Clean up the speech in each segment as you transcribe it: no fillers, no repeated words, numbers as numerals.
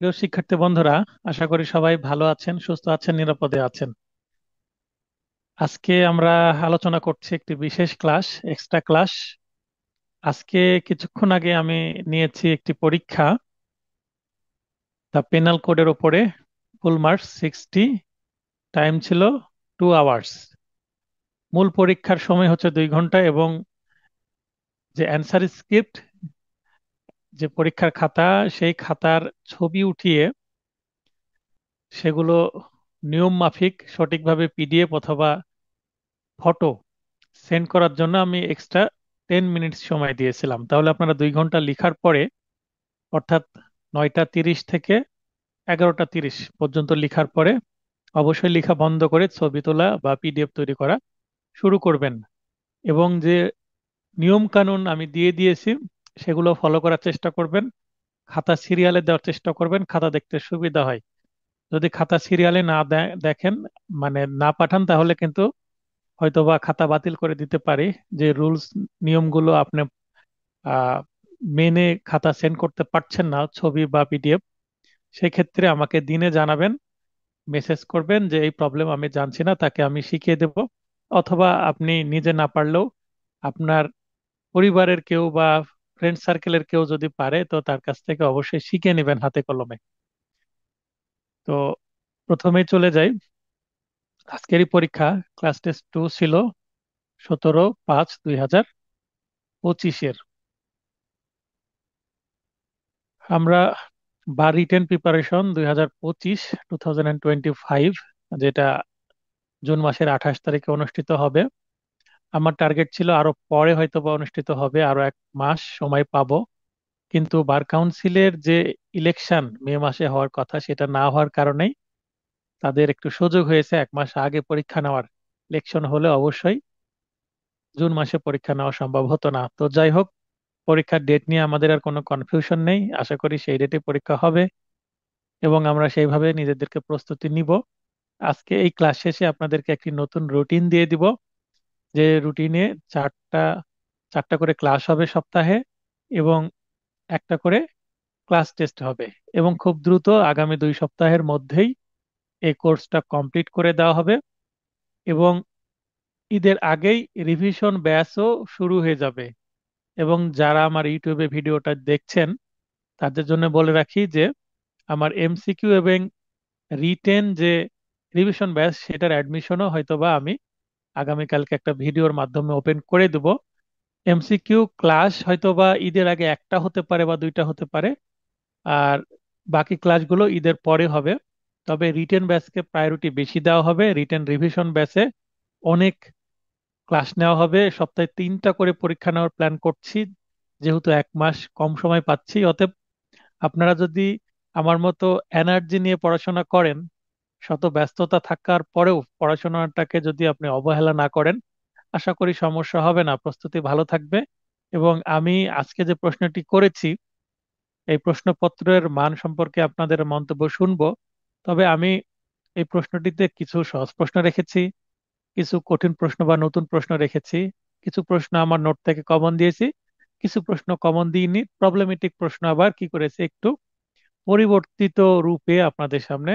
প্রিয় শিক্ষার্থী বন্ধুরা, আশা করি সবাই ভালো আছেন, সুস্থ আছেন, নিরাপদে আছেন। আজকে আমরা আলোচনা করছি একটি বিশেষ ক্লাস, এক্সট্রা ক্লাস। আজকে কিছুক্ষণ আগে আমি নিয়েছি একটি পরীক্ষা, দ্য পেনাল কোডের উপরে। ফুল মার্কস 60, টাইম ছিল 2 আওয়ার্স। মূল পরীক্ষার সময় হচ্ছে 2 ঘন্টা, এবং যে অ্যান্সার স্ক্রিপ্ট, যে পরীক্ষার খাতা, সেই খাতার ছবি উঠিয়ে সেগুলো নিয়ম মাফিক সঠিকভাবে পিডিএফ অথবা ফটো সেন্ড করার জন্য আমি এক্সট্রা 10 মিনিট সময় দিয়েছিলাম। তাহলে আপনারা 2 ঘন্টা লিখার পরে, অর্থাৎ 9টা 30 থেকে 11টা 30 পর্যন্ত লিখার পরে অবশ্যই লেখা বন্ধ করে ছবি তোলা বা পিডিএফ তৈরি করা শুরু করবেন। এবং যে নিয়ম কানুন আমি দিয়ে দিয়েছি সেগুলো ফলো করার চেষ্টা করবেন। খাতা সিরিয়ালে দেওয়ার চেষ্টা করবেন, খাতা দেখতে সুবিধা হয়। যদি খাতা সিরিয়ালে না দেখেন, মানে না পাঠান, তাহলে কিন্তু হয়তোবা খাতা বাতিল করে দিতে পারি। যে রুলস নিয়মগুলো আপনি আহ মেনে খাতা সেন্ড করতে পারছেন না, ছবি বা পিডিএফ, সেক্ষেত্রে আমাকে দিনে জানাবেন, মেসেজ করবেন যে এই প্রবলেম আমি জানছি না, তাকে আমি শিখিয়ে দেব। অথবা আপনি নিজে না পারলেও আপনার পরিবারের কেউ বা ফ্রেন্ড সার্কেলের কেউ যদি পারে, তো তার কাছ থেকে অবশ্যই শিখে নেবেন হাতে কলমে। তো প্রথমেই চলে যাই। আজকেরই পরীক্ষা, ক্লাস টেস্ট 2 ছিল 17/5/2025। আমরা বা রিটেন প্রিপারেশন 2025, যেটা জুন মাসের 28 তারিখে অনুষ্ঠিত হবে। আমার টার্গেট ছিল আরো পরে হয়তো বা অনুষ্ঠিত হবে, আরো 1 মাস সময় পাবো। কিন্তু বার কাউন্সিলের যে ইলেকশন মে মাসে হওয়ার কথা, সেটা না হওয়ার কারণেই তাদের একটু সুযোগ হয়েছে 1 মাস আগে পরীক্ষা নেওয়ার। ইলেকশন হলে অবশ্যই জুন মাসে পরীক্ষা নেওয়া সম্ভব হতো না। তো যাই হোক, পরীক্ষার ডেট নিয়ে আমাদের আর কোনো কনফিউশন নেই। আশা করি সেই ডেটে পরীক্ষা হবে এবং আমরা সেইভাবে নিজেদেরকে প্রস্তুতি নিব। আজকে এই ক্লাস শেষে আপনাদেরকে একটি নতুন রুটিন দিয়ে দিব। যে রুটিনে চারটা চারটা করে ক্লাস হবে সপ্তাহে, এবং একটা করে ক্লাস টেস্ট হবে। এবং খুব দ্রুত আগামী 2 সপ্তাহের মধ্যেই এই কোর্সটা কমপ্লিট করে দেওয়া হবে। এবং ঈদের আগেই রিভিশন ব্যাচও শুরু হয়ে যাবে। এবং যারা আমার ইউটিউবে ভিডিওটা দেখছেন, তাদের জন্য বলে রাখি যে আমার এমসিকিউ এবং রিটেন যে রিভিশন ব্যাচ, সেটার অ্যাডমিশনও হয়তোবা আমি আগামীকালকে একটা ভিডিওর মাধ্যমে ওপেন করে দেব। এমসিকিউ ক্লাস হয়তোবা ঈদের আগে একটা হতে পারে বা দুইটা হতে পারে, আর বাকি ক্লাসগুলো ঈদের পরে হবে। তবে রিটেন ব্যাচকে প্রায়োরিটি বেশি দেওয়া হবে। রিটেন রিভিশন ব্যাচে অনেক ক্লাস নেওয়া হবে, সপ্তাহে 3টা করে পরীক্ষা নেওয়ার প্ল্যান করছি, যেহেতু 1 মাস কম সময় পাচ্ছি। অতএব আপনারা যদি আমার মতো এনার্জি নিয়ে পড়াশোনা করেন, শত ব্যস্ততা থাকার পরেও পড়াশোনাটাকে যদি আপনি অবহেলা না করেন, আশা করি সমস্যা হবে না, প্রস্তুতি ভালো থাকবে। এবং আমি আজকে যে প্রশ্নটি করেছি, এই প্রশ্নপত্রের মান সম্পর্কে আপনাদের মন্তব্য শুনবো। তবে আমি এই প্রশ্নটিতে কিছু সহজ প্রশ্ন রেখেছি, কিছু কঠিন প্রশ্ন বা নতুন প্রশ্ন রেখেছি, কিছু প্রশ্ন আমার নোট থেকে কমন দিয়েছি, কিছু প্রশ্ন কমন দিইনি। প্রবলেমেটিক প্রশ্ন আবার কি করেছি, একটু পরিবর্তিত রূপে আপনাদের সামনে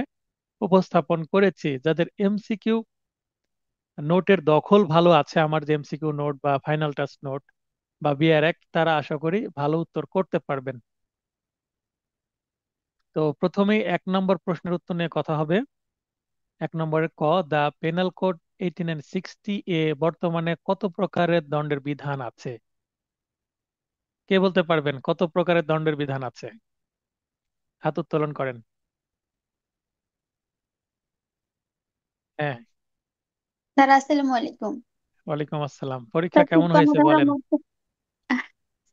উপস্থাপন করেছি। যাদের এমসিকিউ নোটের দখল ভালো আছে, আমার যে এমসিকিউ নোট বা ফাইনাল টাচ নোট বা বিআর এক, তারা আশা করি ভালো উত্তর করতে পারবেন। তো প্রথমেই 1 নম্বর প্রশ্নের উত্তর নিয়ে কথা হবে। 1 নম্বরে ক, দা পেনাল কোড 18 and 60 এ বর্তমানে কত প্রকারের দণ্ডের বিধান আছে? কে বলতে পারবেন কত প্রকারের দণ্ডের বিধান আছে? হাত উত্তোলন করেন। হ্যাঁ। স্যার আসসালামু আলাইকুম। ওয়ালাইকুম আসসালাম। পরীক্ষা স্যার খুব কেমন কম হয়েছে সময়ের বলেন? মধ্যে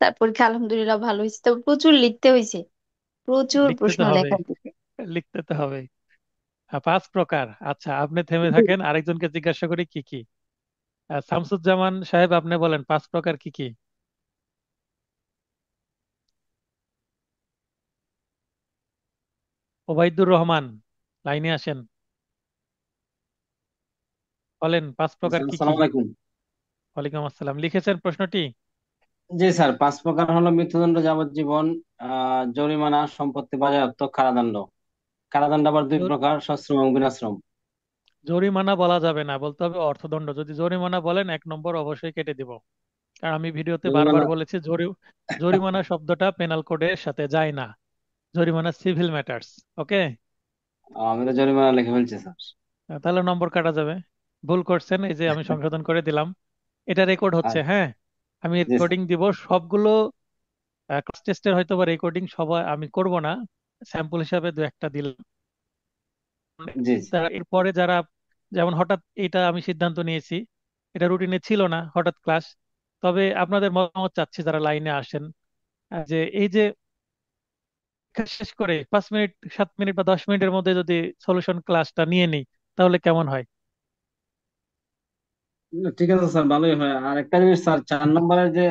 স্যার পরীক্ষা আলহামদুলিল্লাহ ভালো হয়েছে, তবে প্রচুর লিখতে হয়েছে, প্রচুর লিখতে তো প্রশ্ন হবে, লেখার দিকে। লিখতে তো হবে। 5 প্রকার। আচ্ছা, আপনি থেমে জি। থাকেন, আরেকজনকে জিজ্ঞাসা করি কি কি। শামসুজ্জামান সাহেব, আপনি বলেন 5 প্রকার কি কি? ওবায়দুর রহমান, লাইনে আসেন, বলেন 5 প্রকার কি কি? আসসালামু আলাইকুম। ওয়ালাইকুম আসসালাম। লিখেছেন প্রশ্নটি? জি স্যার, 5 প্রকার হলো মৃত্যুদণ্ড, যাবজ্জীবন, জরিমানা, সম্পত্তি বাজেয়াপ্ত, কারাদণ্ড। কারাদণ্ড আবার 2 প্রকার: সশ্রম এবং বিনাশ্রম। জরিমানা বলা যাবে না, বলতে হবে অর্থদণ্ড। যদি জরিমানা বলেন 1 নম্বর অবশ্যই কেটে দিব। কারণ আমি ভিডিওতে বারবার জরিমানা। বলেছি জরিমানা শব্দটা পেনাল কোডের সাথে যায় না। জরিমানা সিভিল ম্যাটার্স। ওকে। আমি তো জরিমানা লিখে ফেলছি স্যার। তাহলে নম্বর কাটা যাবে। ভুল করছেন, এই যে আমি সংশোধন করে দিলাম। এটা রেকর্ড হচ্ছে, আচ্ছা। হ্যাঁ। আমি জি স্যার। রেকর্ডিং দিব সবগুলো। ক্লাস টেস্টের হয়তো বা রেকর্ডিং সবাই আমি করব না, স্যাম্পল হিসাবে দু একটা দিলাম। জি জি। এরপরে যারা, যেমন হঠাৎ এটা আমি সিদ্ধান্ত নিয়েছি, এটা রুটিনে ছিল না, হঠাৎ ক্লাস। তবে আপনাদের মতামত চাচ্ছি যারা লাইনে আসেন, যে এই যে পরীক্ষা শেষ করে 5 মিনিট, 7 মিনিট বা 10 মিনিটের মধ্যে যদি সলিউশন ক্লাসটা নিয়ে নিই, তাহলে কেমন হয়? না, ঠিক আছে স্যার, ভালোই হয়। আর একটা জিনিস স্যার, 4 নম্বরের যে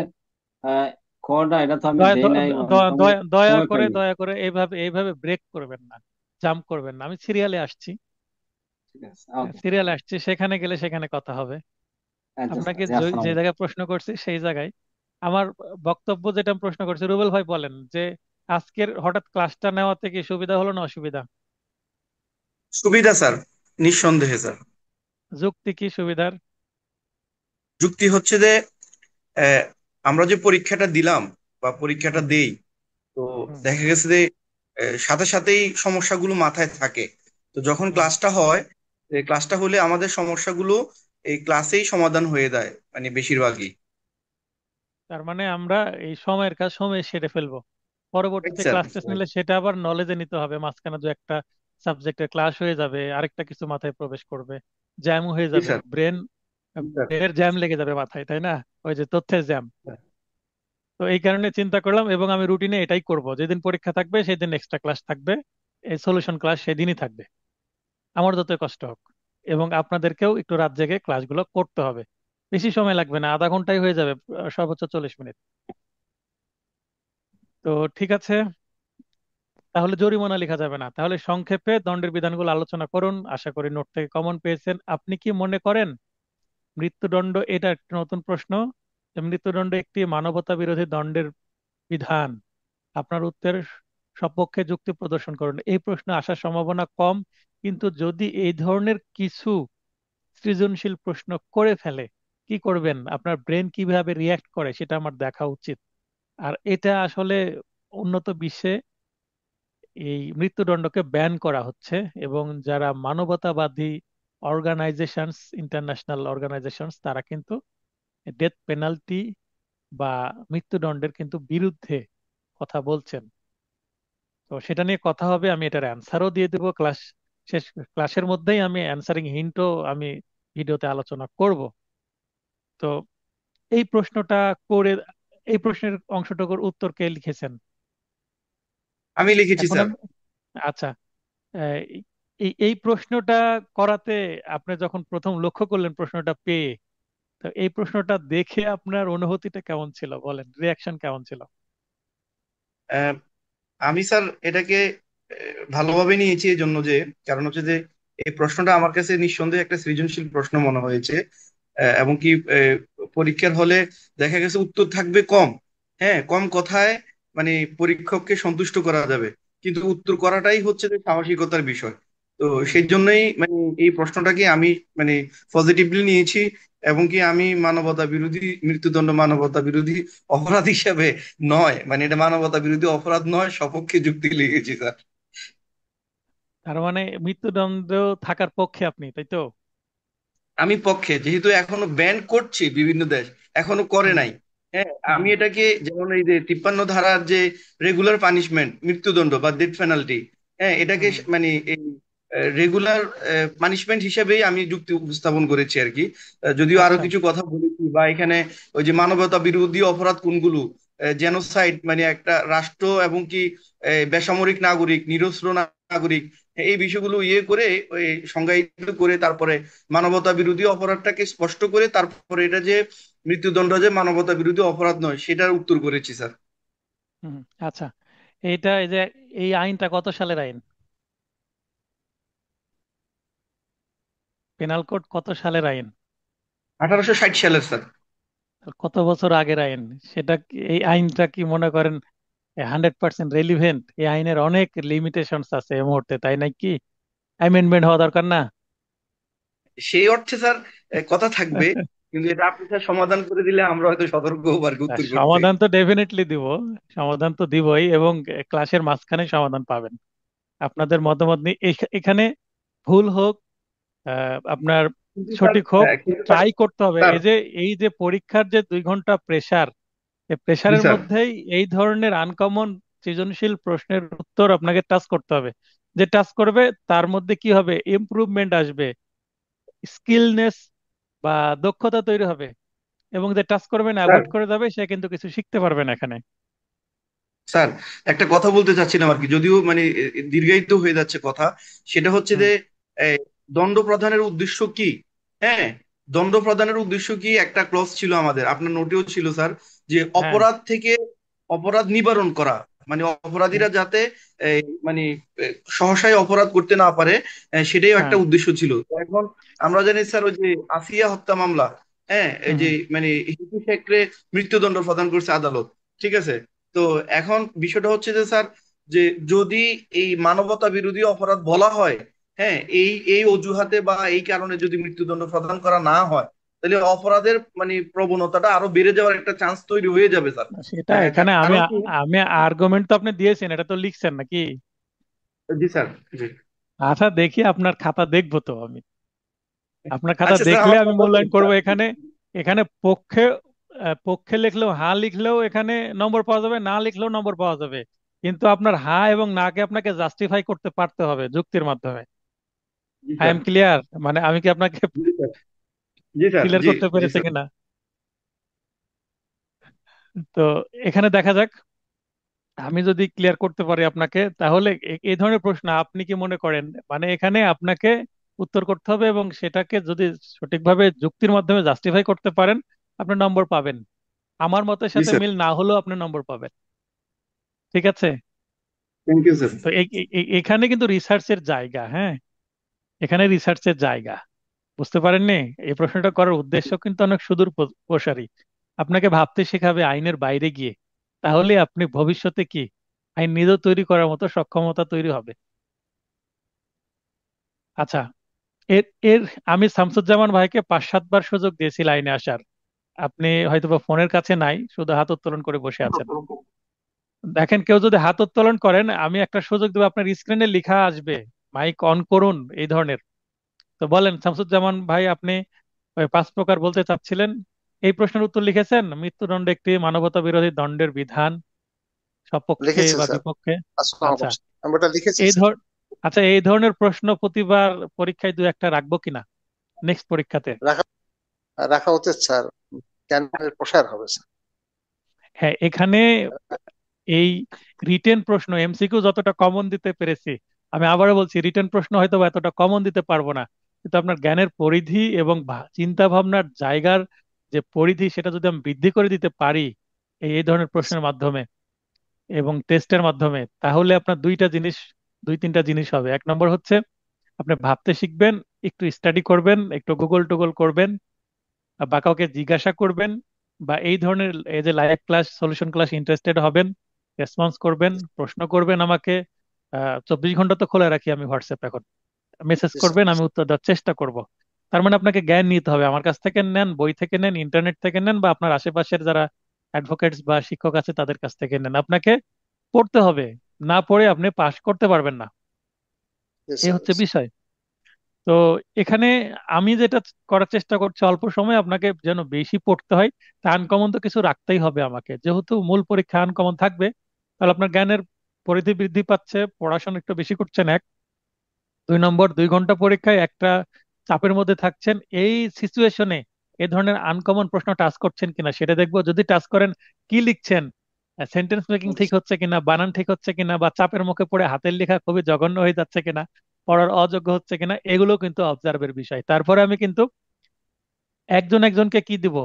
আহ, কটা, এটা তো আমি দয়া দেই দ- নাই, দ- আমি দ- সময় দয়া দয়া সময় করে পাইনি। দয়া করে এইভাবে এইভাবে ব্রেক করবেন না, জাম্প করবেন না। আমি সিরিয়ালে আসছি, ঠিক আছে, ওকে। সিরিয়ালে আসছি, সেখানে গেলে সেখানে কথা হবে। আচ্ছা স্যার, আপনাকে জি, যে আসসালামু আলাইকুম। জায়গায় প্রশ্ন করছি সেই জায়গায় আমার বক্তব্য যেটা আমি প্রশ্ন করছি, রুবেল ভাই বলেন যে আজকের হঠাৎ ক্লাসটা নেওয়াতে কি সুবিধা হলো না অসুবিধা? সুবিধা স্যার, নিঃসন্দেহে স্যার। যুক্তি কি সুবিধার? যুক্তি হচ্ছে যে আহ, আমরা যে পরীক্ষাটা দিলাম বা পরীক্ষাটা হুম, দেই, তো হুম, দেখা গেছে যে সাথে সাথেই সমস্যাগুলো মাথায় থাকে। তো যখন হুম। ক্লাসটা হয়, এই ক্লাসটা হলে আমাদের সমস্যাগুলো এই ক্লাসেই সমাধান হয়ে যায়, মানে বেশিরভাগই। তার মানে আমরা এই সময়ের কাজ সময়ে সেরে ফেলবো। রাইট পরবর্তীতে স্যার। ক্লাস টেস্ট নিলে সেটা আবার নলেজে নিতে হবে, মাঝখানে দু একটা সাবজেক্টের ক্লাস হয়ে যাবে, আরেকটা কিছু মাথায় প্রবেশ করবে, জ্যামও হয়ে জি যাবে স্যার। ব্রেন, জি স্যার। ব্রেনের জ্যাম লেগে যাবে মাথায়, তাই না? ওই যে তথ্যের জ্যাম। তো এই কারণে চিন্তা করলাম, এবং আমি রুটিনে এটাই করব, যেদিন পরীক্ষা থাকবে সেদিন এক্সট্রা ক্লাস থাকবে, এই সলিউশন ক্লাস সেদিনই থাকবে, আমার যতই কষ্ট হোক। এবং আপনাদেরকেও একটু রাত জেগে ক্লাসগুলো করতে হবে। বেশি সময় লাগবে না, আধা ঘন্টায় হয়ে যাবে, সর্বোচ্চ 40 মিনিট। তো ঠিক আছে, তাহলে জরিমানা লেখা যাবে না, তাহলে সংক্ষেপে দণ্ডের বিধানগুলো আলোচনা করুন। আশা করি নোট থেকে কমন পেয়েছেন। আপনি কি মনে করেন মৃত্যুদণ্ড, এটা একটা নতুন প্রশ্ন, যে মৃত্যুদণ্ড একটি মানবতা বিরোধী দণ্ডের বিধান? আপনার উত্তরের সপক্ষে যুক্তি প্রদর্শন করুন। এই প্রশ্ন আসার সম্ভাবনা কম, কিন্তু যদি এই ধরনের কিছু সৃজনশীল প্রশ্ন করে ফেলে, কি করবেন? আপনার ব্রেন কিভাবে রিয়্যাক্ট করে সেটা আমার দেখা উচিত। আর এটা আসলে উন্নত বিশ্বে এই মৃত্যুদণ্ডকে ব্যান করা হচ্ছে, এবং যারা মানবতাবাদী অর্গানাইজেশনস, ইন্টারন্যাশনাল অর্গানাইজেশনস, তারা কিন্তু ডেথ পেনাল্টি বা মৃত্যুদণ্ডের কিন্তু বিরুদ্ধে কথা বলছেন। তো সেটা নিয়ে কথা হবে, আমি এটার অ্যান্সারও দিয়ে দেবো ক্লাস শেষ, ক্লাসের মধ্যেই আমি অ্যান্সারিং হিন্টও আমি ভিডিওতে আলোচনা করব। তো এই প্রশ্নটা করে, এই প্রশ্নের অংশটুকুর উত্তর কে লিখেছেন? আমি লিখেছি এখন স্যার। আমি, আচ্ছা, আহ, এই এই প্রশ্নটা করাতে আপনি যখন প্রথম লক্ষ্য করলেন প্রশ্নটা পেয়ে, তো এই প্রশ্নটা দেখে আপনার অনুভূতিটা কেমন ছিল, বলেন, রিয়াকশন কেমন ছিল? আহ, আমি স্যার এটাকে ভালোভাবে নিয়েছি এই জন্য যে, কারণ হচ্ছে যে এই প্রশ্নটা আমার কাছে নিঃসন্দেহে একটা সৃজনশীল প্রশ্ন মনে হয়েছে। এবং কি পরীক্ষার হলে দেখা গেছে উত্তর থাকবে কম, হ্যাঁ কম কথায়, মানে পরীক্ষককে সন্তুষ্ট করা যাবে, কিন্তু উত্তর হুম, করাটাই হচ্ছে যে সাহসিকতার বিষয়। তো হুম। সেই জন্যই মানে এই প্রশ্নটাকে আমি মানে পজিটিভলি নিয়েছি। এবং কি আমি মানবতা বিরোধী মৃত্যুদণ্ড মানবতা বিরোধী অপরাধ হিসাবে নয়, মানে এটা মানবতা বিরোধী অপরাধ নয়, সপক্ষে যুক্তি লিখেছি স্যার। তার মানে মৃত্যুদণ্ড থাকার পক্ষে আপনি, তাই তো? আমি পক্ষে, যেহেতু এখনো ব্যান করছে বিভিন্ন দেশ, এখনো করে হুম, নাই। হ্যাঁ, হুম, আমি এটাকে যেমন এই যে 53 ধারার যে রেগুলার পানিশমেন্ট মৃত্যুদণ্ড বা ডেথ পেনাল্টি, হ্যাঁ এটাকে হুম। মানে এই রেগুলার পানিশমেন্ট হিসেবেই আমি যুক্তি উপস্থাপন করেছি আর কি। যদিও আরো আচ্ছা। কিছু কথা বলেছি, বা এখানে ওই যে মানবতা বিরোধী অপরাধ কোনগুলো, জেনোসাইড মানে একটা রাষ্ট্র এবং কি বেসামরিক নাগরিক, নিরস্ত্র নাগরিক, এই বিষয়গুলো ইয়ে করে ওই সংজ্ঞায়িত করে তারপরে মানবতা বিরোধী অপরাধটাকে স্পষ্ট করে তারপরে এটা যে মৃত্যুদণ্ড যে মানবতা বিরোধী অপরাধ নয় সেটার উত্তর করেছি স্যার। হুম, আচ্ছা। এইটা, এই যে এই আইনটা কত সালের আইন? পেনাল কোড কত সালের আইন? 1860 সালের স্যার। কত বছর আগের আইন, সেটা এই আইনটা কি মনে করেন 100% রেলিভেন্ট? এই আইনের অনেক লিমিটেশনস আছে এই মুহূর্তে, তাই নাকি অ্যামেন্ডমেন্ট হওয়া দরকার না? সেই অর্থে স্যার কথা থাকবে, কিন্তু এটা আপনি স্যার সমাধান করে দিলে আমরা হয়তো সতর্ক হবো আর কি আর উত্তর করতে। সমাধান তো ডেফিনেটলি দিব, সমাধান তো দিবই, এবং ক্লাসের মাঝখানে সমাধান পাবেন। আপনাদের মতামত নিয়ে এখানে ভুল হোক, আপনার কিন্তু স্যার, সঠিক হোক, কিন্তু স্যার, ট্রাই করতে হবে। স্যার, এই যে পরীক্ষার যে 2 ঘন্টা প্রেসার, এই জি প্রেসারের স্যার, মধ্যেই এই ধরনের আনকমন সৃজনশীল প্রশ্নের উত্তর আপনাকে টাচ করতে হবে। যে টাচ করবে তার মধ্যে কি হবে, ইমপ্রুভমেন্ট আসবে, স্কিলনেস বা দক্ষতা তৈরি হবে। এবং যে টাচ করবে না, স্যার, অ্যাভয়েড করে যাবে, সে কিন্তু কিছু শিখতে পারবে না এখানে। স্যার, একটা কথা বলতে চাচ্ছিলাম আর কি, যদিও মানে দীর্ঘায়িত হয়ে যাচ্ছে কথা। সেটা হচ্ছে হুম। যে এই, দণ্ড প্রদানের উদ্দেশ্য কি? হ্যাঁ, দণ্ড প্রদানের উদ্দেশ্য কি, একটা ক্লজ ছিল আমাদের, আপনার নোটেও ছিল স্যার, যে হ্যাঁ। অপরাধ থেকে অপরাধ নিবারণ করা, মানে হুম। অপরাধীরা যাতে মানে সহসায় অপরাধ করতে না পারে, সেটাই হ্যাঁ। একটা উদ্দেশ্য ছিল। তো এখন আমরা জানি স্যার, ওই যে আসিয়া হত্যা মামলা, হ্যাঁ, এই হুম। যে মানে হিটু শেখরে মৃত্যুদণ্ড প্রদান করছে আদালত, ঠিক আছে? তো এখন বিষয়টা হচ্ছে যে স্যার, যে যদি এই মানবতা বিরোধী অপরাধ বলা হয়, হ্যাঁ, এই এই অজুহাতে বা এই কারণে যদি মৃত্যুদণ্ড প্রদান করা না হয়, তাহলে অপরাধের মানে প্রবণতাটা আরো বেড়ে যাওয়ার একটা চান্স তৈরি হয়ে যাবে স্যার। সেটা এখানে আমি কারণ কি, আমি আর্গুমেন্ট তো আপনি দিয়েছেন, এটা তো লিখছেন নাকি? জি স্যার, জি। আচ্ছা, দেখি আপনার খাতা দেখবো তো আমি। আপনার খাতা আচ্ছা স্যার, দেখলে আমার আমি কথা মূল্যায়ন করব। স্যার, এখানে এখানে পক্ষে পক্ষে লিখলেও, হ্যাঁ লিখলেও এখানে নম্বর পাওয়া যাবে, না লিখলেও নম্বর পাওয়া যাবে। কিন্তু আপনার হ্যাঁ এবং নাকে আপনাকে জাস্টিফাই করতে পারতে হবে যুক্তির মাধ্যমে। জি আই স্যার, এম ক্লিয়ার, মানে আমি কি আপনাকে জি স্যার, জি স্যার, ক্লিয়ার জি, করতে জি পেরেছি স্যার। কিনা? তো এখানে দেখা যাক, আমি যদি ক্লিয়ার করতে পারি আপনাকে, তাহলে এই ধরনের প্রশ্ন আপনি কি মনে করেন, মানে এখানে আপনাকে উত্তর করতে হবে, এবং সেটাকে যদি সঠিকভাবে যুক্তির মাধ্যমে জাস্টিফাই করতে পারেন, আপনি নম্বর পাবেন। আমার মতের জি সাথে স্যার, মিল না হলেও আপনি নম্বর পাবেন। ঠিক আছে? Thank you sir. তো এখানে কিন্তু রিসার্চের জায়গা, হ্যাঁ, এখানে রিসার্চের জায়গা। বুঝতে পারেননি? এই প্রশ্নটা করার উদ্দেশ্য কিন্তু অনেক সুদূর প্রসারী। আপনাকে ভাবতে শেখাবে আইনের বাইরে গিয়ে। তাহলে আপনি ভবিষ্যতে কি আইন নিজে তৈরি করার মতো সক্ষমতা তৈরি হবে। আচ্ছা, এর এর আমি শামসুজ্জামান ভাইকে 5-7 বার সুযোগ দিয়েছি লাইনে আসার। আপনি হয়তোবা ফোনের কাছে নাই, শুধু হাত উত্তোলন করে বসে আছেন। দেখেন, কেউ যদি হাত উত্তোলন করেন, আমি একটা সুযোগ দেবো, আপনার স্ক্রিনে লেখা আসবে মাইক অন করুন, এই ধরনের। তো বলেন শামসুজ্জামান ভাই, আপনি ওই 5 প্রকার বলতে চাচ্ছিলেন, এই প্রশ্নের উত্তর লিখেছেন? মৃত্যুদণ্ড একটি মানবতা বিরোধী দণ্ডের বিধান, সপক্ষে লিখেছি বা স্যার। বিপক্ষে? আসসালামু আচ্ছা, আলাইকুম, আমি ওটা লিখেছি এই স্যার। ধর আচ্ছা, এই ধরনের প্রশ্ন প্রতিবার পরীক্ষায় দু একটা রাখবো কিনা নেক্সট পরীক্ষাতে? রাখা রাখা উচিত স্যার, জ্ঞানের প্রসার হবে স্যার। হ্যাঁ, এখানে এই রিটেন প্রশ্ন এমসিকিউ যতটা কমন দিতে পেরেছি, আমি আবারও বলছি, রিটেন প্রশ্ন হয়তো বা এতটা কমন দিতে পারবো না। কিন্তু আপনার জ্ঞানের পরিধি এবং চিন্তা ভাবনার জায়গার যে পরিধি, সেটা যদি আমি বৃদ্ধি করে দিতে পারি এই ধরনের প্রশ্নের মাধ্যমে এবং টেস্টের মাধ্যমে, তাহলে আপনার দুই তিনটা জিনিস হবে। এক নম্বর হচ্ছে, আপনি ভাবতে শিখবেন, একটু স্টাডি করবেন, একটু গুগল টুগল করবেন, বা কাউকে জিজ্ঞাসা করবেন, বা এই ধরনের এই যে live class, solution class interested হবেন, রেসপন্স করবেন, প্রশ্ন করবেন আমাকে। 24 ঘন্টা তো খোলা রাখি আমি হোয়াটসঅ্যাপ এখন। মেসেজ জি স্যার। করবেন, আমি উত্তর দেওয়ার চেষ্টা করব। তার মানে আপনাকে জ্ঞান নিতে হবে, আমার কাছ থেকে নেন, বই থেকে নেন, ইন্টারনেট থেকে নেন, বা আপনার আশেপাশের যারা অ্যাডভোকেটস বা শিক্ষক আছে তাদের কাছ থেকে নেন। আপনাকে পড়তে হবে, না পড়ে আপনি পাশ করতে পারবেন না। জি এই স্যার। হচ্ছে বিষয়। তো এখানে আমি যেটা করার চেষ্টা করছি, অল্প সময় আপনাকে যেন বেশি পড়তে হয়। তা আনকমন তো কিছু রাখতেই হবে আমাকে, যেহেতু মূল পরীক্ষা আনকমন থাকবে। তাহলে আপনার জ্ঞানের পরিধি বৃদ্ধি পাচ্ছে, পড়াশোনা একটু বেশি করছেন, 2 নম্বর, 2 ঘন্টা পরীক্ষায় একটা চাপের মধ্যে থাকছেন, এই সিচুয়েশনে এ ধরনের আনকমন প্রশ্ন টাচ করছেন কিনা সেটা দেখবো। যদি টাচ করেন, কি লিখছেন, সেন্টেন্স মেকিং ঠিক হচ্ছে কিনা, বানান ঠিক হচ্ছে কিনা, বা চাপের মুখে পড়ে হাতের লেখা খুবই জঘন্য হয়ে যাচ্ছে কিনা, পড়ার অযোগ্য হচ্ছে কিনা, এগুলো কিন্তু অবজার্ভের বিষয়। তারপরে আমি কিন্তু একজন একজনকে কি দিব,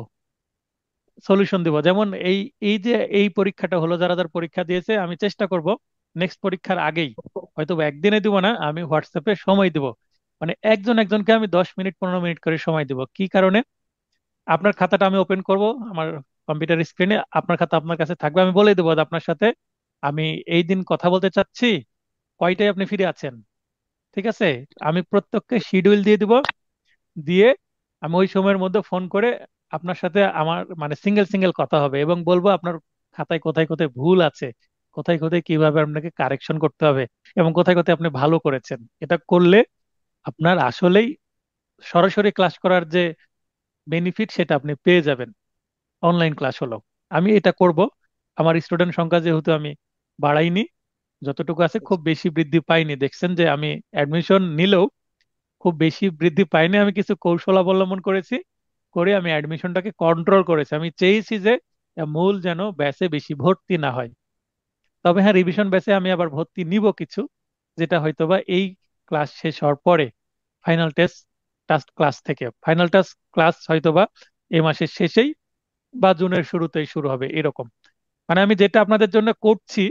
সলিউশন দিব। যেমন এই এই যে এই পরীক্ষাটা হলো, যারা যারা পরীক্ষা দিয়েছে, আমি চেষ্টা করব নেক্সট পরীক্ষার আগেই, হয়তো বা একদিনে দিব না, আমি হোয়াটসঅ্যাপে সময় দিব। মানে একজন একজনকে আমি 10 মিনিট 15 মিনিট করে সময় দিব। কি কারণে? আপনার খাতাটা আমি ওপেন করব আমার কম্পিউটার স্ক্রিনে, আপনার খাতা আপনার কাছে থাকবে, আমি বলে দেবো যে আপনার সাথে আমি এই দিন কথা বলতে চাচ্ছি, কয়টায় আপনি ফিরে আছেন। ঠিক আছে, আমি প্রত্যেককে শিডিউল দিয়ে দিব, দিয়ে আমি ওই সময়ের মধ্যে ফোন করে আপনার সাথে আমার মানে সিঙ্গেল সিঙ্গেল কথা হবে এবং বলবো আপনার খাতায় কোথায় কোথায় ভুল আছে, কোথায় কোথায় কিভাবে আপনাকে কারেকশন করতে হবে এবং কোথায় কোথায় আপনি ভালো করেছেন। এটা করলে আপনার আসলেই সরাসরি ক্লাস করার যে বেনিফিট সেটা আপনি পেয়ে যাবেন। অনলাইন ক্লাস হলো, আমি এটা করব। আমার স্টুডেন্ট সংখ্যা যেহেতু আমি বাড়াইনি, যতটুকু আছে খুব বেশি বৃদ্ধি পাইনি, দেখছেন যে আমি অ্যাডমিশন নিলেও খুব বেশি বৃদ্ধি পাইনি, আমি কিছু কৌশল অবলম্বন করেছি, করে আমি অ্যাডমিশনটাকে কন্ট্রোল করেছি। আমি চেয়েছি যে মূল যেন ব্যাচে বেশি ভর্তি না হয়। তবে হ্যাঁ, রিভিশন ব্যাচে আমি আবার ভর্তি নিব কিছু, যেটা হয়তোবা এই ক্লাস শেষ হওয়ার পরে ফাইনাল টেস্ট টাস্ক ক্লাস থেকে, ফাইনাল টাস্ক ক্লাস হয়তোবা এই মাসের শেষেই বা জুনের শুরুতেই শুরু হবে এরকম। মানে আমি যেটা আপনাদের জন্য করছি,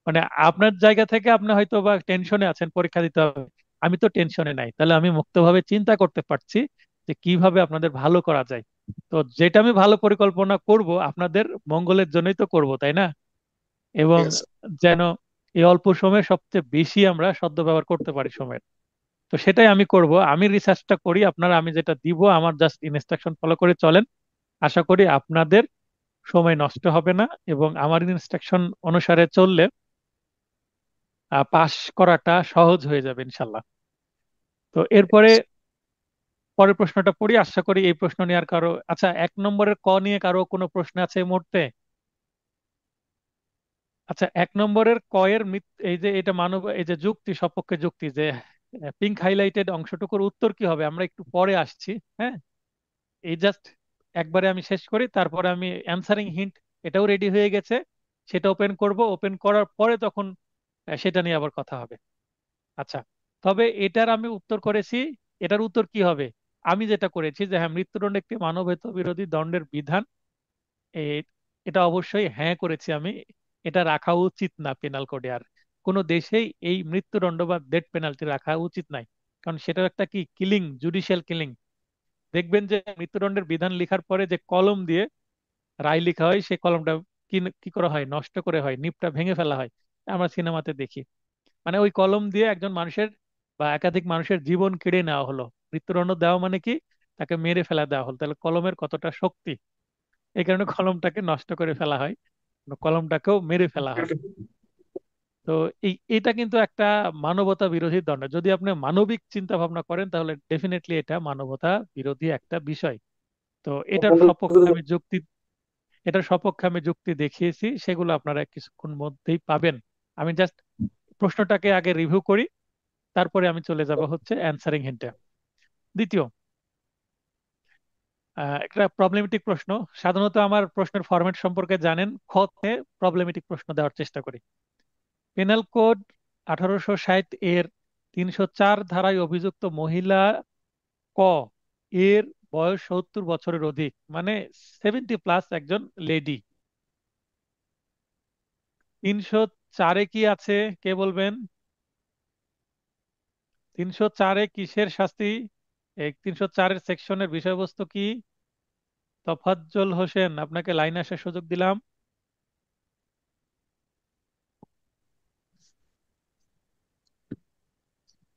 মানে আপনার জায়গা থেকে আপনি হয়তো বা টেনশনে আছেন পরীক্ষা দিতে হবে, আমি তো টেনশনে নাই, তাহলে আমি মুক্তভাবে চিন্তা করতে পারছি যে কিভাবে আপনাদের ভালো করা যায়। তো যেটা আমি ভালো পরিকল্পনা করব আপনাদের মঙ্গলের জন্যই তো করব, তাই না? এবং ঠিক আছে। যেন এই অল্প সময়ে সবচেয়ে বেশি আমরা সদ্ব্যবহার করতে পারি সময়ের। তো সেটাই আমি করব, আমি রিসার্চটা করি, আপনারা আমি যেটা দিব আমার জাস্ট ইনস্ট্রাকশন ফলো করে চলেন। আশা করি আপনাদের সময় নষ্ট হবে না এবং আমার ইনস্ট্রাকশন অনুসারে চললে পাশ করাটা সহজ হয়ে যাবে ইনশাল্লাহ। তো এরপরে পরের প্রশ্নটা পড়ি, আশা করি এই প্রশ্ন নিয়ে আর কারো, আচ্ছা 1 নম্বরের ক নিয়ে কারো কোনো প্রশ্ন আছে এই মুহূর্তে? আচ্ছা, 1 নম্বরের ক এর এই যে এটা মানব, এই যে যুক্তি সপক্ষে যুক্তি, যে পিঙ্ক হাইলাইটেড অংশটুকুর উত্তর কি হবে আমরা একটু পরে আসছি। হ্যাঁ, এই জাস্ট একবারে আমি শেষ করি, তারপরে আমি অ্যানসারিং হিন্ট এটাও রেডি হয়ে গেছে, সেটা ওপেন করব, ওপেন করার পরে তখন সেটা নিয়ে আবার কথা হবে। আচ্ছা, তবে এটার আমি উত্তর করেছি, এটার উত্তর কি হবে? আমি যেটা করেছি যে হ্যাঁ, মৃত্যুদণ্ড একটি মানবহিত বিরোধী দণ্ডের বিধান, এ- এটা অবশ্যই হ্যাঁ করেছি আমি। এটা রাখা উচিত না পেনাল কোডে, আর কোনো দেশেই এই মৃত্যুদণ্ড বা ডেথ পেনাল্টি রাখা উচিত নাই, কারণ সেটা একটা কি কিলিং, জুডিশিয়াল কিলিং। দেখবেন যে মৃত্যুদণ্ডের বিধান লেখার পরে যে কলম দিয়ে রায় লেখা হয়, সেই কলমটা কি কি করা হয়, নষ্ট করে হয়, নিপটা ভেঙে ফেলা হয়, আমরা সিনেমাতে দেখি। মানে ওই কলম দিয়ে একজন মানুষের বা একাধিক মানুষের জীবন কেড়ে নেওয়া হলো। মৃত্যুদণ্ড দেওয়া মানে কি, তাকে মেরে ফেলা দেওয়া হলো। তাহলে কলমের কতটা শক্তি, এই কারণে কলমটাকে নষ্ট করে ফেলা হয়, কলমটাকেও মেরে ফেলা হয়। তো এটা কিন্তু একটা মানবতা বিরোধী দণ্ড। যদি আপনি মানবিক চিন্তা ভাবনা করেন তাহলে ডেফিনেটলি এটা মানবতা বিরোধী একটা বিষয়। তো এটার সপক্ষে আমি যুক্তি দেখিয়েছি, সেগুলো আপনারা কিছুক্ষণ মধ্যেই পাবেন। আমি জাস্ট প্রশ্নটাকে আগে রিভিউ করি, তারপরে আমি চলে যাব হচ্ছে অ্যানসারিং হিন্টে। দ্বিতীয়, একটা প্রবলেমেটিক প্রশ্ন। সাধারণত আমার প্রশ্নের ফরম্যাট সম্পর্কে জানেন, খতে প্রবলেমেটিক প্রশ্ন দেওয়ার চেষ্টা করি। পেনাল কোড 1860 এর 304 ধারায় অভিযুক্ত মহিলা ক এর বয়স 70 বছরের অধিক, মানে 70+ একজন লেডি। 304-এ কি আছে কে বলবেন? 304-এ কিসের শাস্তি? এই 304-এর সেকশনের বিষয়বস্তু কি? তফাজ্জল হোসেন, আপনাকে লাইনে আসার সুযোগ দিলাম।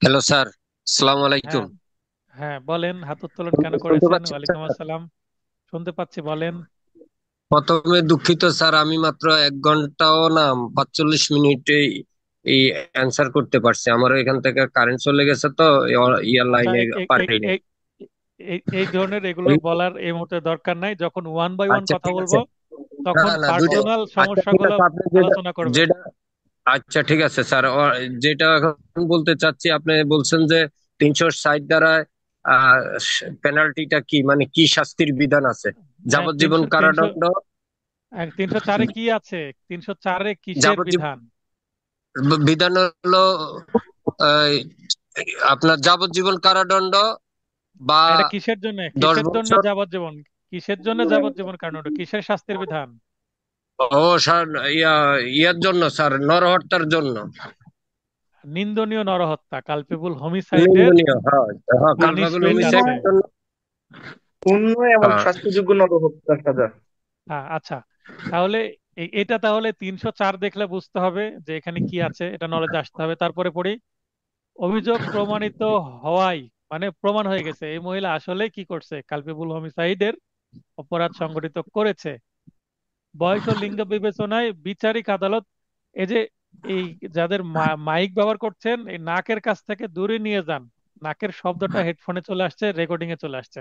হ্যালো স্যার, আসসালামু আলাইকুম। হ্যাঁ, হ্যাঁ বলেন, হাত উত্তোলন কেন শুনতে করেছেন? পাচ্ছেন ওয়ালাইকুম স্যার? আসসালাম, শুনতে পাচ্ছি, বলেন। প্রথমে দুঃখিত স্যার, আমি মাত্র 1 ঘন্টাও না 45 মিনিটে এই অ্যান্সার করতে পারছি। আমার এখান থেকে কারেন্ট চলে গেছে তো ইয়ার আচ্ছা, লাইনে পারিনি। এই ধরনের এগুলো বলার এই মুহূর্তে দরকার নাই, যখন ওয়ান বাই ওয়ান আচ্ছা কথা ঠিক আছে। বলবো না তখন না দুটো। পার্সোনাল আচ্ছা ঠিক সমস্যাগুলো আছে, আপনি যেটা আলোচনা করবেন। যেটা আচ্ছা ঠিক আছে স্যার, যেটা এখন বলতে চাচ্ছি, আপনি বলছেন যে 360 দ্বারা পেনাল্টিটা কি, মানে কি শাস্তির বিধান আছে? হ্যাঁ, যাবজ্জীবন কারাদণ্ড? 304-এ কি আছে? 304-এ কিসের যাবজ্জীবন বিধান? বিধান হলো আহ, আপনার যাবজ্জীবন কারাদণ্ড বা এটা কিসের জন্য, 10 বছর। যাবজ্জীবন? কিসের জন্য যাবজ্জীবন কারণ, ওটা কিসের শাস্তির বিধান? ও স্যার, ইয়ার জন্য স্যার, নরহত্যার জন্য। নিন্দনীয় নরহত্যা, কালপেবল হোমিসাইডের নিন্দনীয়, হ্যাঁ। হ্যাঁ, কালপাগল পানিশমেন্ট হোমিসাইড আছে। জন্য। পূর্ণ এবং আহ, স্বাস্থ্যযোগ্য নরহত্যার সাজা। হ্যাঁ, আচ্ছা। তাহলে এটা তাহলে 304 দেখলে বুঝতে হবে যে এখানে কি আছে, এটা নলেজ আসতে হবে। তারপরে পড়ি, অভিযোগ প্রমাণিত হওয়ায়, মানে প্রমাণ হয়ে গেছে এই মহিলা আসলে কি করছে, কালপেবুল হোমিসাইডের অপরাধ সংগঠিত করেছে। বয়স ও লিঙ্গ বিবেচনায় বিচারিক আদালত, এই যে এই যাদের মাইক ব্যবহার করছেন এই নাকের কাছ থেকে দূরে নিয়ে যান। নাকের শব্দটা হেডফোনে চলে আসছে, রেকর্ডিং এ চলে আসছে।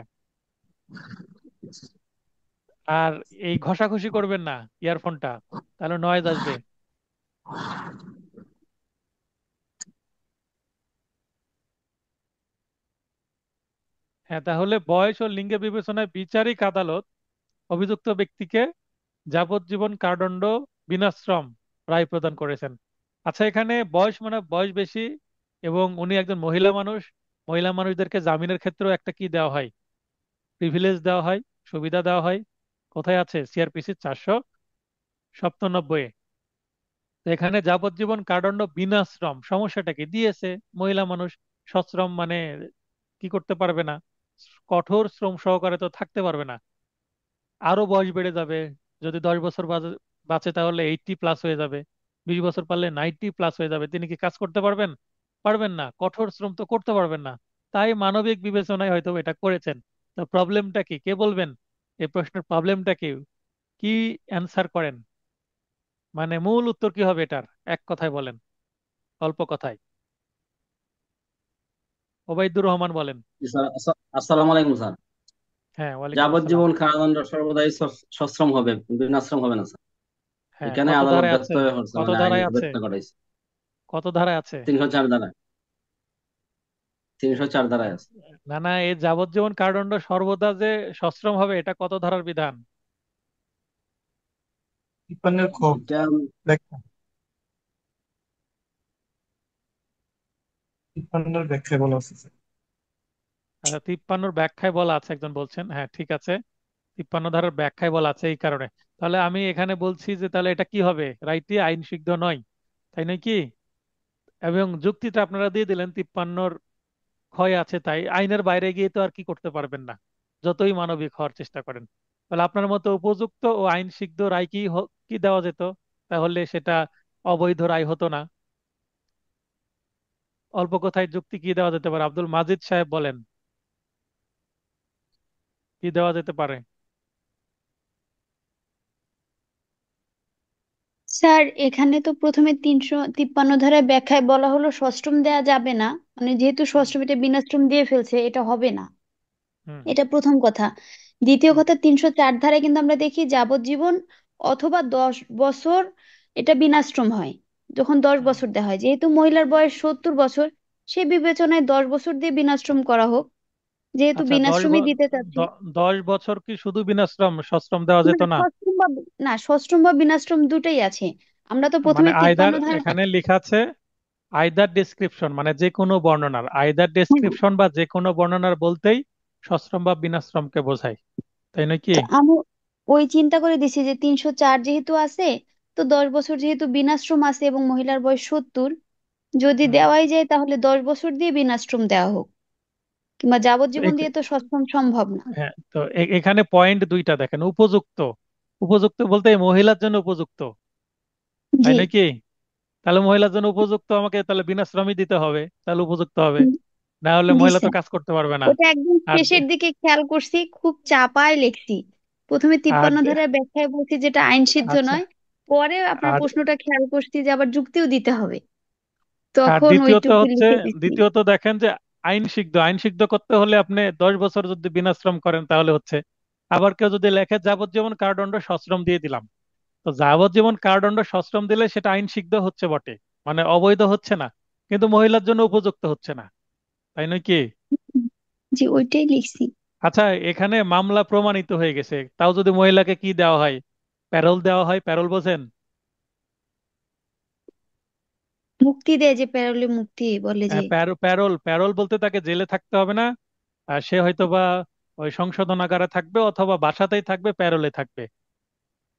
আর এই ঘষাঘষি করবেন না ইয়ারফোনটা, তাহলে নয়েজ আসবে। হ্যাঁ, তাহলে বয়স ও লিঙ্গ বিবেচনায় বিচারিক আদালত অভিযুক্ত ব্যক্তিকে যাবজ্জীবন কারাদণ্ড বিনাশ্রম রায় প্রদান করেছেন। আচ্ছা, এখানে বয়স মানে বয়স বেশি, এবং উনি একজন মহিলা মানুষ। মহিলা মানুষদেরকে জামিনের ক্ষেত্রেও একটা কি দেওয়া হয়, প্রিভিলেজ দেওয়া হয়, সুবিধা দেওয়া হয়। কোথায় আছে? সিআরপিসি 497। তো এখানে যাবজ্জীবন কারাদণ্ড বিনাশ্রম, সমস্যাটা কি দিয়েছে? মহিলা মানুষ, সশ্রম মানে কি করতে পারবে না, কঠোর শ্রম সহকারে তো থাকতে পারবে না। আরো বয়স বেড়ে যাবে, যদি 10 বছর বাঁচে তাহলে 80+ হয়ে যাবে, 20 বছর পারলে 90+ হয়ে যাবে। তিনি কি কাজ করতে পারবেন? পারবেন না, কঠোর শ্রম তো করতে পারবেন না। তাই মানবিক বিবেচনায় হয়তো এটা করেছেন। তো প্রবলেমটা কি, কে বলবেন? এই প্রশ্নের প্রবলেমটা কি, কি অ্যান্সার করেন? মানে মূল উত্তর কি হবে এটার, এক কথায় বলেন, অল্প কথায়। ওবায়দুর রহমান বলেন। স্যার, আসসালামু আলাইকুম স্যার। হ্যাঁ, ওয়ালাইকুম আসসালাম। যাবজ্জীবন কারাদণ্ড সর্বদাই সশ্রম হবে, বিনাশ্রম হবে না স্যার। হ্যাঁ, এখানে কত আদালত ধারায় ব্যর্থ আছে? হয়ে পড়ছে, কত মানে আইন ধারায় আছে? ব্যর্থ ঘটাইছে। কত ধারায় আছে? 304 ধারায়, 304 ধারায় আছে। না না, এই যাবজ্জীবন কারাদণ্ড সর্বদা যে সশ্রম হবে, এটা কত ধারার বিধান? 53 খুব এটা ব্যাখ্যা 53 ব্যাখ্যায় বলা আছে স্যার। আচ্ছা, 53 ব্যাখ্যায় বলা আছে একজন বলছেন, হ্যাঁ ঠিক আছে। 53 ধারার ব্যাখ্যায় বলা আছে এই কারণে। তাহলে আমি এখানে বলছি যে তাহলে এটা কি হবে, রাইটই আইন সিদ্ধ নয়, তাই নয় কি? এবং যুক্তিটা আপনারা দিয়ে দিলেন 53 ক্ষয় আছে, তাই আইনের বাইরে গিয়ে তো আর কি করতে পারবেন না, যতই মানবিক হওয়ার চেষ্টা করেন। তাহলে আপনার মতো উপযুক্ত ও আইন সিদ্ধ রায় কি কি দেওয়া যেত? তাহলে সেটা অবৈধ রায় হতো না। অল্প কথায় যুক্তি কি দেওয়া যেতে পারে, আব্দুল মাজিদ সাহেব বলেন, কি দেওয়া যেতে পারে? স্যার, এখানে তো প্রথমে 353 ব্যাখ্যায় বলা হলো সশ্রম দেয়া যাবে না, মানে যেহেতু হুম। সশ্রম এটা বিনাশ্রম দিয়ে ফেলছে, এটা হবে না। হুম। এটা প্রথম কথা। দ্বিতীয় হুম। কথা, 304 কিন্তু আমরা দেখি যাবজ্জীবন অথবা 10 বছর এটা বিনাশ্রম হয়, যখন দশ হুম। বছর দেওয়া হয়। যেহেতু মহিলার বয়স 70 বছর, সে বিবেচনায় 10 বছর দিয়ে বিনাশ্রম করা হোক, যেহেতু আচ্ছা, বিনাশ্রমই দিতে চাচ্ছি। 10 বছর কি শুধু বিনাশ্রম, সশ্রম দেওয়া না, যেত না? সশ্রম বা না, সশ্রম বা বিনাশ্রম দুটাই আছে। আমরা তো মানে প্রথমে আয়দার, 53 ধারা। এখানে লেখা আছে আইদার ডেসক্রিপশন, মানে যে কোনো বর্ণনার, আইদার হ্যাঁ, ডেসক্রিপশন বা যে কোনো বর্ণনার বলতেই সশ্রম বা বিনাশ্রমকে বোঝায়, তাই নয় কি? তো আমি ওই চিন্তা করে দিছি যে 304 যেহেতু আছে, তো 10 বছর যেহেতু বিনাশ্রম আছে এবং মহিলার বয়স 70, যদি হুম। দেওয়াই যায় তাহলে 10 বছর দিয়ে বিনাশ্রম দেওয়া হোক, কিংবা তো যাবজ্জীবন দিয়ে তো সশ্রম সম্ভব না। হ্যাঁ, তো এখানে পয়েন্ট দুইটা দেখেন, উপযুক্ত। উপযুক্ত বলতে এই মহিলার জন্য উপযুক্ত, তাই জি। নয় কি? তাহলে মহিলার জন্য উপযুক্ত, আমাকে তাহলে বিনাশ্রমই দিতে হবে, তাহলে উপযুক্ত হবে। হুম, না হলে জি মহিলা তো স্যার। কাজ করতে পারবে না। ওটা একদম আর শেষের দিকে খেয়াল করছি, খুব চাপায় লিখছি। প্রথমে আর 53 ব্যাখ্যায় বলছি যেটা আইন সিদ্ধ আচ্ছা। নয়, পরে আপনার আর প্রশ্নটা খেয়াল করছি যে আবার যুক্তিও দিতে হবে, আর তখন দ্বিতীয়ত ওইটুকু হচ্ছে, লিখে দিছি। দ্বিতীয়ত দেখেন যে আইন সিদ্ধ, আইন সিদ্ধ করতে হলে আপনি 10 বছর যদি বিনাশ্রম করেন তাহলে হচ্ছে। আবার কেউ যদি লেখে যাবজ্জীবন কারাদণ্ড সশ্রম দিয়ে দিলাম, তো যাবজ্জীবন কারাদণ্ড সশ্রম দিলে সেটা আইন সিদ্ধ হচ্ছে বটে, মানে অবৈধ হচ্ছে না, কিন্তু মহিলার জন্য উপযুক্ত হচ্ছে না, তাই নয় কি? জি, ওইটাই লিখছি। আচ্ছা, এখানে মামলা প্রমাণিত হয়ে গেছে, তাও যদি মহিলাকে কি দেওয়া হয়, প্যারোল দেওয়া হয়, প্যারোল বোঝেন? মুক্তি দেয়, যে প্যারোলে মুক্তি বলে যে। প্যারোল, প্যারোল বলতে তাকে জেলে থাকতে হবে না। আর সে হয়তো বা ওই সংশোধনাগারে থাকবে অথবা বাসাতেই থাকবে, প্যারোলে থাকবে।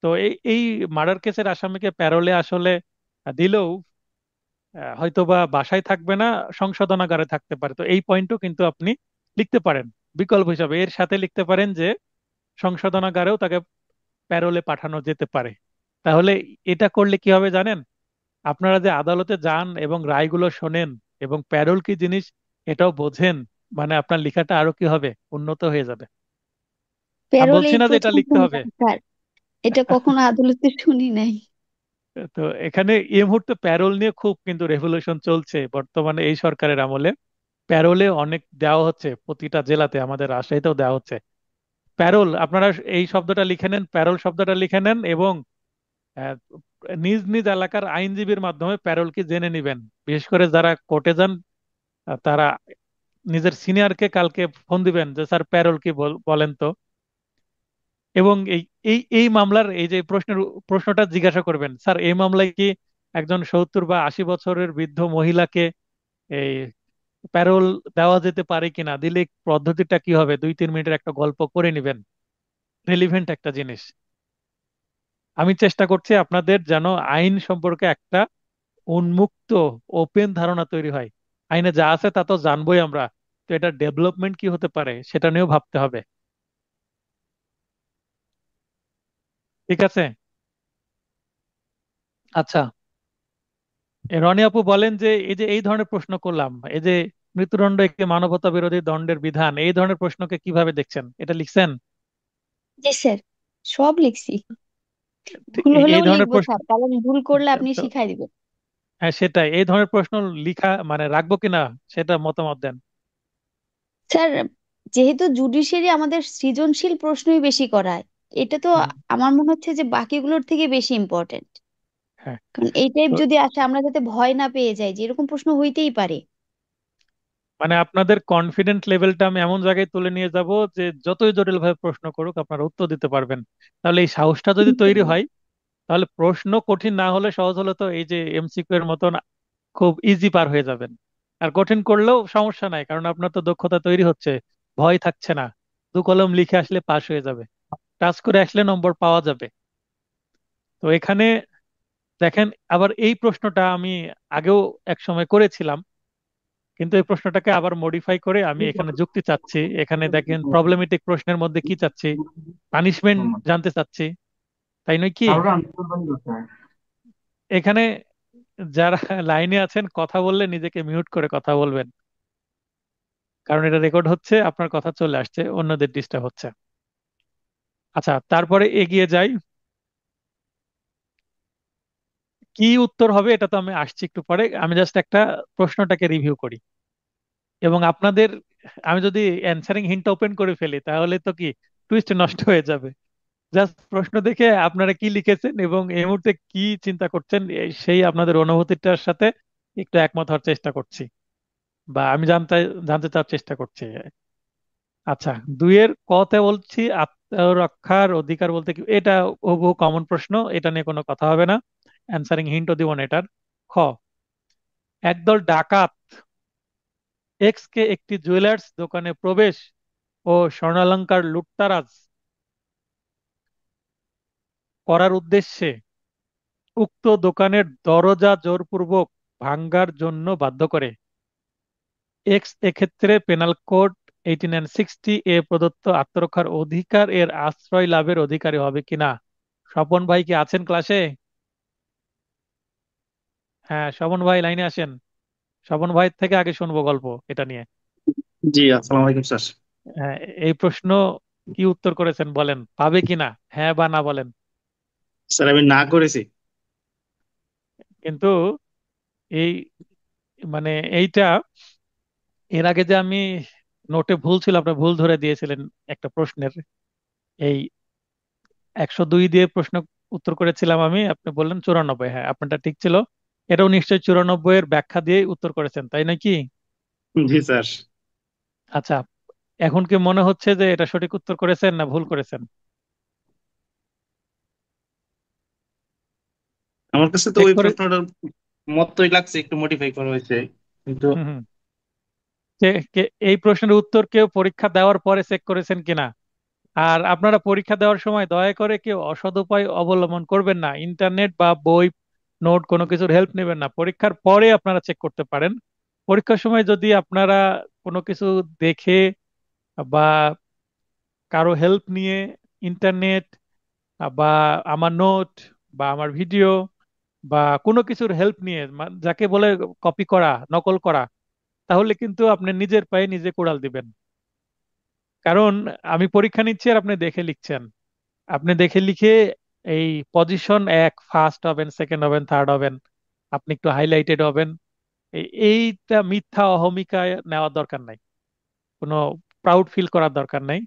তো এই মার্ডার কেসের আসামিকে প্যারোলে আসলে দিলেও হয়তো বা বাসায় থাকবে না, সংশোধনাগারে থাকতে পারে। তো এই পয়েন্টও কিন্তু আপনি লিখতে পারেন। বিকল্প হিসাবে এর সাথে লিখতে পারেন যে সংশোধনাগারেও তাকে প্যারোলে পাঠানো যেতে পারে। তাহলে এটা করলে কি হবে জানেন? আপনারা যে আদালতে যান এবং রায়গুলো শোনেন এবং প্যারোল কি জিনিস এটাও বোঝেন, মানে আপনার লেখাটা আরো কি হবে, উন্নত হয়ে যাবে। আমি প্যারোল বলছি এই না যে এটা প্রথম লিখতে হবে। শুনলাম স্যার, এটা কখনো আদালতে শুনি নাই। তো এখানে এই মুহূর্তে প্যারোল নিয়ে খুব কিন্তু রেভলিউশন চলছে বর্তমানে এই সরকারের আমলে। প্যারোলে অনেক দেওয়া হচ্ছে, প্রতিটা জেলাতে, আমাদের রাজশাহীতেও দেওয়া হচ্ছে প্যারোল। আপনারা এই শব্দটা লিখে নেন, প্যারোল শব্দটা লিখে নেন এবং আহ, নিজ নিজ এলাকার আইনজীবীর মাধ্যমে প্যারোল কি জেনে নিবেন। বিশেষ করে যারা কোর্টে যান তারা নিজের সিনিয়রকে কালকে ফোন দিবেন যে স্যার প্যারোল কি বলেন তো। এবং এই এই এই মামলার এই যে প্রশ্নটা জিজ্ঞাসা করবেন, স্যার এই মামলায় কি একজন 70 বা 80 বছরের বৃদ্ধ মহিলাকে এই প্যারোল দেওয়া যেতে পারে কিনা, দিলে পদ্ধতিটা কি হবে, 2-3 মিনিটের একটা গল্প করে নিবেন, রেলিভেন্ট একটা জিনিস। আমি চেষ্টা করছি আপনাদের যেন আইন সম্পর্কে একটা উন্মুক্ত, ওপেন ধারণা তৈরি হয়। আইনে যা আছে তা তো জানবোই আমরা, তো এটা ডেভেলপমেন্ট কি হতে পারে সেটা নিয়েও ভাবতে হবে। ঠিক আছে? আচ্ছা, রনি আপু বলেন যে এই যে এই ধরনের প্রশ্ন করলাম, এই যে মৃত্যুদণ্ড একটি মানবতা বিরোধী দণ্ডের বিধান, এই ধরনের প্রশ্নকে কিভাবে দেখছেন? এটা লিখছেন? জি স্যার, সব লিখছি। ভুল এই হলেও ধরনের লিখবো প্রশ্ন, স্যার, কারণ ভুল করলে আপনি শিখাই দিবেন। হ্যাঁ সেটাই, এই ধরনের প্রশ্ন লিখা মানে রাখবো কিনা সেটা মতামত দেন। স্যার, যেহেতু জুডিশিয়ারি আমাদের সৃজনশীল প্রশ্নই বেশি করায়, এটা তো হুম, আমার মনে হচ্ছে যে বাকিগুলোর থেকে বেশি ইম্পর্টেন্ট। হ্যাঁ। কারণ এই টাইপ তো যদি আসে আমরা যাতে ভয় না পেয়ে যাই যে এরকম প্রশ্ন হইতেই পারে। মানে আপনাদের কনফিডেন্ট লেভেলটা আমি এমন জায়গায় তুলে নিয়ে যাব যে যতই জটিল ভাবে প্রশ্ন করুক আপনারা উত্তর দিতে পারবেন। তাহলে এই সাহসটা যদি তৈরি হয়, তাহলে প্রশ্ন কঠিন না হলে সহজ হলে তো এই যে এমসিকিউ এর মতন খুব ইজি পার হয়ে যাবেন। আর কঠিন করলেও সমস্যা নাই, কারণ আপনার তো দক্ষতা তৈরি হচ্ছে, ভয় থাকছে না, 2 কলম লিখে আসলে পাশ হয়ে যাবে, টাচ করে আসলে নম্বর পাওয়া যাবে। তো এখানে দেখেন, আবার এই প্রশ্নটা আমি আগেও এক সময় করেছিলাম, কিন্তু এই প্রশ্নটাকে আবার মডিফাই করে আমি এখানে যুক্তি চাচ্ছি। এখানে দেখেন প্রবলেমেটিক প্রশ্নের মধ্যে কি চাচ্ছি, পানিশমেন্ট জানতে চাচ্ছি, তাই নয় কি? এখানে যারা লাইনে আছেন কথা বললে নিজেকে মিউট করে কথা বলবেন, কারণ এটা রেকর্ড হচ্ছে, আপনার কথা চলে আসছে, অন্যদের ডিস্টার্ব হচ্ছে। আচ্ছা, তারপরে এগিয়ে যাই। কি উত্তর হবে এটা তো আমি আসছি একটু পরে, আমি জাস্ট একটা প্রশ্নটাকে রিভিউ করি। এবং আপনাদের, আমি যদি অ্যান্সারিং হিন্ট ওপেন করে ফেলি তাহলে তো কি টুইস্ট নষ্ট হয়ে যাবে। জাস্ট প্রশ্ন দেখে আপনারা কি লিখেছেন এবং এই মুহূর্তে কি চিন্তা করছেন সেই আপনাদের অনুভূতিটার সাথে একটু একমত হওয়ার চেষ্টা করছি, বা আমি জানতে জানতে চাওয়ার চেষ্টা করছি। আচ্ছা, 2-এর কতে বলছি আত্মরক্ষার অধিকার বলতে কি, এটা বহু কমন প্রশ্ন, এটা নিয়ে কোনো কথা হবে না, অ্যান্সারিং হিন্টও দিব না এটার। খ, একদল ডাকাত এক্স কে একটি জুয়েলার্স দোকানে প্রবেশ ও স্বর্ণালংকার লুটতারাজ করার উদ্দেশ্যে উক্ত দোকানের দরজা জোরপূর্বক ভাঙ্গার জন্য বাধ্য করে। এক্স এক্ষেত্রে পেনাল কোড 18 and 60 এ প্রদত্ত আত্মরক্ষার অধিকার এর আশ্রয় লাভের অধিকারী হবে কিনা। স্বপন ভাই কি আছেন ক্লাসে? হ্যাঁ, স্বপন ভাই লাইনে আসেন। স্বপন ভাই থেকে আগে শুনবো গল্প এটা নিয়ে। জি, আসসালামু আলাইকুম স্যার। হ্যাঁ, এই প্রশ্ন কি উত্তর করেছেন বলেন, পাবে কিনা, হ্যাঁ বা না বলেন। স্যার আমি না করেছি। কিন্তু এই মানে এইটা এর আগে যে আমি নোটে ভুল ছিল, আপনি ভুল ধরে দিয়েছিলেন একটা প্রশ্নের, এই 102 দিয়ে প্রশ্ন উত্তর করেছিলাম আমি, আপনি বললেন 94, হ্যাঁ আপনারটা ঠিক ছিল। এটাও নিশ্চয়ই 94 এর ব্যাখ্যা দিয়ে উত্তর করেছেন, তাই নাকি? জি স্যার। আচ্ছা, এখন কি মনে হচ্ছে যে এটা সঠিক উত্তর করেছেন না ভুল করেছেন? আমার কাছে তো চেক ওই করে। প্রশ্নটার মতই লাগছে, একটু মডিফাই করা হয়েছে কিন্তু। হুম হুম। এই প্রশ্নের উত্তর কেউ পরীক্ষা দেওয়ার পরে চেক করেছেন কিনা? আর আপনারা পরীক্ষা দেওয়ার সময় দয়া করে কেউ অসৎ উপায় অবলম্বন করবেন না, ইন্টারনেট বা বই, নোট কোনো কিছুর হেল্প নেবেন না, পরীক্ষার পরে আপনারা চেক করতে পারেন। পরীক্ষার সময় যদি আপনারা কোনো কিছু দেখে বা কারো হেল্প নিয়ে ইন্টারনেট বা আমার নোট বা আমার ভিডিও বা কোনো কিছুর হেল্প নিয়ে যাকে বলে কপি করা, নকল করা, তাহলে কিন্তু আপনি নিজের পায়ে নিজে কুড়াল দিবেন। কারণ আমি পরীক্ষা নিচ্ছি আর আপনি দেখে লিখছেন। আপনি দেখে লিখে এই পজিশন এক ফার্স্ট হবেন, সেকেন্ড হবেন, থার্ড হবেন, আপনি একটু হাইলাইটেড হবেন, এইটা মিথ্যা অহমিকা নেওয়ার দরকার নাই, কোনো প্রাউড ফিল করার দরকার নাই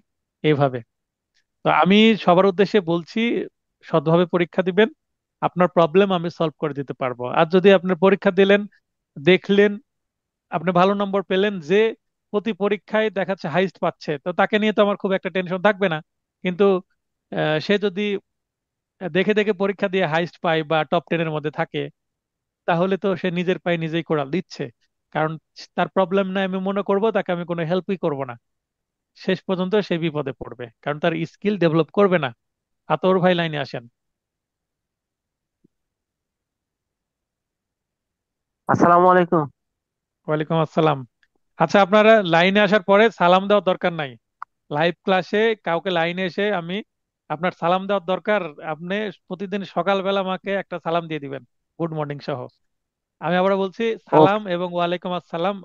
এইভাবে। তো আমি সবার উদ্দেশ্যে বলছি, সৎভাবে পরীক্ষা দিবেন, আপনার প্রবলেম আমি সলভ করে দিতে পারবো। আর যদি আপনার পরীক্ষা দিলেন, দেখলেন আপনি ভালো নম্বর পেলেন, যে প্রতি পরীক্ষায় দেখাচ্ছে হাইস্ট পাচ্ছে, তো তাকে নিয়ে তো আমার খুব একটা টেনশন থাকবে না। কিন্তু সে যদি দেখে দেখে পরীক্ষা দিয়ে হাইস্ট পায় বা টপ 10-এর মধ্যে থাকে, তাহলে তো সে নিজের পায়ে নিজেই কোড়াল দিচ্ছে। কারণ তার প্রবলেম নাই আমি মনে করব, তাকে আমি কোনো হেল্পই করব না, শেষ পর্যন্ত সে বিপদে পড়বে, কারণ তার স্কিল ডেভেলপ করবে না। আতর ভাই, লাইনে আসেন। আসসালামু আলাইকুম। ওয়ালাইকুম আসসালাম। আচ্ছা, আপনারা লাইনে আসার পরে সালাম দেওয়ার দরকার নাই। লাইভ ক্লাসে কাউকে লাইনে এসে আমি আপনার সালাম দেওয়ার দরকার, আপনি প্রতিদিন সকালবেলা আমাকে একটা সালাম দিয়ে দিবেন, গুড মর্নিং সহ। আমি আবার বলছি, সালাম ওকে। এবং ওয়ালাইকুম আসসালাম,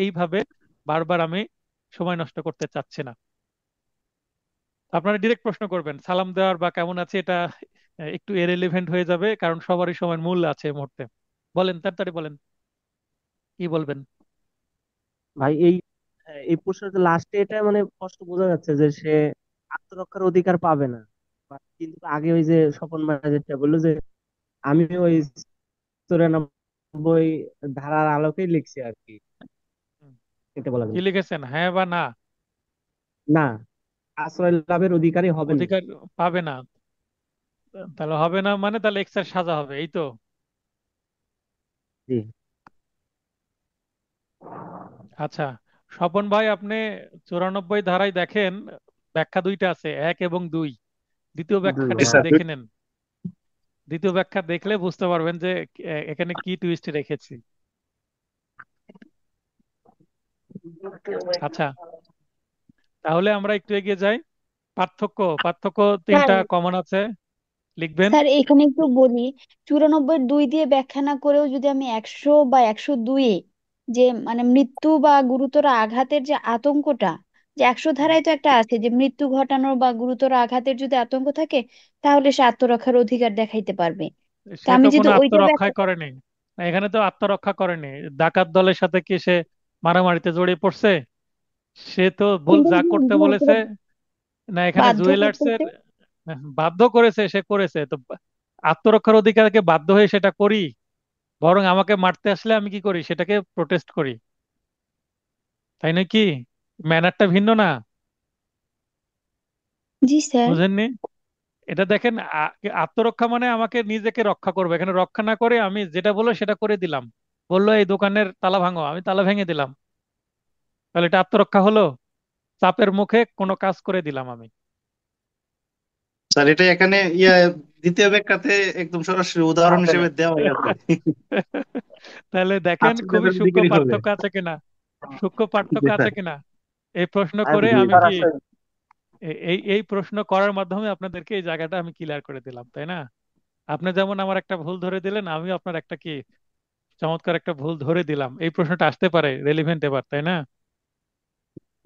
এইভাবে বারবার আমি সময় নষ্ট করতে চাচ্ছি না। আপনারা ডিরেক্ট প্রশ্ন করবেন, সালাম দেওয়ার বা কেমন আছে এটা একটু ইররিলেভেন্ট হয়ে যাবে, কারণ সবারই সময় মূল্য আছে এই মুহূর্তে। বলেন, তাড়াতাড়ি বলেন, কি বলবেন। ভাই এই প্রশ্নের লাস্টে এটা মানে স্পষ্ট বোঝা যাচ্ছে যে সে আত্মরক্ষার অধিকার পাবে না। কিন্তু আগে ওই যে স্বপন ভাই যেটা বললো যে আমি ওই 94 ধারার আলোকেই লিখছি আর কি, হুম, এটা বলা কি যায়। লিখেছেন, হ্যাঁ বা না? না, আশ্রয় লাভের অধিকারী হবেন না। অধিকার পাবে না? তাহলে হবে না মানে তাহলে এক্সের সাজা হবে, এই তো। জি। আচ্ছা, স্বপন ভাই, আপনি 94 ধারায় দেখেন, ব্যাখ্যা দুইটা আছে, 1 এবং 2। দ্বিতীয় দুই, ব্যাখ্যাটা জি একটু স্যার। দেখে নেন। দ্বিতীয় ব্যাখ্যা দেখলে বুঝতে পারবেন যে এখানে কি টুইস্ট রেখেছি। আচ্ছা, তাহলে আমরা একটু এগিয়ে যাই। পার্থক্য পার্থক্য স্যার, তিনটা কমন আছে, লিখবেন। স্যার এখানে একটু বলি, 94 2 দিয়ে ব্যাখ্যা না করেও যদি আমি 100 বা 102-এ যে মানে মৃত্যু বা গুরুতর আঘাতের যে আতঙ্কটা, যে 100 ধারায় তো একটা আছে যে মৃত্যু ঘটানোর বা গুরুতর আঘাতের যদি আতঙ্ক থাকে, তাহলে সে আত্মরক্ষার অধিকার দেখাইতে পারবে। তা সে আমি তো যদি কোনো ওইটা আত্মরক্ষাই ব্যাখ্যা করেনি। না, এখানে তো আত্মরক্ষা করেনি। ডাকাত দলের সাথে কি সে মারামারিতে জড়িয়ে পড়ছে? সে তো ভুল যা করতে বলেছে। না, এখানে বাধ্য জুয়েলার্স এর করতেছে। বাধ্য করেছে, সে করেছে তো। আত্মরক্ষার অধিকারকে বাধ্য হয়ে সেটা করি? বরং আমাকে মারতে আসলে আমি কি করি, সেটাকে প্রোটেস্ট করি, তাই নয় কি? ম্যানারটা ভিন্ন না? জি স্যার। বুঝেননি? এটা দেখেন, আত্মরক্ষা মানে আমাকে নিজেকে রক্ষা করবো। এখানে রক্ষা না করে আমি যেটা বললো সেটা করে দিলাম। বললো এই দোকানের তালা ভাঙো, আমি তালা ভেঙে দিলাম, তাহলে এটা আত্মরক্ষা হলো? চাপের মুখে কোনো কাজ করে দিলাম আমি। স্যার এটা এখানে দ্বিতীয় ব্যাখ্যাতে একদম সরাসরি উদাহরণ হবে না। হিসেবে দেওয়া আছে। তাহলে দেখেন আজকে খুবই সূক্ষ্ম বিক্রি হবে। পার্থক্য আছে কিনা, সূক্ষ্ম জি পার্থক্য আছে স্যার। কিনা। এই প্রশ্ন আর করে আমি কি, সরাসরি এই প্রশ্ন করার মাধ্যমে আপনাদেরকে এই জায়গাটা আমি ক্লিয়ার করে দিলাম, তাই না? আপনি যেমন আমার একটা ভুল ধরে দিলেন, আমিও আপনার একটা কি চমৎকার একটা ভুল ধরে দিলাম। এই প্রশ্নটা আসতে পারে রেলিভেন্ট এবার, তাই না?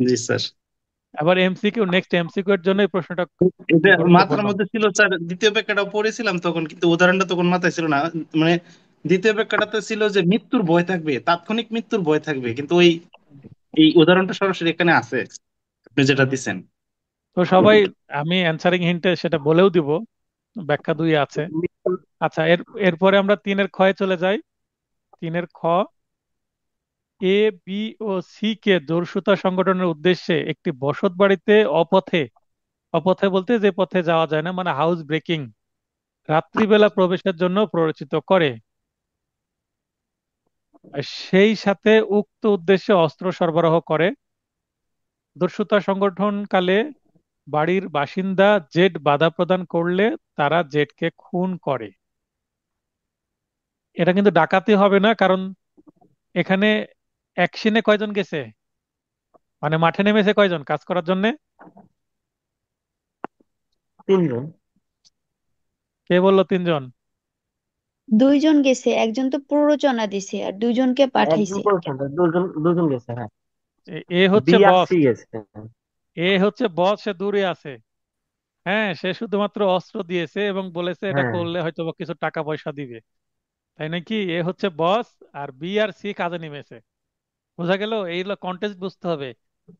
জি স্যার। আবার এমসিকিউ, নেক্সট এমসিকিউ এর জন্য এই প্রশ্নটা এটা মাথার গুরুত্বপূর্ণ। মধ্যে ছিল স্যার, দ্বিতীয় ব্যাখ্যাটাও পড়েছিলাম তখন, কিন্তু উদাহরণটা তখন মাথায় ছিল না। মানে দ্বিতীয় ব্যাখ্যাটাতে ছিল যে মৃত্যুর ভয় থাকবে, তাৎক্ষণিক মৃত্যুর ভয় থাকবে, কিন্তু এই উদাহরণটা সরাসরি এখানে আছে আপনি যেটা হুম। দিচ্ছেন। তো সবাই, আমি অ্যান্সারিং হিন্টে সেটা বলেও দিব, ব্যাখ্যা 2 আছে। আচ্ছা, এরপরে আমরা 3-এর ক্ষয়ে চলে যাই। 3-এর খ, এ, বি ও সি কে দস্যুতা সংগঠনের উদ্দেশ্যে একটি বসত বাড়িতে অপথে, অপথে বলতে যে পথে যাওয়া যায় না, মানে হাউস ব্রেকিং, রাত্রিবেলা প্রবেশের জন্য প্ররোচিত করে। আর সেই সাথে উক্ত উদ্দেশ্যে অস্ত্র সরবরাহ করে। দস্যুতা সংগঠনকালে বাড়ির বাসিন্দা জেড বাধা প্রদান করলে তারা জেডকে খুন করে। এটা কিন্তু ডাকাতি হবে না, কারণ এখানে অ্যাকশনে কয়জন গেছে? মানে মাঠে নেমেছে কয়জন কাজ করার জন্য? 3 জন। কে বললো 3 জন? 2 জন গেছে, একজন তো প্ররোচনা দিছে আর 2 জনকে একজন পাঠাইছে। করেছেন, দুজন গেছে, হ্যাঁ। এ বি হচ্ছে আর বস। সি গেছে। সে দূরে আছে। হ্যাঁ, সে শুধুমাত্র অস্ত্র দিয়েছে এবং বলেছে এটা হ্যাঁ, করলে হয়তো বা কিছু টাকা পয়সা দিবে, তাই নাকি? এ হচ্ছে বস, আর বি আর সি কাজে নেমেছে। বোঝা গেল? এইগুলো কন্টেক্সট বুঝতে হবে।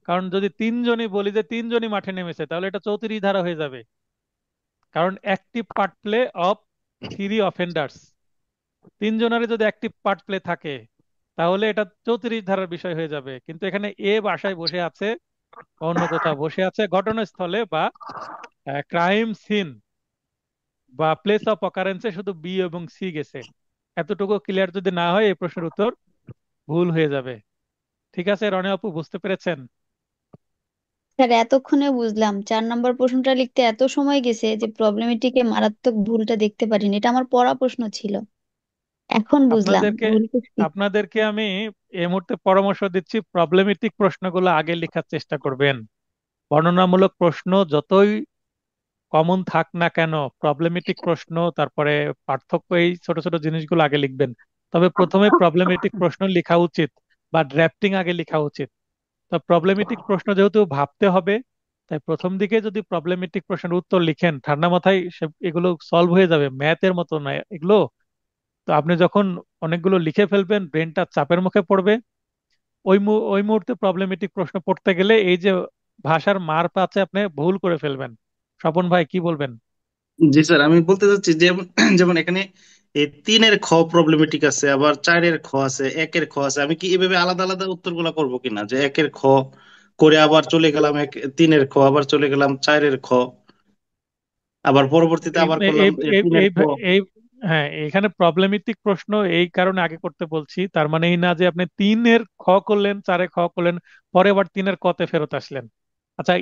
কারণ যদি 3 জনই বলি যে 3 জনই মাঠে নেমেছে, তাহলে এটা 34 ধারা হয়ে যাবে। কারণ active part play of 3 offenders, 3 জনেরই যদি অ্যাক্টিভ পার্ট প্লে থাকে, তাহলে এটা 34 ধারার বিষয় হয়ে যাবে। কিন্তু এখানে এ বাসায় বসে আছে, অন্য কোথাও বসে আছে, ঘটনাস্থলে বা ক্রাইম সিন বা প্লেস অফ অকারেন্সে শুধু বি এবং সি গেছে। এতটুকু ক্লিয়ার যদি না হয়, এই প্রশ্নের উত্তর ভুল হয়ে যাবে। ঠিক আছে রনে আপু, বুঝতে পেরেছেন? স্যার এতক্ষণে বুঝলাম 4 নম্বর প্রশ্নটা লিখতে এত সময় গেছে যে প্রবলেমেটিকে মারাত্মক ভুলটা দেখতে পারিনি, এটা আমার পড়া প্রশ্ন ছিল। এখন বুঝলাম আপনাদেরকে ভুল করছি। আপনাদেরকে আমি এই মুহূর্তে পরামর্শ দিচ্ছি, প্রবলেমেটিক প্রশ্নগুলো আগে লেখার চেষ্টা করবেন। বর্ণনামূলক প্রশ্ন যতই কমন থাক না কেন, প্রবলেমেটিক প্রশ্ন, তারপরে পার্থক্য, এই ছোট ছোট জিনিসগুলো আগে লিখবেন। তবে প্রথমে প্রবলেমেটিক প্রশ্ন লেখা উচিত, বা ড্রাফটিং আগে লেখা উচিত। তো প্রবলেমেটিক প্রশ্ন যেহেতু ভাবতে হবে, তাই প্রথম দিকে যদি প্রবলেমেটিক প্রশ্নের উত্তর লিখেন, ঠান্ডা মাথায় এগুলো সলভ হয়ে যাবে, ম্যাথের মতো নয় এগুলো। তো আপনি যখন অনেকগুলো লিখে ফেলবেন, ব্রেনটা চাপের মুখে পড়বে। ওই মুহূর্তে প্রবলেমেটিক প্রশ্ন পড়তে গেলে এই যে ভাষার মার পাচ্ছে, আপনি ভুল করে ফেলবেন। স্বপন ভাই, কি বলবেন? জি স্যার, আমি বলতে চাচ্ছি যে যেমন এখানে এই 3-এর খ প্রবলেমেটিক আছে, আবার 4-এর খ আছে, 1-এর খ আছে। আমি কি এভাবে আলাদা আলাদা উত্তরগুলো করবো কিনা, যে 1-এর খ করে আবার চলে গেলাম 3-এর খ, আবার চলে গেলাম 4-এর খ, আবার পরবর্তীতে এই আবার এই করলাম এই এই 3-এর খ। এই হ্যাঁ, এখানে প্রবলেমেটিক প্রশ্ন এই কারণে আগে করতে বলছি, তার মানে এই না যে আপনি 3-এর খ করলেন, 4-এ খ করলেন, পরে আবার 3-এর কতে ফেরত আসলেন। আচ্ছা,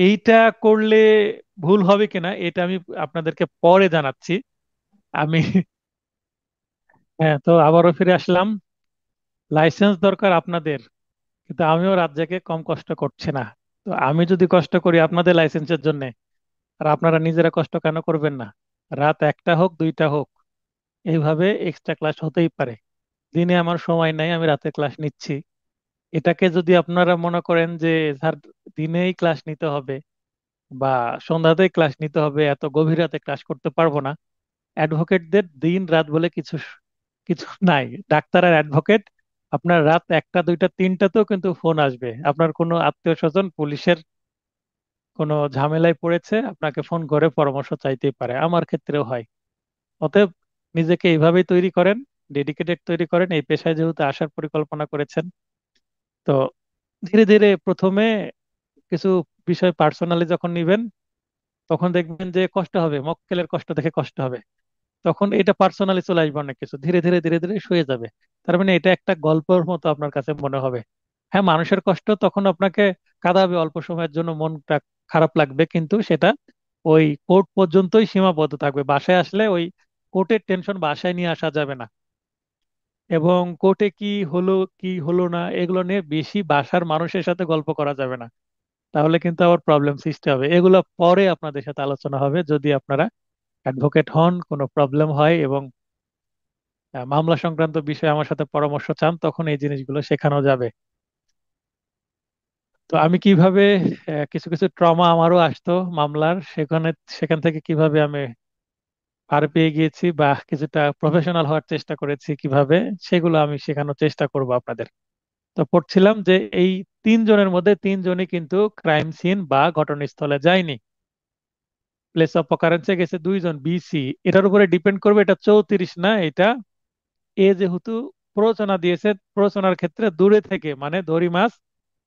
এইটা করলে ভুল হবে কিনা এটা আমি আপনাদেরকে পরে জানাচ্ছি। আমি হ্যাঁ, তো আবারও ফিরে আসলাম। লাইসেন্স দরকার আপনাদের, কিন্তু আমিও রাত জেগে কম কষ্ট করছি না। তো আমি যদি কষ্ট করি আপনাদের লাইসেন্সের জন্য, আর আপনারা নিজেরা কষ্ট কেন করবেন না? রাত 1টা হোক, 2টা হোক, এইভাবে এক্সট্রা ক্লাস হতেই পারে। দিনে আমার সময় নাই, আমি রাতে ক্লাস নিচ্ছি। এটাকে যদি আপনারা মনে করেন যে স্যার দিনেই ক্লাস নিতে হবে বা সন্ধ্যাতেই ক্লাস নিতে হবে, এত গভীর রাতে ক্লাস করতে পারবো না, অ্যাডভোকেটদের দিন রাত বলে কিছু কিছু নাই। ডাক্তার আর অ্যাডভোকেট, আপনার রাত 1টা, 2টা, 3টাতেও কিন্তু ফোন আসবে। আপনার কোনো আত্মীয় স্বজন পুলিশের কোনো ঝামেলায় পড়েছে, আপনাকে ফোন করে পরামর্শ চাইতেই পারে, আমার ক্ষেত্রেও হয়। অতএব নিজেকে এইভাবেই তৈরি করেন, ডেডিকেটেড তৈরি করেন, এই পেশায় যেহেতু আসার পরিকল্পনা করেছেন। তো ধীরে ধীরে প্রথমে কিছু বিষয় পার্সোনালি যখন নিবেন, তখন দেখবেন যে কষ্ট হবে, মক্কেলের কষ্ট দেখে কষ্ট হবে। তখন এটা পার্সোনালি চলে আসবে, অনেক কিছু ধীরে ধীরে ধীরে ধীরে সয়ে যাবে। তার মানে এটা একটা গল্পের মতো আপনার কাছে মনে হবে। হ্যাঁ, মানুষের কষ্ট তখন আপনাকে কাঁদাবে, অল্প সময়ের জন্য মনটা খারাপ লাগবে, কিন্তু সেটা ওই কোর্ট পর্যন্তই সীমাবদ্ধ থাকবে। বাসায় আসলে ওই কোর্টের টেনশন বাসায় নিয়ে আসা যাবে না। এবং কোর্টে কি হলো কি হলো না এগুলো নিয়ে বেশি বাসার মানুষের সাথে গল্প করা যাবে না, তাহলে কিন্তু আবার প্রবলেম সৃষ্টি হবে। এগুলো পরে আপনাদের সাথে আলোচনা হবে, যদি আপনারা অ্যাডভোকেট হন, কোনো প্রবলেম হয় এবং মামলা সংক্রান্ত বিষয়ে আমার সাথে পরামর্শ চান, তখন এই জিনিসগুলো শেখানো যাবে। তো আমি কিভাবে কিছু কিছু ট্রমা আমারও আসতো মামলার, সেখান থেকে কিভাবে আমি পার পেয়ে গিয়েছি বা কিছুটা প্রফেশনাল হওয়ার চেষ্টা করেছি কিভাবে, সেগুলো আমি শেখানোর চেষ্টা করব আপনাদের। তো পড়ছিলাম যে এই 3 জনের মধ্যে 3 জনই কিন্তু ক্রাইম সিন বা ঘটনাস্থলে যায়নি, প্লেস অফ অকারেন্সে গেছে 2 জন, বিসি। এটার উপরে ডিপেন্ড করবে, এটা 34 না, এটা এ যেহেতু প্ররোচনা দিয়েছে, প্ররোচনার ক্ষেত্রে দূরে থেকে, মানে দড়ি মাছ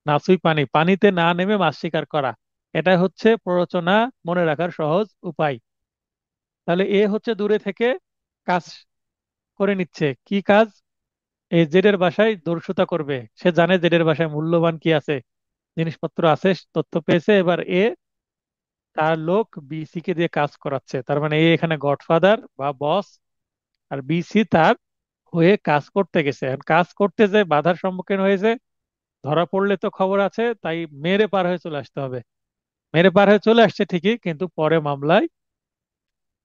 না ছুঁই পানি, পানিতে না নেমে মাছ শিকার করা, এটা হচ্ছে প্ররোচনা মনে রাখার সহজ উপায়। তাহলে এ হচ্ছে দূরে থেকে কাজ করে নিচ্ছে। কি কাজ? এই জেডের বাসায় দস্যুতা করবে। সে জানে জেডের বাসায় মূল্যবান কি আছে, জিনিসপত্র আছে, তথ্য পেয়েছে। এবার এ তার লোক বিসি কে দিয়ে কাজ করাচ্ছে, তার মানে এ এখানে গডফাদার বা বস, আর বিসি তার হয়ে কাজ করতে গেছে। আর কাজ করতে যে বাধার সম্মুখীন হয়েছে, ধরা পড়লে তো খবর আছে, তাই মেরে পার হয়ে চলে আসতে হবে। মেরে পার হয়ে চলে আসছে ঠিকই, কিন্তু পরে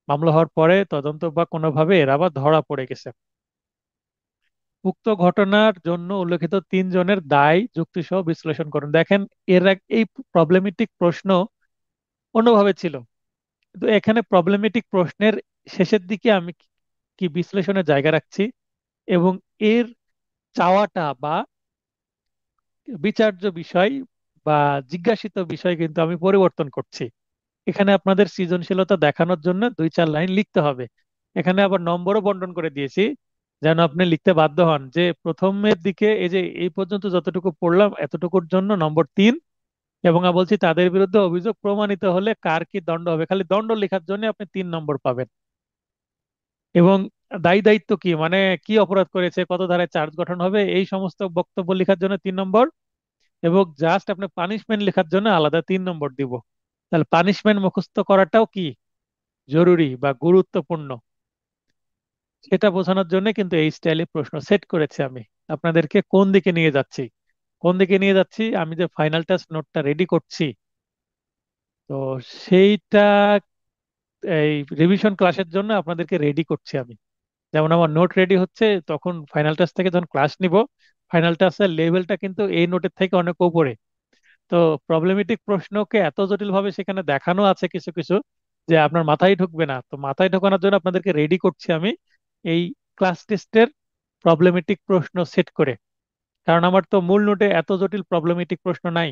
মামলা হওয়ার পরে তদন্ত বা কোনোভাবে এরা আবার ধরা পড়ে গেছে। উক্ত ঘটনার জন্য উল্লেখিত তিনজনের দায় যুক্তিসহ বিশ্লেষণ করুন। দেখেন, এই প্রবলেমেটিক প্রশ্ন অন্যভাবে ছিল, কিন্তু এখানে প্রবলেমেটিক প্রশ্নের শেষের দিকে আমি কি বিশ্লেষণের জায়গা রাখছি, এবং এর চাওয়াটা বা বিচার্য বিষয় বা জিজ্ঞাসিত বিষয় কিন্তু আমি পরিবর্তন করছি। এখানে আপনাদের সৃজনশীলতা দেখানোর জন্য 2-4 লাইন লিখতে হবে। এখানে আবার নম্বরও বন্টন করে দিয়েছি, যেন আপনি লিখতে বাধ্য হন যে প্রথমের দিকে এই যে এই পর্যন্ত যতটুকু পড়লাম এতটুকুর জন্য নম্বর 3, এবং আমি বলছি তাদের বিরুদ্ধে অভিযোগ প্রমাণিত হলে কার কি দণ্ড হবে, খালি দণ্ড লেখার জন্য আপনি 3 নম্বর পাবেন। এবং দায়ী দায়িত্ব কি, মানে কি অপরাধ করেছে, কত ধারায় চার্জ গঠন হবে, এই সমস্ত বক্তব্য লেখার জন্য 3 নম্বর। এবং জাস্ট আপনি পানিশমেন্ট লেখার জন্য আলাদা 3 নম্বর দিব। তাহলে পানিশমেন্ট মুখস্থ করাটাও কি জরুরি বা গুরুত্বপূর্ণ, সেটা বোঝানোর জন্য কিন্তু এই স্টাইলে প্রশ্ন সেট করেছি আমি। আপনাদেরকে কোন দিকে নিয়ে যাচ্ছি, কোন দিকে নিয়ে যাচ্ছি, আমি যে ফাইনাল টাস্ক নোটটা রেডি করছি, তো সেইটা এই রিভিশন ক্লাসের জন্য আপনাদেরকে রেডি করছি আমি। যেমন আমার নোট রেডি হচ্ছে, তখন ফাইনাল টাস্ক থেকে যখন ক্লাস নিব, ফাইনাল টাস্কের লেভেলটা কিন্তু এই নোটের থেকে অনেক উপরে। তো প্রবলেমেটিক প্রশ্নকে এত জটিল ভাবে সেখানে দেখানো আছে কিছু কিছু, যে আপনার মাথায় ঢুকবে না। তো মাথায় ঢোকানোর জন্য আপনাদেরকে রেডি করছি আমি এই ক্লাস টেস্টের প্রবলেমেটিক প্রশ্ন সেট করে। কারণ আমার তো মূল নোটে এত জটিল প্রবলেমেটিক প্রশ্ন নাই,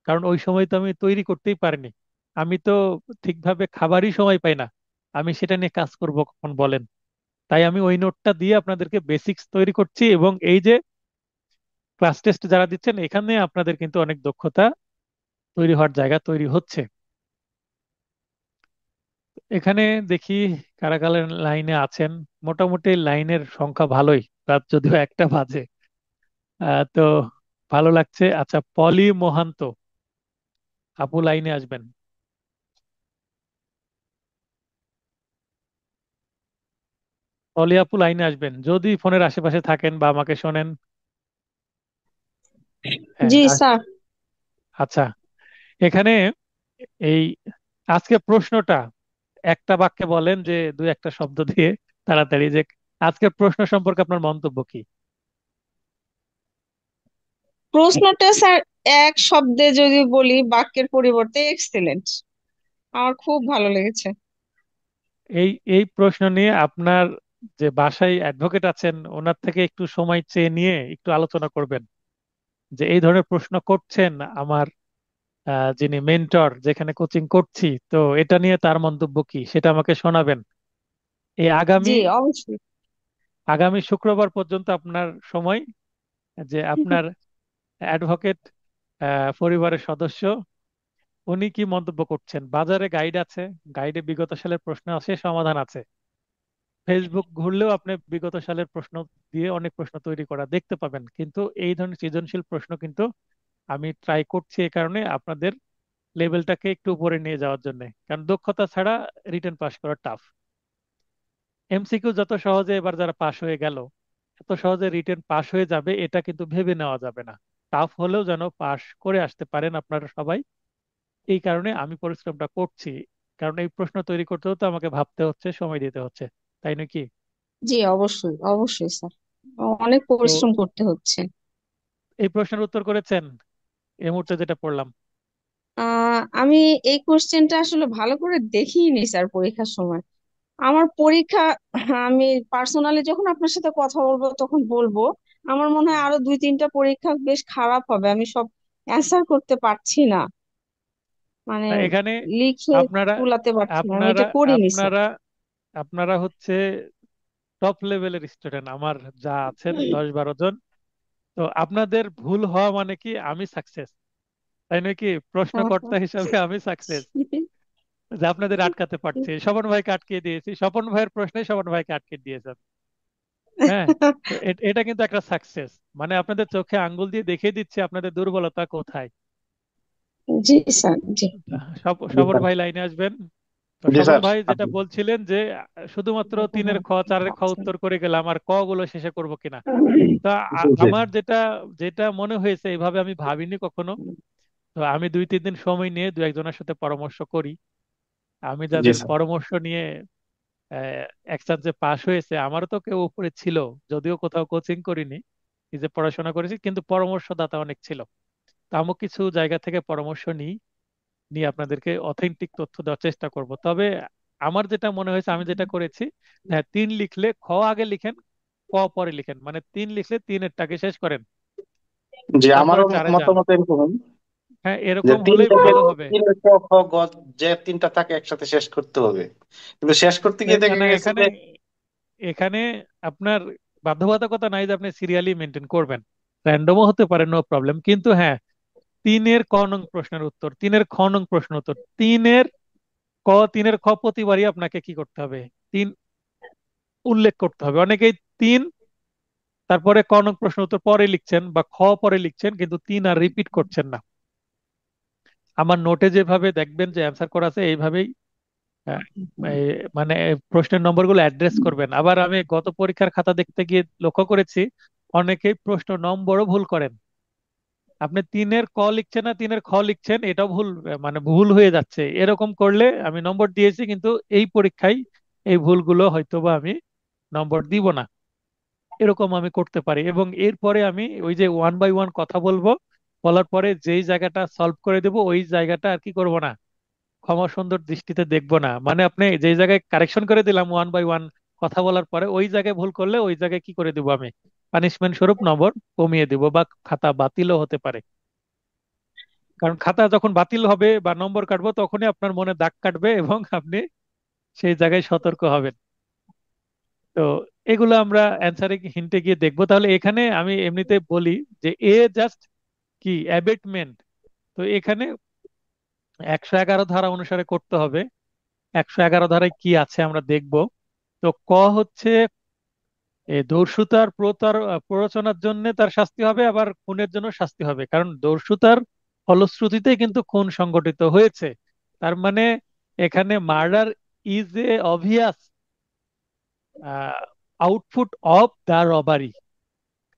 কারণ ওই সময় তো আমি তৈরি করতেই পারিনি। আমি তো ঠিকভাবে খাবারই সময় পাই না, আমি সেটা নিয়ে কাজ করব কখন বলেন। তাই আমি ওই নোটটা দিয়ে আপনাদেরকে বেসিক্স তৈরি করছি, এবং এই যে ক্লাস টেস্ট যারা দিচ্ছেন এখানে আপনাদের কিন্তু অনেক দক্ষতা তৈরি হওয়ার জায়গা তৈরি হচ্ছে। এখানে দেখি কারা কারা লাইনে আছেন। মোটামুটি লাইনের সংখ্যা ভালোই, রাত যদিও 1টা বাজে। তো ভালো লাগছে। আচ্ছা, পলি মোহান্ত আপু লাইনে আসবেন। পলি আপু লাইনে আসবেন যদি ফোনের আশেপাশে থাকেন বা আমাকে শোনেন। হ্যাঁ, জি স্যার। আচ্ছা। এখানে এই আজকে প্রশ্নটা একটা বাক্যে বলেন, যে 2-1টা শব্দ দিয়ে তাড়াতাড়ি, যে আজকের প্রশ্ন সম্পর্কে আপনার মন্তব্য কি। প্রশ্নটা স্যার এক শব্দে যদি বলি, বাক্যের পরিবর্তে এক্সেলেন্ট। আমার খুব ভালো লেগেছে। এই এই প্রশ্ন নিয়ে আপনার যে বাসায় অ্যাডভোকেট আছেন ওনার থেকে একটু সময় চেয়ে নিয়ে একটু আলোচনা করবেন, যে এই ধরনের প্রশ্ন করছেন আমার যিনি মেন্টর, যেখানে কোচিং করছি, তো এটা নিয়ে তার মন্তব্য কি সেটা আমাকে শোনাবেন। এই আগামী জি অবশ্যই। আগামী শুক্রবার পর্যন্ত আপনার সময়, যে আপনার অ্যাডভোকেট পরিবারের সদস্য উনি কি মন্তব্য করছেন। বাজারে গাইড আছে, গাইডে বিগত সালের প্রশ্ন আছে, সমাধান আছে। ফেসবুক ঘুরলেও আপনি বিগত সালের প্রশ্ন দিয়ে অনেক প্রশ্ন তৈরি করা দেখতে পাবেন। কিন্তু এই ধরনের সৃজনশীল প্রশ্ন কিন্তু আমি ট্রাই করছি এই কারণে আপনাদের লেভেলটাকে একটু উপরে নিয়ে যাওয়ার জন্য, কারণ দক্ষতা ছাড়া রিটেন পাস করা টাফ। এমসিকিউ যত সহজে এবার যারা পাশ হয়ে গেল, এত সহজে রিটেন পাস হয়ে যাবে এটা কিন্তু ভেবে নেওয়া যাবে না। টাফ হলেও যেন পাস করে আসতে পারেন আপনারা সবাই। এই কারণে আমি পরিশ্রমটা করছি, কারণ এই প্রশ্ন তৈরি করতেও তো আমাকে ভাবতে হচ্ছে, সময় দিতে হচ্ছে, তাই নাকি। জি অবশ্যই অবশ্যই স্যার, অনেক তো পরিশ্রম করতে হচ্ছে। এই প্রশ্নের উত্তর করেছেন এই মুহূর্তে যেটা পড়লাম। আমি এই কোশ্চেনটা আসলে ভালো করে দেখিনি স্যার পরীক্ষার সময়। আমার পরীক্ষা, আমি পার্সোনালি যখন আপনার সাথে কথা বলবো তখন বলবো। আমার মনে হয় আরো 2-3টা পরীক্ষা বেশ খারাপ হবে, আমি সব অ্যান্সার করতে পারছি না, মানে না, এখানে লিখে আপনারা কুলাতে পারছি না, আমি আপনারা এটা করিনি স্যার। আপনারা আপনারা হচ্ছে টপ লেভেলের স্টুডেন্ট আমার, যা আছেন 10-12 জন। তো আপনাদের ভুল হওয়া মানে কি আমি সাকসেস, তাই নাকি। প্রশ্নকর্তা হিসাবে আমি সাকসেস, যে আপনাদের আটকাতে পারছি। স্বপন ভাইকে আটকে দিয়েছি, স্বপন ভাইয়ের প্রশ্নে স্বপন ভাইকে আটকে দিয়েছেন। হ্যাঁ, তো এটা কিন্তু একটা সাকসেস, মানে আপনাদের চোখে আঙ্গুল দিয়ে দেখিয়ে দিচ্ছে আপনাদের দুর্বলতা কোথায়। জি স্যার জি। স্বপন ভাই লাইনে আসবেন। তো জি স্বপন স্যার। ভাই যেটা বলছিলেন যে শুধুমাত্র তিনের খ চারের খ উত্তর করে গেলাম, আর ক গুলো শেষে করব কিনা। তা জি জি। আমার যেটা যেটা মনে হয়েছে, এইভাবে আমি ভাবিনি কখনো। তো আমি 2-3 দিন সময় নিয়ে দু একজনের সাথে পরামর্শ করি। আমি জি যাদের স্যার। পরামর্শ নিয়ে একসাথে যে পাশ হয়েছে, আমারও তো কেউ উপরে ছিল, যদিও কোথাও কোচিং করিনি, এই যে পড়াশোনা করেছি, কিন্তু পরামর্শদাতা অনেক ছিল। তো আমি কিছু জায়গা থেকে পরামর্শ নিই, নিয়ে আপনাদেরকে অথেন্টিক তথ্য দেওয়ার চেষ্টা করব। তবে আমার যেটা মনে হয়েছে, আমি যেটা করেছি, হ্যাঁ, 3 লিখলে খ আগে লিখেন, ক পরে লিখেন, মানে 3 লিখলে 3-এরটাকে শেষ করেন, জি, তারপরে আমারও 4-এ যান। মতামত এরকম হ্যাঁ, যে এরকম হলেই তিনটাকে ভালো হবে। তিন ক খ গ যে তিনটা থাকে একসাথে শেষ করতে হবে, কিন্তু শেষ করতে গিয়ে না দেখা না, গেছে এখানে যে এখানে আপনার বাধ্যবাধকতা নাই যে আপনি সিরিয়ালি মেনটেন করবেন, র্যান্ডমও হতে পারে, নো প্রবলেম। কিন্তু হ্যাঁ, 3-এর ক নং প্রশ্নের উত্তর, 3-এর খ নং প্রশ্ন উত্তর, 3-এর ক 3-এর খ প্রতিবারই আপনাকে কি করতে হবে, 3 উল্লেখ করতে হবে। অনেকেই 3 তারপরে ক নং প্রশ্ন উত্তর পরে লিখছেন বা খ পরে লিখছেন, কিন্তু 3 আর রিপিট করছেন না। আমার নোটে যেভাবে দেখবেন যে অ্যান্সার করা আছে, এইভাবেই আহ, এই মানে প্রশ্নের নম্বরগুলো অ্যাড্রেস করবেন। আবার আমি গত পরীক্ষার খাতা দেখতে গিয়ে লক্ষ্য করেছি, অনেকেই প্রশ্ন নম্বরও ভুল করেন। আপনি 3-এর ক লিখছেন না 3-এর খ লিখছেন, এটাও ভুল, মানে ভুল হয়ে যাচ্ছে। এরকম করলে আমি নম্বর দিয়েছি, কিন্তু এই পরীক্ষায় এই ভুলগুলো হয়তোবা আমি নম্বর দিব না। এরকম আমি করতে পারি, এবং এরপরে আমি ওই যে 1 বাই 1 কথা বলবো, বলার পরে যেই জায়গাটা সলভ করে দেব, ওই জায়গাটা আর কি করব না, ক্ষমা সুন্দর দৃষ্টিতে দেখবো না। মানে আপনি যেই জায়গায় কারেকশন করে দিলাম 1 বাই 1 কথা বলার পরে, ওই জায়গায় ভুল করলে ওই জায়গায় কি করে দিব, আমি পানিশমেন্ট স্বরূপ নম্বর কমিয়ে দিব, বা খাতা বাতিলও হতে পারে। কারণ খাতা যখন বাতিল হবে বা নম্বর কাটবো, তখনই আপনার মনে দাগ কাটবে এবং আপনি সেই জায়গায় সতর্ক হবেন। তো এগুলো আমরা অ্যান্সারে হিন্টে গিয়ে দেখবো। তাহলে এখানে আমি এমনিতে বলি যে এ জাস্ট কি অ্যাবেটমেন্ট। তো এখানে 111 ধারা অনুসারে করতে হবে। 111 ধারায় কি আছে আমরা দেখব। তো ক হচ্ছে দস্যুতার প্ররোচনার জন্য তার শাস্তি হবে, আবার খুনের জন্য শাস্তি হবে, কারণ দস্যুতার ফলশ্রুতিতে কিন্তু খুন সংগঠিত হয়েছে। তার মানে এখানে murder is a obvious output of the robbery.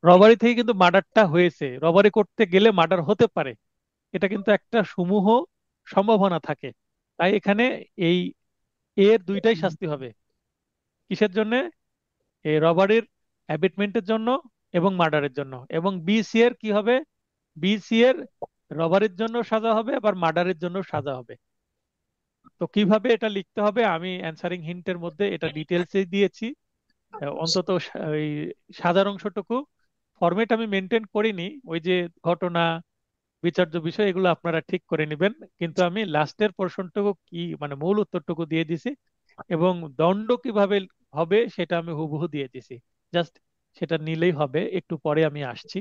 Robbery থেকে কিন্তু মার্ডারটা হয়েছে, রবারি করতে গেলে মার্ডার হতে পারে, এটা কিন্তু একটা সমূহ সম্ভাবনা থাকে। তাই এখানে এই এর দুইটাই শাস্তি হবে। কিসের জন্য? এই রবারির অ্যাবিটমেন্টের জন্য এবং মার্ডারের জন্য। এবং বি সি এর কি হবে? বি সি এর রবারির জন্য সাজা হবে, আবার মার্ডারের জন্য সাজা হবে। তো কিভাবে এটা লিখতে হবে, আমি অ্যানসারিং হিন্টের মধ্যে এটা ডিটেলসে দিয়েছি। অন্তত ওই সাজার অংশটুকু ফরম্যাট আমি মেনটেন করিনি, ওই যে ঘটনা, বিচার্য বিষয়, এগুলো আপনারা ঠিক করে নেবেন। কিন্তু আমি লাস্টের পোর্শনটুকু কি মানে মূল উত্তরটুকু দিয়ে দিছি, এবং দণ্ড কিভাবে হবে সেটা আমি হুবহু দিয়ে দিছি। জাস্ট সেটা নিলেই হবে। একটু পরে আমি আসছি,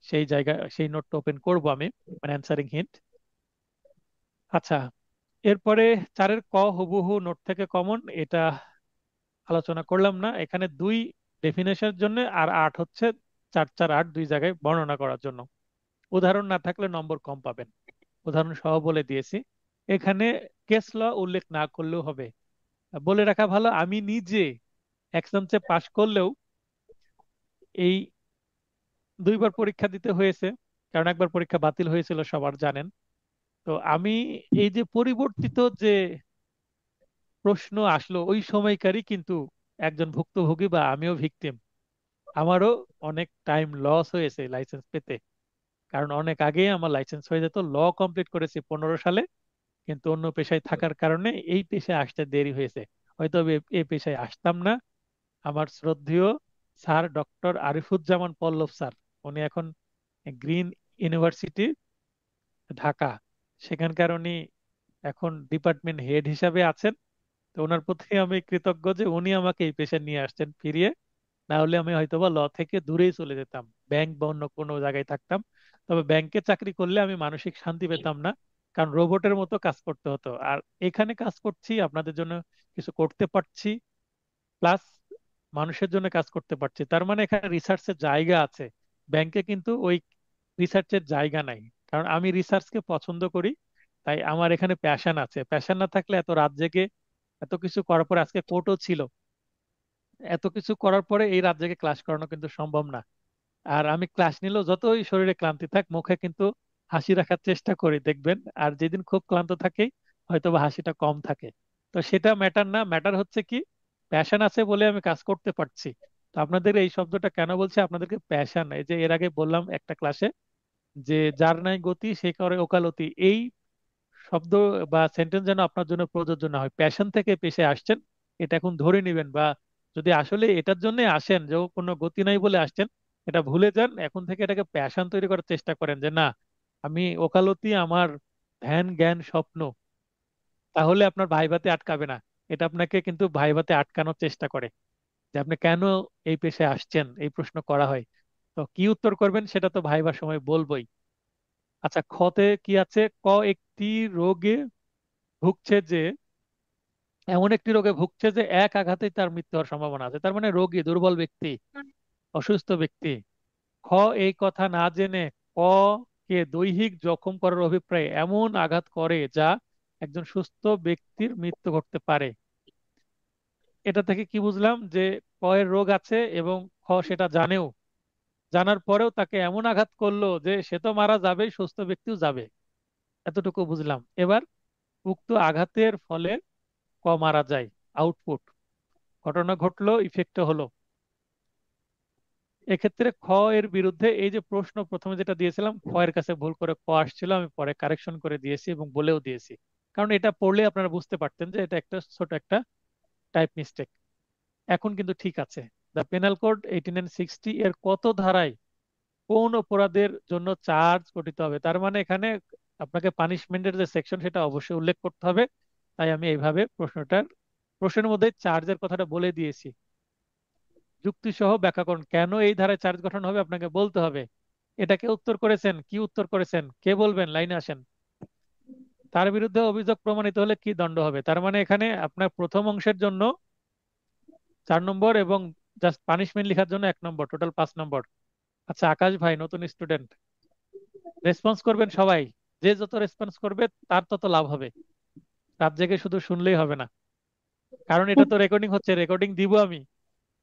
সেই জায়গা সেই নোটটা ওপেন করব আমি, মানে অ্যান্সারিং হিন্ট। আচ্ছা, এরপরে 4-এর ক হুবহু নোট থেকে কমন, এটা আলোচনা করলাম না। এখানে 2 ডেফিনেশনের জন্য, আর 8 হচ্ছে 4-4-8 দুই জায়গায় বর্ণনা করার জন্য। উদাহরণ না থাকলে নম্বর কম পাবেন, উদাহরণ সহ বলে দিয়েছি। এখানে কেস ল উল্লেখ না করলেও হবে। বলে রাখা ভালো, আমি নিজে এক্সামসে পাশ করলেও এই 2বার পরীক্ষা দিতে হয়েছে, কারণ একবার পরীক্ষা বাতিল হয়েছিল, সবার জানেন। তো আমি এই যে পরিবর্তিত যে প্রশ্ন আসলো, ওই সময়কারই কিন্তু একজন ভুক্তভোগী, বা আমিও ভিকটিম। আমারও অনেক টাইম লস হয়েছে লাইসেন্স পেতে, কারণ অনেক আগেই আমার লাইসেন্স হয়ে যেত। ল কমপ্লিট করেছি 15 সালে, কিন্তু অন্য পেশায় থাকার কারণে এই পেশায় আসতে দেরি হয়েছে। হয়তো এই পেশায় আসতাম না। আমার শ্রদ্ধেয় স্যার ডক্টর আরিফুজ্জামান পল্লব স্যার, উনি এখন গ্রিন ইউনিভার্সিটি ঢাকা, সেখানকার উনি এখন ডিপার্টমেন্ট হেড হিসাবে আছেন। তো ওনার প্রতি আমি কৃতজ্ঞ যে উনি আমাকে এই পেশায় নিয়ে আসছেন ফিরিয়ে। না হলে আমি হয়তোবা ল থেকে দূরেই চলে যেতাম, ব্যাংক বা অন্য কোনো জায়গায় থাকতাম। তবে ব্যাংকে চাকরি করলে আমি মানসিক শান্তি পেতাম না, কারণ রোবটের মতো কাজ করতে হতো। আর এখানে কাজ করছি, আপনাদের জন্য কিছু করতে পারছি, প্লাস মানুষের জন্য কাজ করতে পারছি, তার মানে এখানে রিসার্চের জায়গা আছে। ব্যাংকে কিন্তু ওই রিসার্চের জায়গা নাই, কারণ আমি রিসার্চকে পছন্দ করি। তাই আমার এখানে প্যাশন আছে, প্যাশন না থাকলে এত রাত জেগে এত কিছু করার পরে আজকে কোর্টও ছিল, এত কিছু করার পরে এই রাত জেগে ক্লাস করানো কিন্তু সম্ভব না। আর আমি ক্লাস নিলেও যতই শরীরে ক্লান্তি থাক মুখে কিন্তু হাসি রাখার চেষ্টা করি দেখবেন। আর যেদিন খুব ক্লান্ত থাকি হয়তো বা হাসিটা কম থাকে। তো সেটা ম্যাটার না, ম্যাটার হচ্ছে কি প্যাশন আছে বলে আমি কাজ করতে পারছি। তো আপনাদের এই শব্দটা কেন বলছি, আপনাদেরকে প্যাশন, এই যে এর আগে বললাম একটা ক্লাসে যে যার নাই গতি সে করে ওকালতি, এই শব্দ বা সেন্টেন্স যেন আপনার জন্য প্রযোজ্য না হয়। প্যাশন থেকে পেশে আসছেন এটা এখন ধরে নেবেন, বা যদি আসলে এটার জন্য আসেন যে কোনো গতি নাই বলে আসছেন এটা ভুলে যান, এখন থেকে এটাকে প্যাশন তৈরি করার চেষ্টা করেন যে না আমি ওকালতি আমার ধ্যান জ্ঞান স্বপ্ন। তাহলে আপনার ভাইভাতে আটকাবে না, এটা আপনাকে কিন্তু ভাইভাতে আটকানোর চেষ্টা করে যে আপনি কেন এই পেশায় আসছেন, এই প্রশ্ন করা হয়। তো কি উত্তর করবেন সেটা তো ভাইবার সময় বলবোই। আচ্ছা, খতে কি আছে, ক একটি রোগে ভুগছে যে, এমন একটি রোগে ভুগছে যে এক আঘাতেই তার মৃত্যু হওয়ার সম্ভাবনা আছে, তার মানে রোগী দুর্বল ব্যক্তি, অসুস্থ ব্যক্তি। খ এই কথা না জেনে ক কে দৈহিক জখম করার অভিপ্রায়ে এমন আঘাত করে যা একজন সুস্থ ব্যক্তির মৃত্যু ঘটতে পারে। এটা থেকে কি বুঝলাম যে ক এর রোগ আছে এবং খ সেটা জানেও, জানার পরেও তাকে এমন আঘাত করলো যে সে তো মারা যাবেই, সুস্থ ব্যক্তিও যাবে, এতটুকু বুঝলাম। এবার উক্ত আঘাতের ফলে ক মারা যায়, আউটপুট, ঘটনা ঘটলো, ইফেক্ট হলো। এক্ষেত্রে খ এর বিরুদ্ধে এই যে প্রশ্ন প্রথমে যেটা দিয়েছিলাম, খ এর কাছে ভুল করে ক আসছিল, আমি পরে কারেকশন করে দিয়েছি এবং বলেও দিয়েছি, কারণ এটা পড়লে আপনারা বুঝতে পারতেন যে এটা একটা ছোট একটা টাইপ মিস্টেক। এখন কিন্তু ঠিক আছে। দ্য পেনাল কোড 8960 এর কত ধারায় কোন অপরাধের জন্য চার্জ গঠিত হবে, তার মানে এখানে আপনাকে পানিশমেন্টের যে সেকশন সেটা অবশ্যই উল্লেখ করতে হবে। তাই আমি এইভাবে প্রশ্নের মধ্যে চার্জের কথাটা বলে দিয়েছি। যুক্তি সহ ব্যাখ্যা করুন কেন এই ধারায় চার্জ গঠন হবে, আপনাকে বলতে হবে। এটাকে উত্তর করেছেন, কি উত্তর করেছেন কে বলবেন, লাইনে আসেন। তার বিরুদ্ধে অভিযোগ প্রমাণিত হলে কি দণ্ড হবে, তার মানে এখানে আপনার প্রথম অংশের জন্য 4 নম্বর এবং জাস্ট পানিশমেন্ট লেখার জন্য 1 নম্বর, টোটাল 5 নম্বর। আচ্ছা আকাশ ভাই নতুন স্টুডেন্ট, রেসপন্স করবেন সবাই, যে যত রেসপন্স করবে তার তত লাভ হবে, রাত জেগে শুধু শুনলেই হবে না, কারণ এটা তো রেকর্ডিং হচ্ছে, রেকর্ডিং দিব আমি।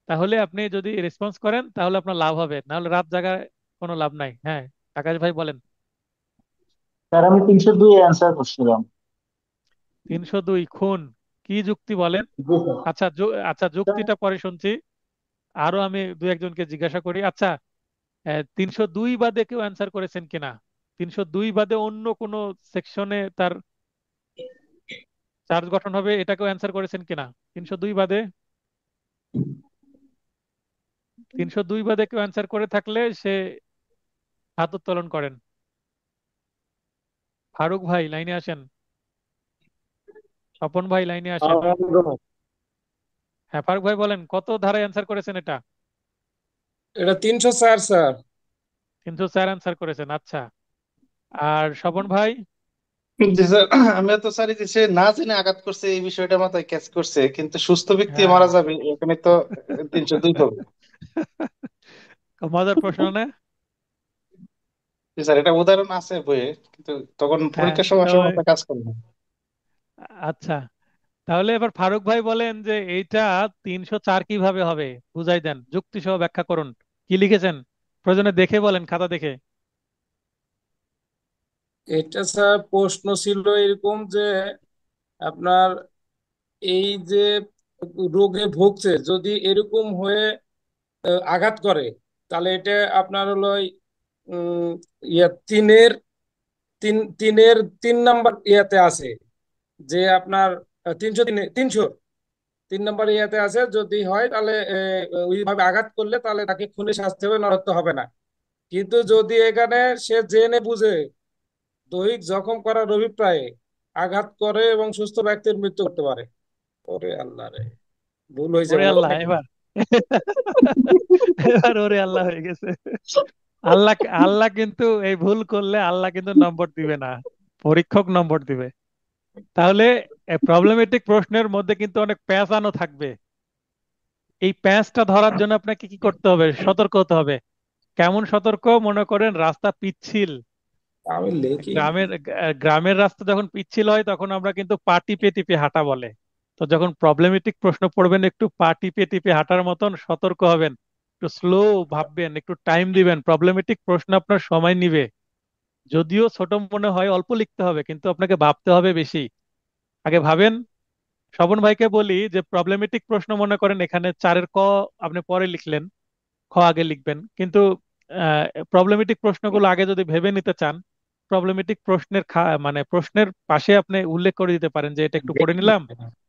তাহলে আপনি যদি রেসপন্স করেন তাহলে আপনার লাভ হবে, নাহলে রাত জাগায় কোনো লাভ নাই। হ্যাঁ, আকাশ ভাই বলেন। স্যার আমি 302 অ্যান্সার করছিলাম। 302 খুন, কি যুক্তি বলেন? জি স্যার। আচ্ছা আচ্ছা, যুক্তিটা পরে শুনছি, আরো আমি দু একজনকে জিজ্ঞাসা করি। আচ্ছা 302 বাদে কেউ অ্যান্সার করেছেন কিনা, 302 বাদে অন্য কোনো সেকশনে তার চার্জ গঠন হবে এটাকেও অ্যান্সার করেছেন কিনা? 302 বাদে, 302 বাদে কেউ অ্যান্সার করে থাকলে সে হাত উত্তোলন করেন। ফারুক ভাই লাইনে আসেন, স্বপন ভাই লাইনে আসেন। হ্যাঁ ফারুক ভাই বলেন, কত ধারায় অ্যান্সার করেছেন এটা? এটা 304 স্যার। 304 অ্যান্সার করেছেন, আচ্ছা। আর স্বপন ভাই? জি স্যার, আমি তো স্যার এই যে সে না জেনে আঘাত করছে এই বিষয়টা মাথায় ক্যাচ করছে, কিন্তু সুস্থ ব্যক্তি হ্যাঁ মারা যাবে এখানে তো 302 হবে। খুব মজার প্রশ্ন না? জি স্যার, এটা উদাহরণ আছে বইয়ে, কিন্তু তখন হ্যাঁ পরীক্ষার সময় আসলে ওই, মাথা কাজ করে না। আচ্ছা তাহলে এবার ফারুক ভাই বলেন যে এইটা 304 কিভাবে হবে, বুঝাই দেন, যুক্তি সহ ব্যাখ্যা করুন। কি লিখেছেন প্রয়োজনে দেখে বলেন, খাতা দেখে। এটা স্যার প্রশ্ন ছিল এরকম যে আপনার এই যে রোগে ভুগছে যদি এরকম হয়ে আঘাত করে, তাহলে এটা আপনার হলো উম, ইয়া তিনের তিন তিনের 3 নাম্বার ইয়াতে আছে যে আপনার 303 নম্বর ইয়াতে আছে, যদি হয় তাহলে ওইভাবে আঘাত করলে তাহলে তাকে খুনি শাস্তি হবে, নরহত্যা হবে না। কিন্তু যদি এখানে সে জেনে বুঝে দৈহিক জখম করার অভিপ্রায়ে আঘাত করে এবং সুস্থ ব্যক্তির মৃত্যু করতে পারে। ওরে আল্লাহ রে, ভুল হয়েছে ওরে মনে আল্লাহ, হয়। এবার এবার ওরে আল্লাহ হয়ে গেছে। আল্লাহ, আল্লাহ কিন্তু এই ভুল করলে আল্লাহ কিন্তু নম্বর দিবে না, পরীক্ষক নম্বর দিবে। তাহলে প্রবলেমেটিক প্রশ্নের মধ্যে কিন্তু অনেক প্যাঁচানো থাকবে। এই প্যাঁচটা ধরার জন্য আপনাকে কি করতে হবে, সতর্ক হতে হবে। কেমন সতর্ক? মনে করেন রাস্তা পিচ্ছিল, আমি লেখি গ্রামের রাস্তা যখন পিচ্ছিল হয় তখন আমরা কিন্তু পা টিপে টিপে হাঁটা বলে, তো যখন প্রবলেমেটিক প্রশ্ন পড়বেন একটু পা টিপে টিপে হাঁটার মতন সতর্ক হবেন, একটু স্লো ভাববেন, একটু টাইম দিবেন। প্রবলেমেটিক প্রশ্ন আপনার সময় নিবে, যদিও ছোট মনে হয়, অল্প লিখতে হবে, কিন্তু আপনাকে ভাবতে হবে বেশি। আগে ভাবেন। স্বপন ভাইকে বলি যে প্রবলেমেটিক প্রশ্ন মনে করেন এখানে 4-এর ক আপনি পরে লিখলেন, খ আগে লিখবেন, কিন্তু প্রবলেমেটিক প্রশ্নগুলো আগে যদি ভেবে নিতে চান, প্রবলেমেটিক প্রশ্নের মানে প্রশ্নের পাশে আপনি উল্লেখ করে দিতে পারেন যে এটা একটু পড়ে নিলাম,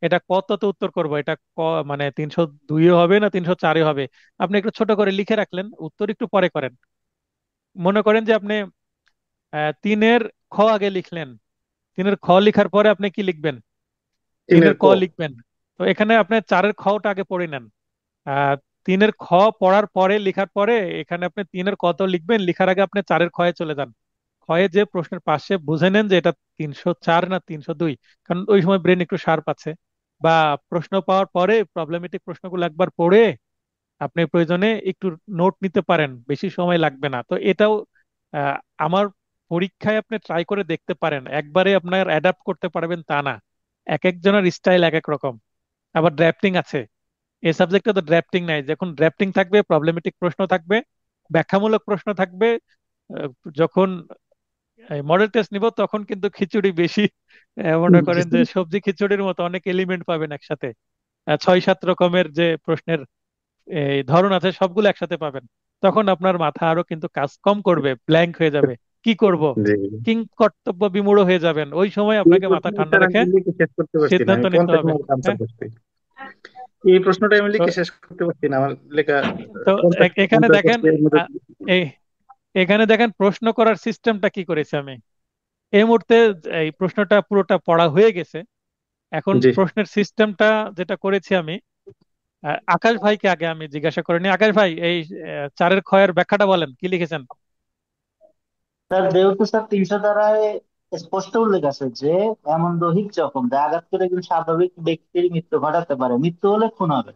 এটা কততে উত্তর করব, এটা মানে 302 হবে না 304 হবে, আপনি একটু ছোট করে লিখে রাখলেন, উত্তর একটু পরে করেন। মনে করেন যে আপনি 3-এর খ আগে লিখলেন, 3-এর খ লিখার পরে আপনি কি লিখবেন? তিনের 3-এর ক ক। লিখবেন। তো এখানে আপনি 4-এর খটা আগে পড়ে নেন। আহ 3-এর খ পড়ার পরে লিখার পরে এখানে আপনি 3-এর ক তো লিখবেন, লিখার আগে আপনি 4-এর খয়ে চলে যান। খয়ে যে প্রশ্নের পাশে বুঝে নেন যে এটা 304 না 302, কারণ ওই সময় ব্রেন একটু শার্প আছে। বা প্রশ্ন পাওয়ার পরে প্রবলেমেটিক প্রশ্নগুলো একবার পড়ে আপনি প্রয়োজনে একটু নোট নিতে পারেন, বেশি সময় লাগবে না। তো এটাও আহ, আমার পরীক্ষায় আপনি ট্রাই করে দেখতে পারেন, একবারে আপনার অ্যাডাপ্ট করতে পারবেন তা না, এক একজনের স্টাইল এক এক রকম। আবার ড্রাফটিং আছে, এই সাবজেক্টে তো ড্রাফটিং নাই। যখন ড্রাফটিং থাকবে, প্রবলেমেটিক প্রশ্ন থাকবে, ব্যাখ্যামূলক প্রশ্ন থাকবে। আহ, যখন মডেল টেস্ট নিব তখন কিন্তু খিচুড়ি বেশি। মনে করেন যে সবজি খিচুড়ির মতো অনেক এলিমেন্ট পাবেন একসাথে। 6-7 রকমের যে প্রশ্নের এই ধরন আছে সবগুলো একসাথে পাবেন। তখন আপনার মাথা আরো কিন্তু কাজ কম করবে, ব্ল্যাঙ্ক হয়ে যাবে, কি করব, জি। কিং কর্তব্য বিমূঢ় হয়ে যাবেন। ওই সময় এই আপনাকে মাথা প্রশ্নটা ঠান্ডা স্যার আমি রেখে লিখে শেষ করতে পারছি না, সিদ্ধান্ত আমি নিতে 50 হবে। মার্ক আনসার হ্যাঁ। করছি। এই প্রশ্নটা আমি তো লিখে শেষ করতে পারছি না, আমার লেখা তো 50 এখানে আনসার দেখেন, করছি এর মধ্যে। আহ, এই এখানে দেখেন প্রশ্ন করার সিস্টেমটা কি করেছে আমি। এই মুহূর্তে এই প্রশ্নটা পুরোটা পড়া হয়ে গেছে। এখন জি প্রশ্নের সিস্টেমটা যেটা করেছি আমি, আকাশ ভাইকে আগে আমি জিজ্ঞাসা করিনি। আকাশ ভাই, এই 4-এর ক্ষয়ের ব্যাখ্যাটা বলেন, কি লিখেছেন? স্যার যেহেতু স্যার 300 ধারায় স্পষ্ট উল্লেখ আছে যে এমন দৈহিক জখম যা আঘাত করে একজন স্বাভাবিক ব্যক্তির মৃত্যু ঘটাতে পারে, মৃত্যু হলে খুন হবে,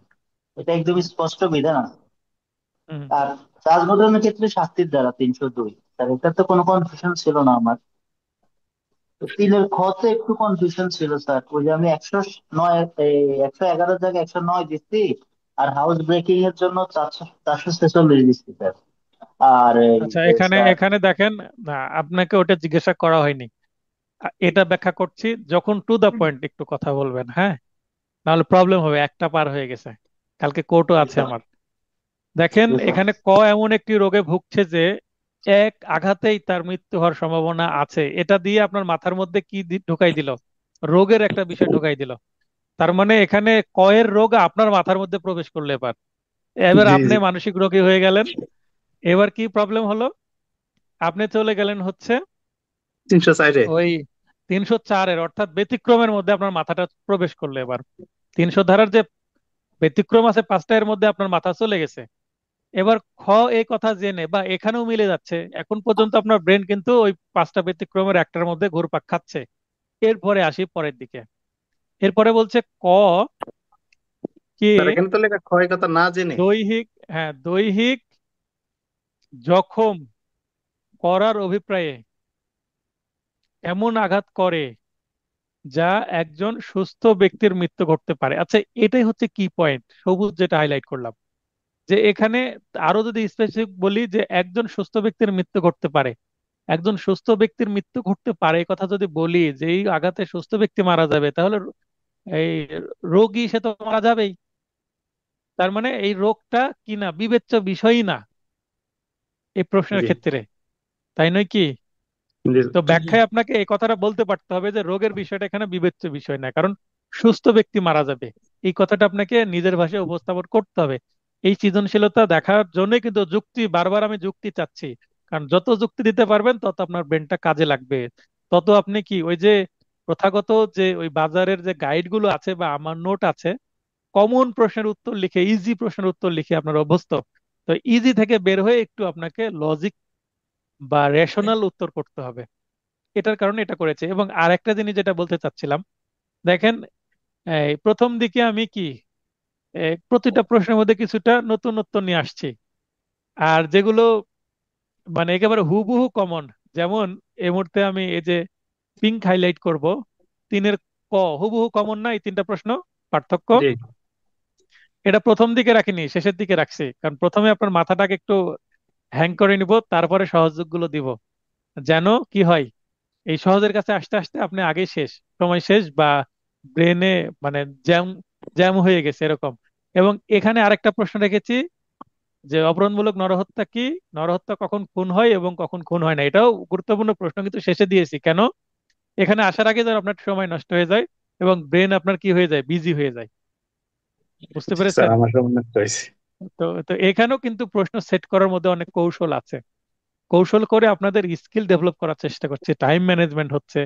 এটা একদমই স্পষ্ট বিধান আছে। হুম। আর রাজঘটনের ক্ষেত্রে শাস্তির ধারা 302, স্যার এটা তো কোনো কনফিউশন ছিল না আমার। তো 3-এর খতে একটু কনফিউশন ছিল স্যার, ওই যে আমি 109, 111 জায়গায় 109 দিচ্ছি, আর হাউস ব্রেকিং এর জন্য 446 দিচ্ছি স্যার। আর এই আচ্ছা, যে এখানে স্যার, এখানে দেখেন, না, আপনাকে ওটা জিজ্ঞাসা করা হয়নি। এটা ব্যাখ্যা করছি, যখন টু দা পয়েন্ট একটু কথা বলবেন, হ্যাঁ, নাহলে প্রবলেম হবে, একটা পার হয়ে গেছে, কালকে কোর্টও আছে আমার। দেখেন এখানে ক এমন একটি রোগে ভুগছে যে এক আঘাতেই তার মৃত্যু হওয়ার সম্ভাবনা আছে, এটা দিয়ে আপনার মাথার মধ্যে কি ঢুকাই দিল? রোগের একটা বিষয় ঢুকাই দিল। তার মানে এখানে কয়ের রোগ আপনার মাথার মধ্যে প্রবেশ করলো। এবার এবার জি আপনি জি। মানসিক রোগী হয়ে গেলেন। এবার কি প্রবলেম হলো? আপনি চলে গেলেন হচ্ছে 304-এ। ওই 304-এর, অর্থাৎ ব্যতিক্রমের মধ্যে আপনার মাথাটা প্রবেশ করলো। এবার 300 ধারার যে ব্যতিক্রম আছে 5টা, এর মধ্যে আপনার মাথা চলে গেছে। এবার খ এই কথা জেনে বা এখানেও মিলে যাচ্ছে, এখন পর্যন্ত আপনার ব্রেন কিন্তু ওই 5টা ব্যতিক্রমের একটার মধ্যে ঘুরপাক খাচ্ছে। এরপরে আসি পরের দিকে। এরপরে বলছে ক কে স্যার এখানে তো লেখা ক্ষয় কথা না জেনে। দৈহিক, হ্যাঁ, দৈহিক জখম করার অভিপ্রায়ে এমন আঘাত করে যা একজন সুস্থ ব্যক্তির মৃত্যু ঘটতে পারে। আচ্ছা, এটাই হচ্ছে কি পয়েন্ট, সবুজ যেটা হাইলাইট করলাম, যে এখানে আরো যদি স্পেসিফিক বলি যে একজন সুস্থ ব্যক্তির মৃত্যু ঘটতে পারে, একজন সুস্থ ব্যক্তির মৃত্যু ঘটতে পারে এই কথা যদি বলি, যে এই আঘাতে সুস্থ ব্যক্তি মারা যাবে, তাহলে এই রোগী সে তো মারা যাবেই। তার মানে এই রোগটা কি না, বিবেচ্য বিষয়ই না এই প্রশ্নের জি ক্ষেত্রে, তাই নয় কি? জি। তো ব্যাখ্যায় আপনাকে এই কথাটা বলতে পারতে হবে যে রোগের বিষয়টা এখানে বিবেচ্য বিষয় না, কারণ সুস্থ ব্যক্তি মারা যাবে। এই কথাটা আপনাকে নিজের ভাষায় উপস্থাপন করতে হবে। এই সৃজনশীলতা দেখার জন্যই কিন্তু যুক্তি, বারবার আমি যুক্তি চাচ্ছি, কারণ যত যুক্তি দিতে পারবেন তত আপনার ব্রেনটা কাজে লাগবে। তত আপনি কি ওই যে প্রথাগত যে ওই বাজারের যে গাইড গুলো আছে বা আমার নোট আছে, কমন প্রশ্নের উত্তর লিখে, ইজি প্রশ্নের উত্তর লিখে আপনার অভ্যস্ত। তো ইজি থেকে বের হয়ে একটু আপনাকে লজিক বা রেশনাল উত্তর করতে হবে। এটার কারণে এটা করেছে। এবং আরেকটা জিনিস যেটা বলতে চাচ্ছিলাম, দেখেন এই প্রথম দিকে আমি কি প্রতিটা প্রশ্নের মধ্যে কিছুটা নতুনত্ব নিয়ে আসছি। আর যেগুলো মানে একেবারে হুবহু কমন, যেমন এই মুহূর্তে আমি এই যে পিঙ্ক হাইলাইট করব, 3-এর ক হুবহু কমন না এই 3টা প্রশ্ন। পার্থক্য। জি এটা প্রথম দিকে রাখিনি, শেষের দিকে রাখছি, কারণ প্রথমে আপনার মাথাটাকে একটু হ্যাং করে নিব, তারপরে সহযোগ গুলো দিব, যেন কি হয়, এই সহজের কাছে আস্তে আস্তে আপনি আগে শেষ, সময় শেষ, বা ব্রেনে মানে জ্যাম জ্যাম হয়ে গেছে এরকম। এবং এখানে আরেকটা প্রশ্ন রেখেছি যে অপরাধমূলক নরহত্যা কি, নরহত্যা কখন খুন হয় এবং কখন খুন হয় না, এটাও গুরুত্বপূর্ণ প্রশ্ন, কিন্তু শেষে দিয়েছি কেন, এখানে আসার আগে যেন আপনার সময় নষ্ট হয়ে যায় এবং ব্রেন আপনার কি হয়ে যায়, বিজি হয়ে যায়। বুঝতে স্যার, পেরেছেন? আমার সব মনে হয়েছে। তো তো এখানেও কিন্তু প্রশ্ন সেট করার মধ্যে অনেক কৌশল আছে, কৌশল করে আপনাদের স্কিল ডেভেলপ করার চেষ্টা করছে, টাইম ম্যানেজমেন্ট হচ্ছে,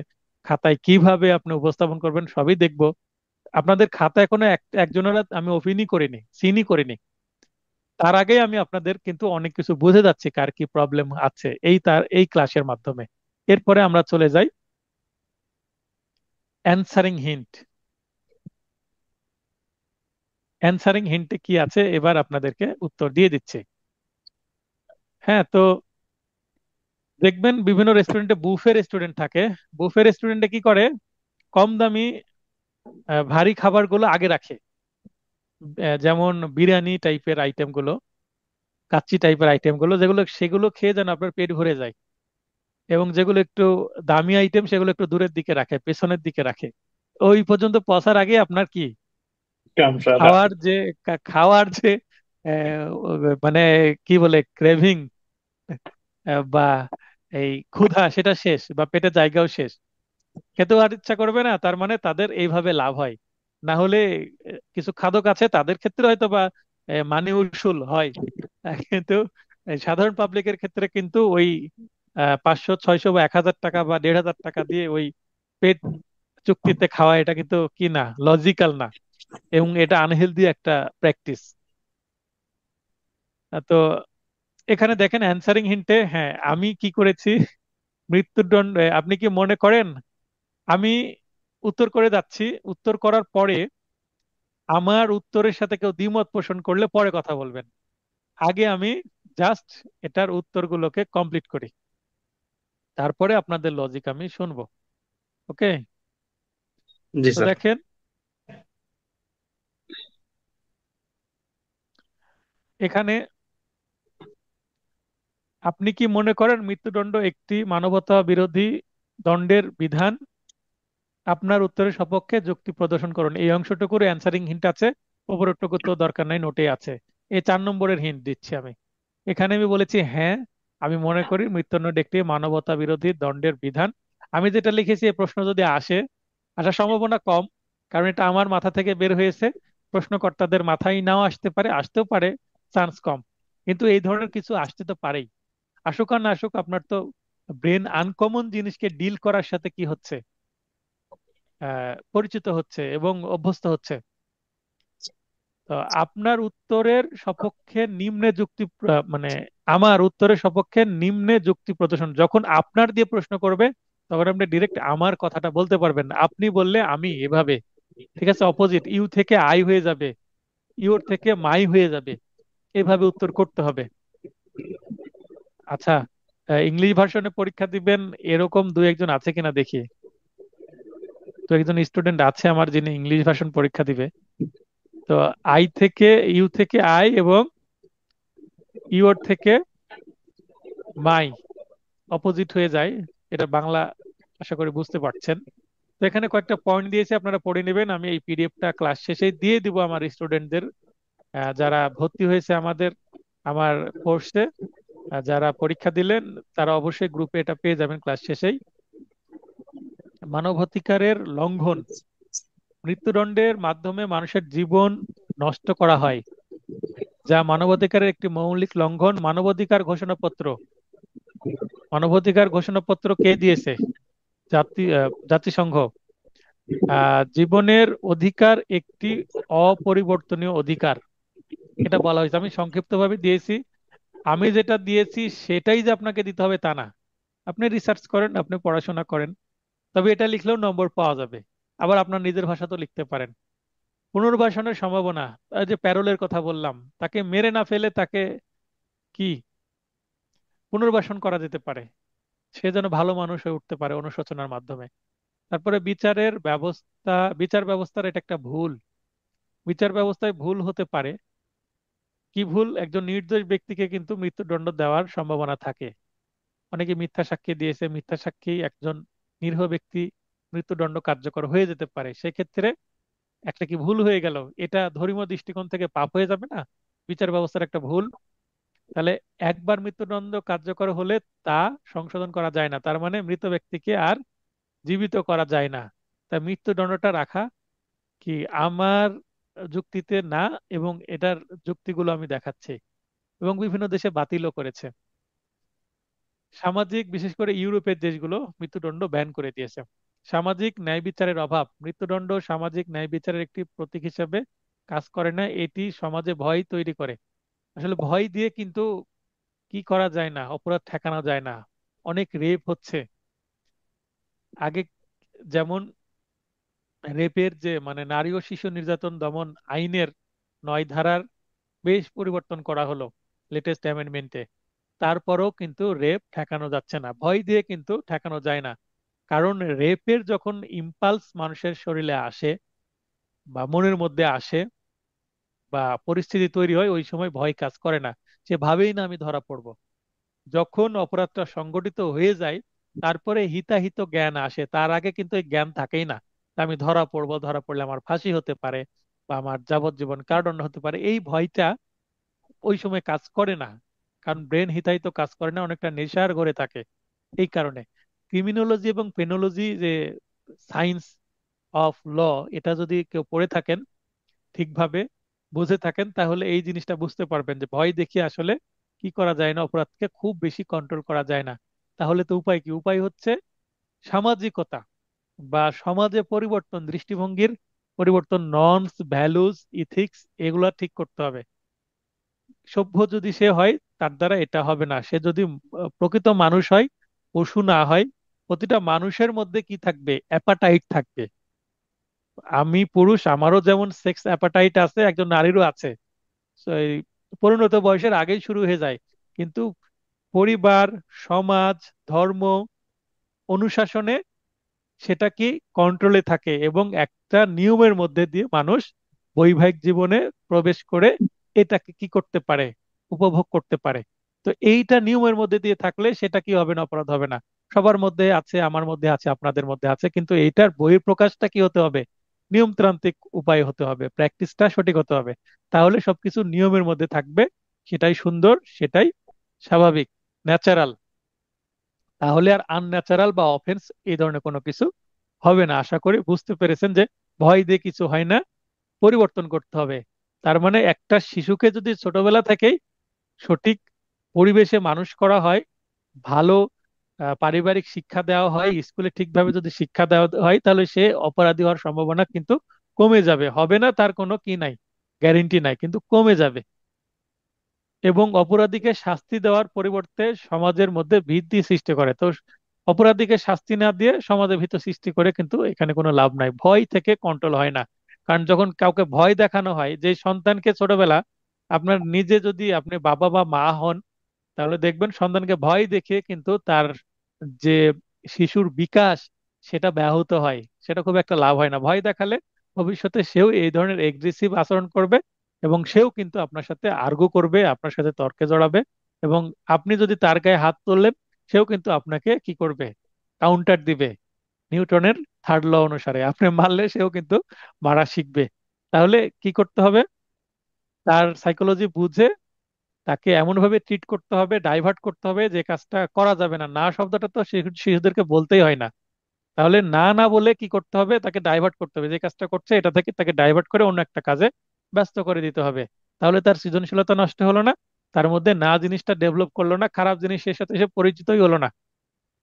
খাতায় কিভাবে আপনি উপস্থাপন করবেন সবই দেখবো। আপনাদের খাতা এখনো একজনের আমি ওপিনই করিনি, সিনই করিনি, তার আগে আমি আপনাদের কিন্তু অনেক কিছু বুঝে যাচ্ছি কার কি প্রবলেম আছে এই ক্লাসের মাধ্যমে। এরপরে আমরা চলে যাই অ্যানসারিং হিন্ট। অ্যানসারিং হিন্টে কি আছে এবার আপনাদেরকে উত্তর দিয়ে দিচ্ছি। হ্যাঁ, তো দেখবেন বিভিন্ন রেস্টুরেন্টে বুফে রেস্টুরেন্ট থাকে, বুফে রেস্টুরেন্টে কি করে, কম দামি ভারী খাবারগুলো আগে রাখে, যেমন বিরিয়ানি টাইপের আইটেম গুলো, কাচ্চি টাইপের আইটেম গুলো, যেগুলো সেগুলো খেয়ে যেন আপনার পেট ভরে যায়, এবং যেগুলো একটু দামি আইটেম সেগুলো একটু দূরের দিকে রাখে, পেছনের দিকে রাখে। ওই পর্যন্ত পৌঁছার আগে আপনার কি কাম সারা। খাওয়ার যে মানে কি বলে ক্রেভিং বা এই ক্ষুধা, সেটা শেষ, বা পেটের জায়গাও শেষ, খেতেও আর ইচ্ছা করবে না, তার মানে তাদের এইভাবে লাভ হয়। না হলে কিছু খাদক আছে তাদের ক্ষেত্রে হয়তো বা মানি উসুল হয়, কিন্তু সাধারণ পাবলিকের ক্ষেত্রে কিন্তু ওই 500 600 বা 1000 টাকা বা 1500 টাকা দিয়ে ওই পেট চুক্তিতে খাওয়া, এটা কিন্তু কি না, লজিক্যাল না, এবং এটা আনহেলদি একটা প্র্যাকটিস। তো এখানে দেখেন অ্যান্সারিং হিন্টে, হ্যাঁ আমি কি করেছি, মৃত্যুদণ্ড, আপনি কি মনে করেন আমি উত্তর করে যাচ্ছি, উত্তর করার পরে আমার উত্তরের সাথে কেউ দ্বিমত পোষণ করলে পরে কথা বলবেন, আগে আমি জাস্ট এটার উত্তরগুলোকে কমপ্লিট করি, তারপরে আপনাদের লজিক আমি শুনবো। ওকে, জি তো স্যার। দেখেন এখানে, আপনি কি মনে করেন মৃত্যুদণ্ড একটি মানবতা বিরোধী দণ্ডের বিধান, আপনার উত্তরের সপক্ষে যুক্তি প্রদর্শন করুন, এই অংশটুকুর অ্যান্সারিং হিন্ট আছে, উপরটুকু তো দরকার নাই, নোটে আছে। এই 4 নম্বরের হিন্ট দিচ্ছি আমি। এখানে আমি বলেছি হ্যাঁ, আমি মনে করি মৃত্যুদণ্ড একটি মানবতা বিরোধী দণ্ডের বিধান। আমি যেটা লিখেছি, এই প্রশ্ন যদি আসে, আসার সম্ভাবনা কম, কারণ এটা আমার মাথা থেকে বের হয়েছে, প্রশ্নকর্তাদের মাথায় নাও আসতে পারে, আসতেও পারে, চান্স কম, কিন্তু এই ধরনের কিছু আসতে তো পারেই। আসুক আর না আসুক, আপনার তো ব্রেন আনকমন জিনিসকে ডিল করার সাথে কি হচ্ছে, পরিচিত হচ্ছে এবং অভ্যস্ত হচ্ছে। তো আপনার উত্তরের সপক্ষে নিম্নে যুক্তি মানে আমার উত্তরের সপক্ষে নিম্নে যুক্তি প্রদর্শন, যখন আপনার দিয়ে প্রশ্ন করবে তখন আপনি ডিরেক্ট আমার কথাটা বলতে পারবেন না, আপনি বললে আমি এভাবে, ঠিক আছে, অপোজিট, ইউ থেকে আই হয়ে যাবে, ইউর থেকে মাই হয়ে যাবে, এভাবে উত্তর করতে হবে। আচ্ছা, ইংলিশ ভার্সনে পরীক্ষা দিবেন এরকম দু একজন আছে কিনা দেখি, তো একজন স্টুডেন্ট আছে আমার যিনি ইংলিশ ভার্সন পরীক্ষা দিবে। তো আই থেকে, ইউ থেকে আই এবং ইউর থেকে মাই অপোজিট হয়ে যায়, এটা বাংলা আশা করি বুঝতে পারছেন। তো এখানে কয়েকটা পয়েন্ট দিয়েছি, আপনারা পড়ে নেবেন, আমি এই পিডিএফটা ক্লাস শেষে দিয়ে দিব আমার স্টুডেন্টদের, যারা ভর্তি হয়েছে আমার কোর্সে, যারা পরীক্ষা দিলেন তারা অবশ্যই গ্রুপে এটা পেয়ে যাবেন ক্লাস শেষেই। মানবাধিকারের লঙ্ঘন, মৃত্যুদণ্ডের মাধ্যমে মানুষের জীবন নষ্ট করা হয়, যা মানবাধিকারের একটি মৌলিক লঙ্ঘন। মানবাধিকার ঘোষণাপত্র, মানবাধিকার ঘোষণাপত্র কে দিয়েছে, জাতিসংঘ। জীবনের অধিকার একটি অপরিবর্তনীয় অধিকার, এটা বলা হয়েছে, আমি সংক্ষিপ্তভাবে দিয়েছি। আমি যেটা দিয়েছি সেটাই যে আপনাকে দিতে হবে তা না, আপনি রিসার্চ করেন, আপনি পড়াশোনা করেন, তবে এটা লিখলেও নম্বর পাওয়া যাবে। আবার আপনার নিজের ভাষা তো লিখতে পারেন। পুনর্বাসনের সম্ভাবনা, যে প্যারোলের কথা বললাম, তাকে মেরে না ফেলে তাকে কি পুনর্বাসন করা যেতে পারে, সে যেন ভালো মানুষ হয়ে উঠতে পারে অনুশোচনার মাধ্যমে। তারপরে বিচার ব্যবস্থার এটা একটা ভুল, বিচার ব্যবস্থায় ভুল হতে পারে। কি ভুল? একজন নির্দোষ ব্যক্তিকে কিন্তু মৃত্যুদণ্ড দেওয়ার সম্ভাবনা থাকে। অনেকে মিথ্যা সাক্ষী দিয়েছে, মিথ্যা সাক্ষী একজন নিরীহ ব্যক্তি মৃত্যুদণ্ড কার্যকর হয়ে যেতে পারে। সেক্ষেত্রে একটা কি ভুল হয়ে গেল, এটা ধর্মীয় দৃষ্টিকোণ থেকে পাপ হয়ে যাবে না? বিচার ব্যবস্থার একটা ভুল। তাহলে একবার মৃত্যুদণ্ড কার্যকর হলে তা সংশোধন করা যায় না, তার মানে মৃত ব্যক্তিকে আর জীবিত করা যায় না। তা মৃত্যুদণ্ডটা রাখা কি আমার যুক্তিতে না, এবং এটার যুক্তিগুলো আমি দেখাচ্ছি, এবং বিভিন্ন দেশে বাতিলও করেছে। সামাজিক, বিশেষ করে ইউরোপের দেশগুলো মৃত্যুদণ্ড ব্যান করে দিয়েছে। সামাজিক ন্যায় বিচারের অভাব, মৃত্যুদণ্ড সামাজিক ন্যায় বিচারের একটি প্রতীক হিসেবে কাজ করে না, এটি সমাজে ভয় তৈরি করে। আসলে ভয় দিয়ে কিন্তু কি করা যায় না, অপরাধ ঠেকানো যায় না। অনেক রেপ হচ্ছে। আগে যেমন রেপের যে মানে নারী ও শিশু নির্যাতন দমন আইনের 9 ধারার বেশ পরিবর্তন করা হলো লেটেস্ট অ্যামেন্ডমেন্টে, তারপরেও কিন্তু রেপ ঠেকানো যাচ্ছে না। ভয় দিয়ে কিন্তু ঠেকানো যায় না। কারণ রেপের যখন ইম্পালস মানুষের শরীরে আসে বা মনের মধ্যে আসে বা পরিস্থিতি তৈরি হয়, ওই সময় ভয় কাজ করে না। সে ভাবেই না আমি ধরা পড়ব। যখন অপরাধটা সংগঠিত হয়ে যায়, তারপরে হিতাহিত জ্ঞান আসে, তার আগে কিন্তু এই জ্ঞান থাকেই না। তা আমি ধরা পড়বো, ধরা পড়লে আমার ফাঁসি হতে পারে বা আমার যাবজ্জীবন কারাদণ্ড হতে পারে, এই ভয়টা ওই সময় কাজ করে না। কারণ ব্রেন হিতাহিত কাজ করে না, অনেকটা নেশার ঘরে থাকে। এই কারণে ক্রিমিনোলজি এবং পেনোলজি যে সায়েন্স অফ ল, এটা যদি কেউ পড়ে থাকেন, ঠিকভাবে বুঝে থাকেন, তাহলে এই জিনিসটা বুঝতে পারবেন যে ভয় দেখিয়ে আসলে কি করা যায় না, অপরাধকে খুব বেশি কন্ট্রোল করা যায় না। তাহলে তো উপায় কি? উপায় হচ্ছে সামাজিকতা বা সমাজে পরিবর্তন, দৃষ্টিভঙ্গির পরিবর্তন, নর্মস, ভ্যালুজ, ইথিক্স, এগুলা ঠিক করতে হবে। সভ্য যদি সে হয়, তার দ্বারা এটা হবে না। সে যদি প্রকৃত মানুষ হয়, পশু না হয়। প্রতিটা মানুষের মধ্যে কি থাকবে? অ্যাপাটাইট থাকবে। আমি পুরুষ, আমারও যেমন সেক্স অ্যাপাটাইট আছে, একজন নারীরও আছে। So, এই পরিণত বয়সের আগেই শুরু হয়ে যায়। কিন্তু পরিবার, সমাজ, ধর্ম, অনুশাসনে সেটা কি কন্ট্রোলে থাকে, এবং একটা নিয়মের মধ্যে দিয়ে মানুষ বৈবাহিক জীবনে প্রবেশ করে এটাকে কি করতে পারে? উপভোগ করতে পারে। তো এইটা নিয়মের মধ্যে দিয়ে থাকলে সেটা কি হবে না? অপরাধ হবে না। সবার মধ্যে আছে, আমার মধ্যে আছে, আপনাদের মধ্যে আছে, কিন্তু এইটার বহিঃপ্রকাশটা কি হতে হবে? নিয়মতান্ত্রিক উপায় হতে হবে, প্র্যাকটিসটা সঠিক হতে হবে। তাহলে সবকিছু নিয়মের মধ্যে থাকবে। সেটাই সুন্দর, সেটাই স্বাভাবিক, ন্যাচারাল। তাহলে আর আনন্যাচারাল বা অফেন্স এই ধরনের কোনো কিছু হবে না। আশা করি বুঝতে পেরেছেন যে ভয় দিয়ে কিছু হয় না, পরিবর্তন করতে হবে। তার মানে একটা শিশুকে যদি ছোটবেলা থেকেই সঠিক পরিবেশে মানুষ করা হয়, ভালো পারিবারিক শিক্ষা দেওয়া হয়, স্কুলে ঠিকভাবে যদি শিক্ষা দেওয়া হয়, তাহলে সে অপরাধী হওয়ার সম্ভাবনা কিন্তু কমে যাবে। হবে না তার কোনো কি নাই, গ্যারেন্টি নাই, কিন্তু কমে যাবে। এবং অপরাধীকে শাস্তি দেওয়ার পরিবর্তে সমাজের মধ্যে ভীতি সৃষ্টি করে। তো অপরাধীকে শাস্তি না দিয়ে সমাজে ভীতি সৃষ্টি করে কিন্তু এখানে কোনো লাভ নাই। ভয় থেকে কন্ট্রোল হয় না। কারণ যখন কাউকে ভয় দেখানো হয়, যে সন্তানকে ছোটবেলা আপনার নিজে যদি আপনি বাবা বা মা হন, তাহলে দেখবেন সন্তানকে ভয় দেখিয়ে কিন্তু তার যে শিশুর বিকাশ, সেটা ব্যাহত হয়। সেটা খুব একটা লাভ হয় না। ভয় দেখালে ভবিষ্যতে সেও এই ধরনের এগ্রেসিভ আচরণ করবে, এবং সেও কিন্তু আপনার সাথে আর্গু করবে, আপনার সাথে তর্কে জড়াবে। এবং আপনি যদি তার গায়ে হাত তুললেন, সেও কিন্তু আপনাকে কি করবে? কাউন্টার দিবে। নিউটনের 3rd ল অনুসারে আপনি মারলে সেও কিন্তু মারা শিখবে। তাহলে কি করতে হবে? তার সাইকোলজি বুঝে তাকে এমন ভাবে ট্রিট করতে হবে, ডাইভার্ট করতে হবে, যে কাজটা করা যাবে না। না শব্দটা তো শিশুদেরকে বলতেই হয় না। তাহলে না না বলে কি করতে হবে? তাকে ডাইভার্ট করতে হবে, যে কাজটা করছে এটা থেকে তাকে ডাইভার্ট করে অন্য একটা কাজে ব্যস্ত করে দিতে হবে। তাহলে তার সৃজনশীলতা নষ্ট হলো না, তার মধ্যে না জিনিসটা ডেভেলপ করলো না, খারাপ জিনিসের সাথে সে পরিচিতই হলো না।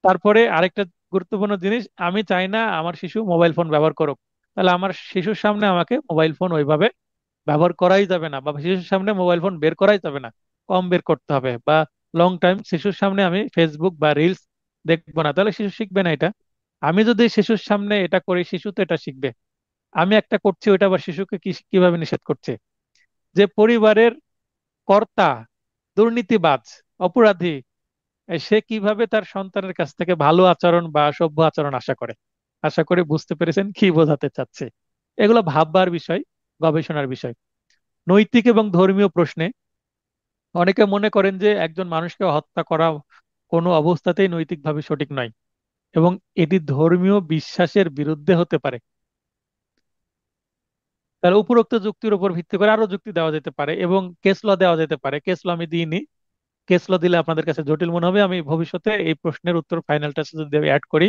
তারপরে আরেকটা গুরুত্বপূর্ণ জিনিস, আমি চাই না আমার শিশু মোবাইল ফোন ব্যবহার করুক। তাহলে আমার শিশুর সামনে আমাকে মোবাইল ফোন ওইভাবে ব্যবহার করাই যাবে না, বা শিশুর সামনে মোবাইল ফোন বের করাই যাবে না। কম বের করতে হবে, বা লং টাইম শিশুর সামনে আমি ফেসবুক বা রিলস দেখবো না। তাহলে শিশু শিখবে না এটা। আমি যদি শিশুর সামনে এটা করি, শিশু তো এটা শিখবে। আমি একটা করছি, ওইটা আবার শিশুকে কিভাবে নিষেধ করছে? যে পরিবারের কর্তা দুর্নীতিবাজ, অপরাধী, সে কিভাবে তার সন্তানের কাছ থেকে ভালো আচরণ বা সভ্য আচরণ আশা করে? আশা করি বুঝতে পেরেছেন কি বোঝাতে চাচ্ছে। এগুলো ভাববার বিষয়। গবেষণার বিষয়। নৈতিক এবং ধর্মীয় প্রশ্নে অনেকে মনে করেন যে একজন মানুষকে হত্যা করা কোনো অবস্থাতেই নৈতিকভাবে সঠিক নয় এবং এটি ধর্মীয় বিশ্বাসের বিরুদ্ধে হতে পারে। তাহলে উপরোক্ত যুক্তির উপর ভিত্তি করে আরো যুক্তি দেওয়া যেতে পারে এবং কেস ল দেওয়া যেতে পারে। কেস ল আমি দিইনি, কেস ল দিলে আপনাদের কাছে জটিল মনে হবে। আমি ভবিষ্যতে এই প্রশ্নের উত্তর ফাইনাল টেস্টে যদি আমি অ্যাড করি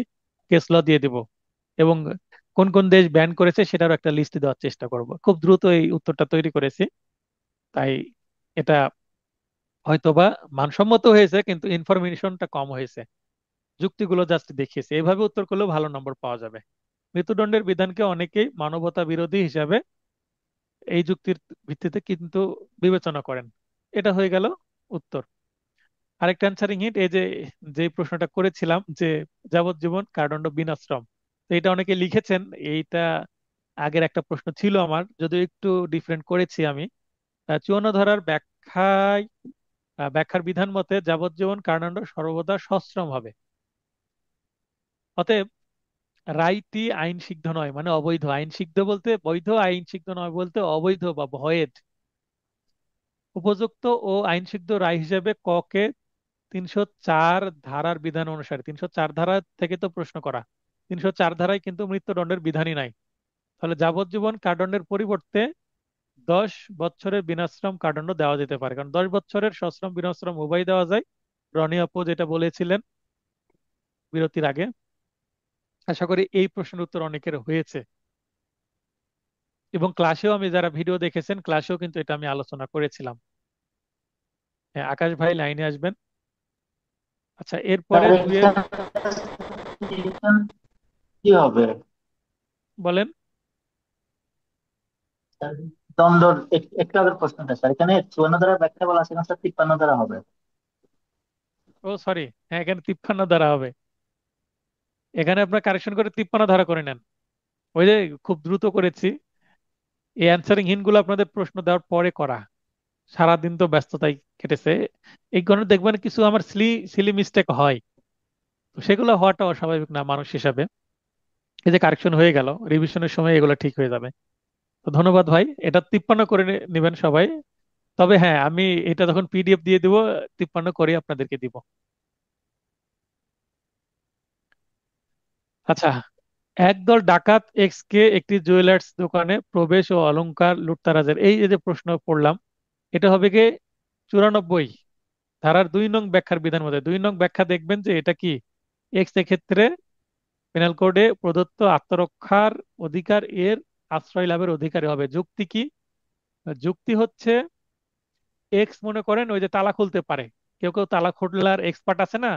কেস ল দিয়ে দিব এবং কোন কোন দেশ ব্যান করেছে সেটারও একটা লিস্ট দেওয়ার চেষ্টা করব। খুব দ্রুত এই উত্তরটা তৈরি করেছি, তাই এটা হয়তোবা মানসম্মত হয়েছে কিন্তু ইনফরমেশনটা কম হয়েছে, যুক্তিগুলো জাস্ট দেখিয়েছে। এইভাবে উত্তর করলেও ভালো নম্বর পাওয়া যাবে। মৃত্যুদণ্ডের বিধানকে অনেকেই মানবতা বিরোধী হিসাবে এই যুক্তির ভিত্তিতে কিন্তু বিবেচনা করেন। এটা হয়ে গেল উত্তর। আরেকটা অ্যান্সারিং হিট, এই যে যে প্রশ্নটা করেছিলাম যে যাবজ্জীবন কারাদণ্ড বিনাশ্রম, তো এটা অনেকে লিখেছেন। এইটা আগের একটা প্রশ্ন ছিল আমার, যদিও একটু ডিফারেন্ট করেছি আমি। 54 ধারার ব্যাখ্যার বিধান মতে যাবজ্জীবন কারাদণ্ড সর্বদা সশ্রম হবে। অতএব রায়টি আইন সিদ্ধ নয় মানে অবৈধ। আইন সিদ্ধ বলতে বৈধ, আইন সিদ্ধ নয় বলতে অবৈধ বা ভয়েড। উপযুক্ত ও আইন সিদ্ধ রায় হিসেবে ককে 304 ধারার বিধান অনুসারে, 304 ধারা থেকে তো প্রশ্ন করা, 304 ধারায় কিন্তু মৃত্যুদণ্ডের বিধানই নাই। তাহলে যাবজ্জীবন কারাদণ্ডের পরিবর্তে 10 বছরের বিনাশ্রম কারাদণ্ড দেওয়া যেতে পারে, কারণ 10 বছরের সশ্রম বিনাশ্রম উভয় দেওয়া যায়। রনি আপু যেটা বলেছিলেন বিরতির আগে। আশা করি এই প্রশ্নের উত্তর অনেকের হয়েছে এবং ক্লাসেও আমি, যারা ভিডিও দেখেছেন ক্লাসেও কিন্তু এটা আমি আলোচনা করেছিলাম। হ্যাঁ, আকাশ ভাই লাইনে আসবেন। আচ্ছা, এরপরে স্যার দুয়ের এখানে কি হবে? বলেন। স্যার, দণ্ড একটু আগের প্রশ্নটা স্যার, এখানে 54 দ্বারা ব্যাখ্যা বলা আছে না স্যার, 53 দ্বারা হবে। ও সরি, হ্যাঁ এখানে 53 ধারা হবে। এখানে আপনার কারেকশন করে 53 ধারা করে নেন। ওই যে খুব দ্রুত করেছি, এই অ্যান্সারিং হিন্ট গুলো আপনাদের প্রশ্ন দেওয়ার পরে করা, সারাদিন তো ব্যস্ততায় কেটেছে। এই কারণে দেখবেন কিছু আমার সিলি মিস্টেক হয়, তো সেগুলো হওয়াটা অস্বাভাবিক না মানুষ হিসাবে। এই যে কারেকশন হয়ে গেল, রিভিশনের সময় এগুলো ঠিক হয়ে যাবে। তো ধন্যবাদ ভাই, এটা 53 করে নেবেন সবাই। তবে হ্যাঁ, আমি এটা যখন পিডিএফ দিয়ে দিব 53 করে আপনাদেরকে দিব। আচ্ছা, একদল ডাকাত এক্স কে একটি জুয়েলার্স দোকানে প্রবেশ ও অলংকার লুটতরাজের, এই যে যে প্রশ্ন পড়লাম, এটা হবে কি 94 ধারার 2 নং ব্যাখ্যার বিধান মতে। 2 নং ব্যাখ্যা দেখবেন যে এটা কি এক্স ক্ষেত্রে পেনাল কোডে প্রদত্ত আত্মরক্ষার অধিকার এর আশ্রয় লাভের অধিকারী হবে। যুক্তি কি? যুক্তি হচ্ছে এক্স মনে করেন ওই যে তালা খুলতে পারে, কেউ কেউ তালা খোলার এক্সপার্ট আছে না,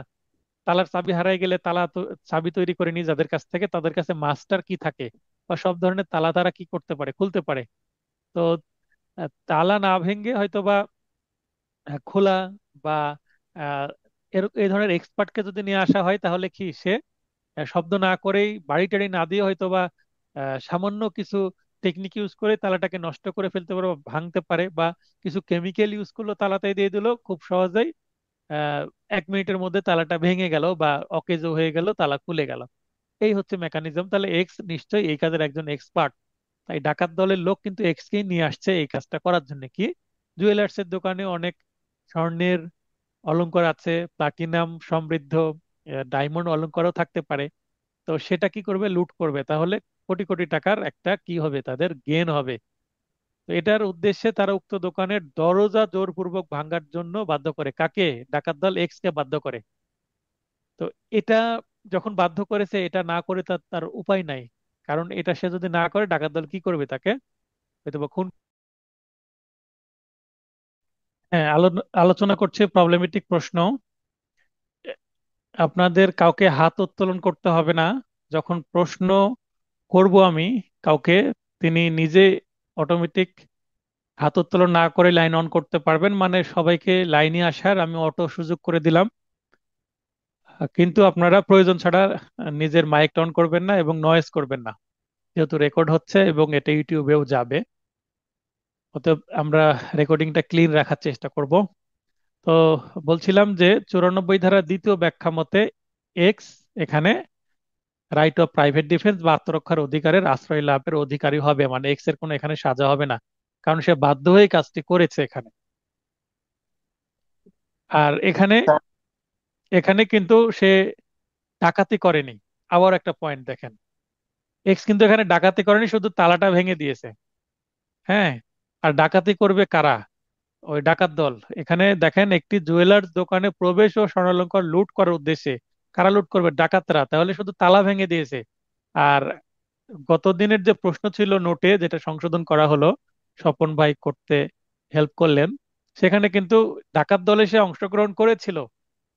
তালার চাবি হারাই গেলে তালা চাবি তৈরি করে নিয়ে যাদের কাছ থেকে, তাদের কাছে মাস্টার কি থাকে বা সব ধরনের তালা তারা কি করতে পারে, খুলতে পারে। তো তালা না ভেঙে হয়তো বা খোলা বা আহ, এই ধরনের এক্সপার্টকে যদি নিয়ে আসা হয় তাহলে কি সে শব্দ না করেই বাড়ি টাড়ি না দিয়ে হয়তো বা সামান্য কিছু টেকনিক ইউজ করে তালাটাকে নষ্ট করে ফেলতে পারে বা ভাঙতে পারে, বা কিছু কেমিক্যাল ইউজ করলো তালাতে দিয়ে দিল, খুব সহজেই আহ 1 মিনিটের মধ্যে তালাটা ভেঙে গেল বা অকেজো হয়ে গেল, তালা খুলে গেল। এই হচ্ছে মেকানিজম। তাহলে এক্স নিশ্চয়ই এই কাজের একজন এক্সপার্ট। তাই ডাকাত দলের লোক কিন্তু এক্স কেই নিয়ে আসছে এই কাজটা করার জন্য। কি জুয়েলার্স এর দোকানে অনেক স্বর্ণের অলংকার আছে, প্লাটিনাম সমৃদ্ধ ডায়মন্ড অলংকারও থাকতে পারে। তো সেটা কি করবে, লুট করবে, তাহলে কোটি কোটি টাকার একটা কি হবে, তাদের গেন হবে। তো এটার উদ্দেশ্যে তারা উক্ত দোকানের দরজা জোরপূর্বক ভাঙার জন্য বাধ্য করে। কাকে? ডাকাত দল এক্স কে বাধ্য করে। তো এটা যখন বাধ্য করেছে, এটা না করে তার তার উপায় নাই, কারণ এটা সে যদি না করে ডাকাত দল কি করবে, তাকে হয়তো বা খুন। হ্যাঁ, আলোচনা করছে প্রবলেমেটিক প্রশ্ন। আপনাদের কাউকে হাত উত্তোলন করতে হবে না। যখন প্রশ্ন করব আমি কাউকে, তিনি নিজে অটোমেটিক হাত উত্তোলন না করে লাইন অন করতে পারবেন, মানে সবাইকে লাইনে আসার আমি অটো সুযোগ করে দিলাম। কিন্তু আপনারা প্রয়োজন ছাড়া নিজের মাইক অন করবেন না এবং নয়েজ করবেন না, যেহেতু রেকর্ড হচ্ছে এবং এটা ইউটিউবেও যাবে। অতএব আমরা রেকর্ডিংটা ক্লিন রাখার চেষ্টা করব। তো বলছিলাম যে 94 ধারা দ্বিতীয় ব্যাখ্যা মতে এক্স এখানে রাইট অফ প্রাইভেট ডিফেন্স বা আত্মরক্ষার অধিকারের আশ্রয় লাভের অধিকারী হবে, মানে এক্স এর কোনো এখানে সাজা হবে না, কারণ সে বাধ্য হয়ে কাজটি করেছে এখানে। আর এখানে স্যার এখানে কিন্তু সে ডাকাতি করেনি। আবার একটা পয়েন্ট দেখেন, এক্স কিন্তু এখানে ডাকাতি করেনি, শুধু তালাটা ভেঙে দিয়েছে। হ্যাঁ, আর ডাকাতি করবে কারা? ওই ডাকাত দল। এখানে দেখেন, একটি জুয়েলার্স দোকানে প্রবেশ ও স্বর্ণালংকার লুট করার উদ্দেশ্যে কারা লুট করবে? ডাকাতরা। তাহলে শুধু তালা ভেঙে দিয়েছে। আর গত দিনের যে প্রশ্ন ছিল নোটে, যেটা সংশোধন করা হলো, স্বপন ভাই করতে হেল্প করলেন, সেখানে কিন্তু ডাকাত দলে সে অংশগ্রহণ করেছিল।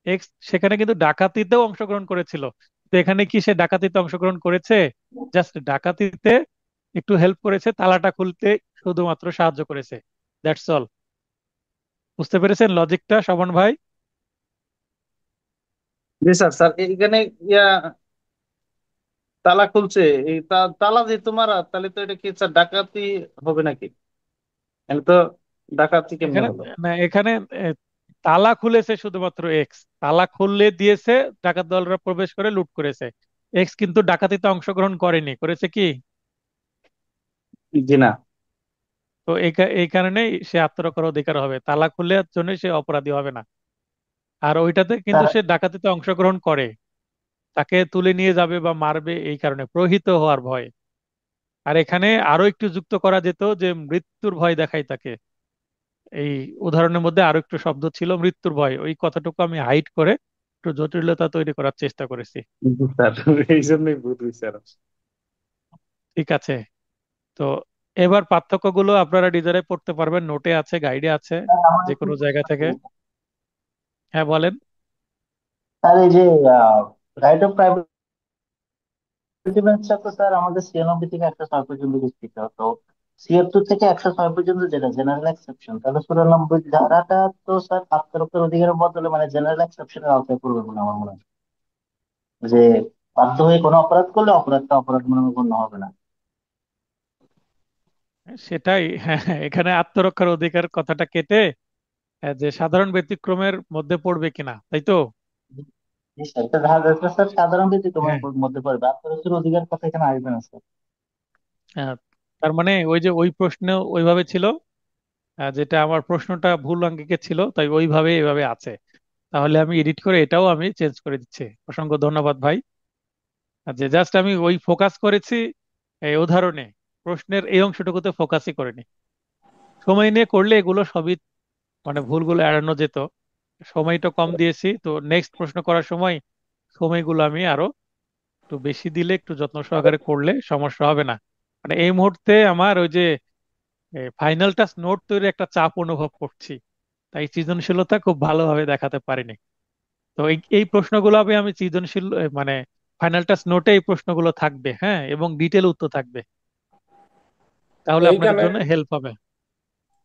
এক্স সেখানে কিন্তু ডাকাতিতেও অংশগ্রহণ করেছিল। তো এখানে কি সে ডাকাতিতে অংশগ্রহণ করেছে? জাস্ট ডাকাতিতে একটু হেল্প করেছে, তালাটা খুলতে শুধুমাত্র সাহায্য করেছে। That's all. বুঝতে পেরেছেন লজিকটা, শোভন ভাই? জি স্যার। স্যার এইখানে ইয়া তালা খুলছে, এই তালা যেহেতু মারা, তাহলে তো এটা কি স্যার ডাকাতি হবে নাকি? এটা তো ডাকাতি কেমনে এখানে হলো? না, এখানে এ, তালা খুলেছে শুধুমাত্র এক্স, তালা খুললে দিয়েছে, ডাকাত দলরা প্রবেশ করে লুট করেছে। এক্স কিন্তু ডাকাতিতে অংশগ্রহণ করেনি, করেছে কি? জি না। তো এই কারণেই সে আত্মরক্ষার অধিকার হবে, তালা খুলে জন্য সে অপরাধী হবে না। আর ওইটাতে কিন্তু স্যার সে ডাকাতিতে অংশগ্রহণ করে, তাকে তুলে নিয়ে যাবে বা মারবে এই কারণে, প্রহৃত হওয়ার ভয়। আর এখানে আরো একটু যুক্ত করা যেত যে মৃত্যুর ভয় দেখায় তাকে। এই উদাহরণের মধ্যে আরো একটু শব্দ ছিল, মৃত্যুর ভয়, ওই কথাটুকু আমি হাইড করে একটু জটিলতা তৈরি করার চেষ্টা করেছি। জি স্যার, এই জন্যই ভুল হয়েছে আর। ঠিক আছে। তো এবার পার্থক্যগুলো আপনারা নিজেরাই পড়তে পারবেন, নোটে আছে, গাইডে আছে, স্যার, আমার যে একটু কোনো জায়গা প্রশ্ন থেকে। ছিল। হ্যাঁ, বলেন। স্যার এই যে রাইট অফ প্রাইভেট ডিফেন্সটা তো স্যার আমাদের 96 থেকে 106 পর্যন্ত বিস্তৃত। তো 76 থেকে 106 পর্যন্ত যেটা জেনারেল এক্সেপশন, তাহলে 94 ধারাটা তো স্যার আত্মরক্ষার অধিকারের বদলে মানে জেনারেল এক্সেপশনের আওতায় পড়বে বলে আমার মনে হয়, যে বাধ্য হয়ে কোনো অপরাধ করলে অপরাধটা অপরাধ মনে গণ্য হবে না। সেটাই, হ্যাঁ, এখানে আত্মরক্ষার অধিকার কথাটা কেটে যে সাধারণ ব্যতিক্রমের মধ্যে পড়বে কিনা, তাই তো? জি স্যার, এটা ধারা স্যার সাধারণ ব্যতিক্রমের হ্যাঁ। মধ্যে পড়বে, আত্মরক্ষার অধিকার কথা এখানে আসবে না স্যার। হ্যাঁ, তার মানে ওই যে ওই প্রশ্ন ওইভাবে ছিল, যেটা আমার প্রশ্নটা ভুল অঙ্কিকে ছিল, তাই ওইভাবে এভাবে আছে। তাহলে আমি এডিট করে এটাও আমি চেঞ্জ করে দিচ্ছি। অসংখ্য ধন্যবাদ ভাই। আর যে জাস্ট আমি ওই ফোকাস করেছি এই উদাহরণে, প্রশ্নের এই অংশটুকুতে ফোকাসই করিনি। সময় নিয়ে করলে এগুলো সবই মানে ভুলগুলো এড়ানো যেত। সময়টা কম দিয়েছি, তো নেক্সট প্রশ্ন করার সময় সময়গুলো আমি আরো একটু বেশি দিলে, একটু যত্ন সহকারে করলে সমস্যা হবে না। মানে এই মুহূর্তে আমার ওই যে ফাইনাল টাচ নোট তৈরি একটা চাপ অনুভব করছি, তাই সৃজনশীলতা খুব ভালোভাবে দেখাতে পারিনি। তো এই প্রশ্নগুলো আমি সৃজনশীল মানে ফাইনাল টাচ নোটে এই প্রশ্নগুলো থাকবে, হ্যাঁ, এবং ডিটেল উত্তর থাকবে, তাহলে আপনাদের এইখানে জন্য হেল্প হবে।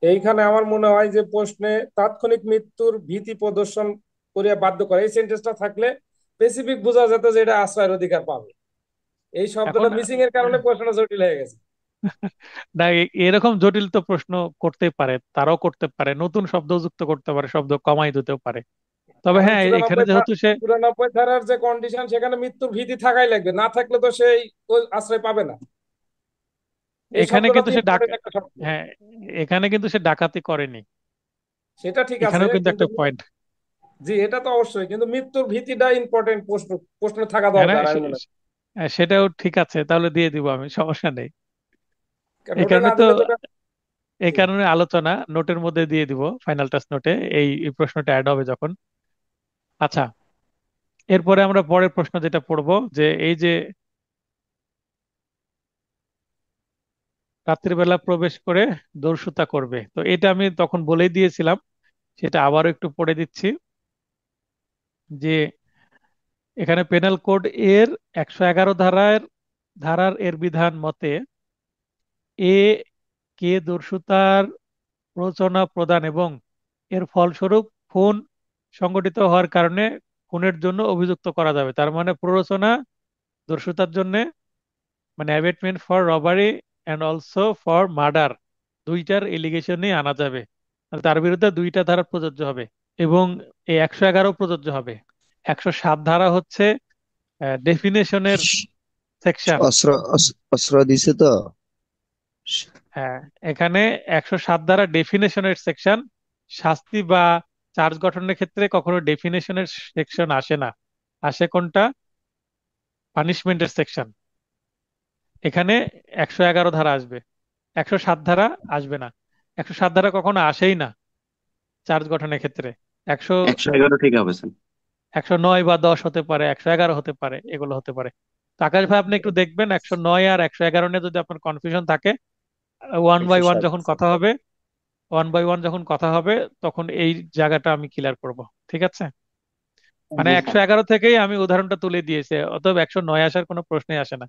এইখানে আমার মনে হয় যে প্রশ্নে তাৎক্ষণিক মৃত্যুর ভীতি প্রদর্শন করিয়া বাধ্য করে, এই সেন্টেন্সটা থাকলে স্পেসিফিক বোঝা যেত যে এটা আশ্রয়ের অধিকার পাবে। এই এখন শব্দটা মিসিং এর কারণে প্রশ্নটা জটিল হয়ে গেছে। না, এরকম জটিল তো প্রশ্ন করতেই পারে, তারাও করতে পারে, নতুন শব্দ যুক্ত করতে পারে, শব্দ কমাই দিতেও পারে। তবে কারণ হ্যাঁ, এখানে যেহেতু সে 94 ধারার যে কন্ডিশন, সেখানে মৃত্যুর ভীতি থাকাই লাগবে, না থাকলে তো সেই ওই আশ্রয় পাবে না। এই এখানে শব্দটা কিন্তু তো সে ইম্পর্টেন্ট একটা শব্দ। হ্যাঁ, এখানে কিন্তু সে ডাকাতি করেনি। সেটা ঠিক আছে, এখানেও কিন্তু কিন্তু একটা পয়েন্ট। জি এটা তো অবশ্যই, কিন্তু মৃত্যুর ভীতিটা ইম্পর্টেন্ট প্রশ্ন, প্রশ্ন থাকা হ্যাঁ, না, দরকার আমি মনে করি। সেটাও ঠিক আছে, তাহলে দিয়ে দিব আমি, সমস্যা নেই। কারণ এই ওটা কারণে না তো দিলে তো এই জি। কারণে আলোচনা নোটের মধ্যে দিয়ে দিব, ফাইনাল টাচ নোটে এই প্রশ্নটা অ্যাড হবে যখন। আচ্ছা, এরপরে আমরা পরের প্রশ্ন যেটা পড়বো, যে এই যে রাত্রিবেলা প্রবেশ করে দস্যুতা করবে, তো এটা আমি তখন বলেই দিয়েছিলাম, সেটা আবারও একটু পড়ে দিচ্ছি। যে এখানে পেনাল কোড এর 111 ধারার এর বিধান মতে এ কে দস্যুতার প্ররোচনা প্রদান এবং এর ফলস্বরূপ খুন সংগঠিত হওয়ার কারণে খুনের জন্য অভিযুক্ত করা যাবে। তার মানে প্ররোচনা দস্যুতার জন্য, মানে abetment for robbery and also for murder, দুইটার এলিগেশনই আনা যাবে। আর তার বিরুদ্ধে দুইটা ধারা প্রযোজ্য হবে, এবং এই 111 প্রযোজ্য হবে। 107 ধারা হচ্ছে ডেফিনেশনের সেকশন। অস্ত্র দিছে তো। হ্যাঁ, এখানে 107 ধারা ডেফিনেশনের সেকশন। শাস্তি বা চার্জ গঠনের ক্ষেত্রে কখনো ডেফিনেশনের সেকশন আসে না, আসে কোনটা? পানিশমেন্টের সেকশন। এখানে 111 ধারা আসবে, 107 ধারা আসবে না। 107 ধারা কখনো আসেই না চার্জ গঠনের ক্ষেত্রে। 100, 111 ঠিক হবে স্যার। 109 বা 10 হতে পারে, 111 হতে পারে, এগুলো হতে পারে। তো আকাশ ভাই আপনি একটু দেখবেন 109 আর 111 নিয়ে যদি আপনার কনফিউশন থাকে, ওয়ান বাই ওয়ান 107। যখন কথা হবে, ওয়ান বাই ওয়ান যখন কথা হবে, তখন এই জায়গাটা আমি ক্লিয়ার করব। ঠিক আছে? মানে জি স্যার। 111 থেকেই আমি উদাহরণটা তুলে দিয়েছি, অতএব 109 আসার কোনো প্রশ্নই আসে না।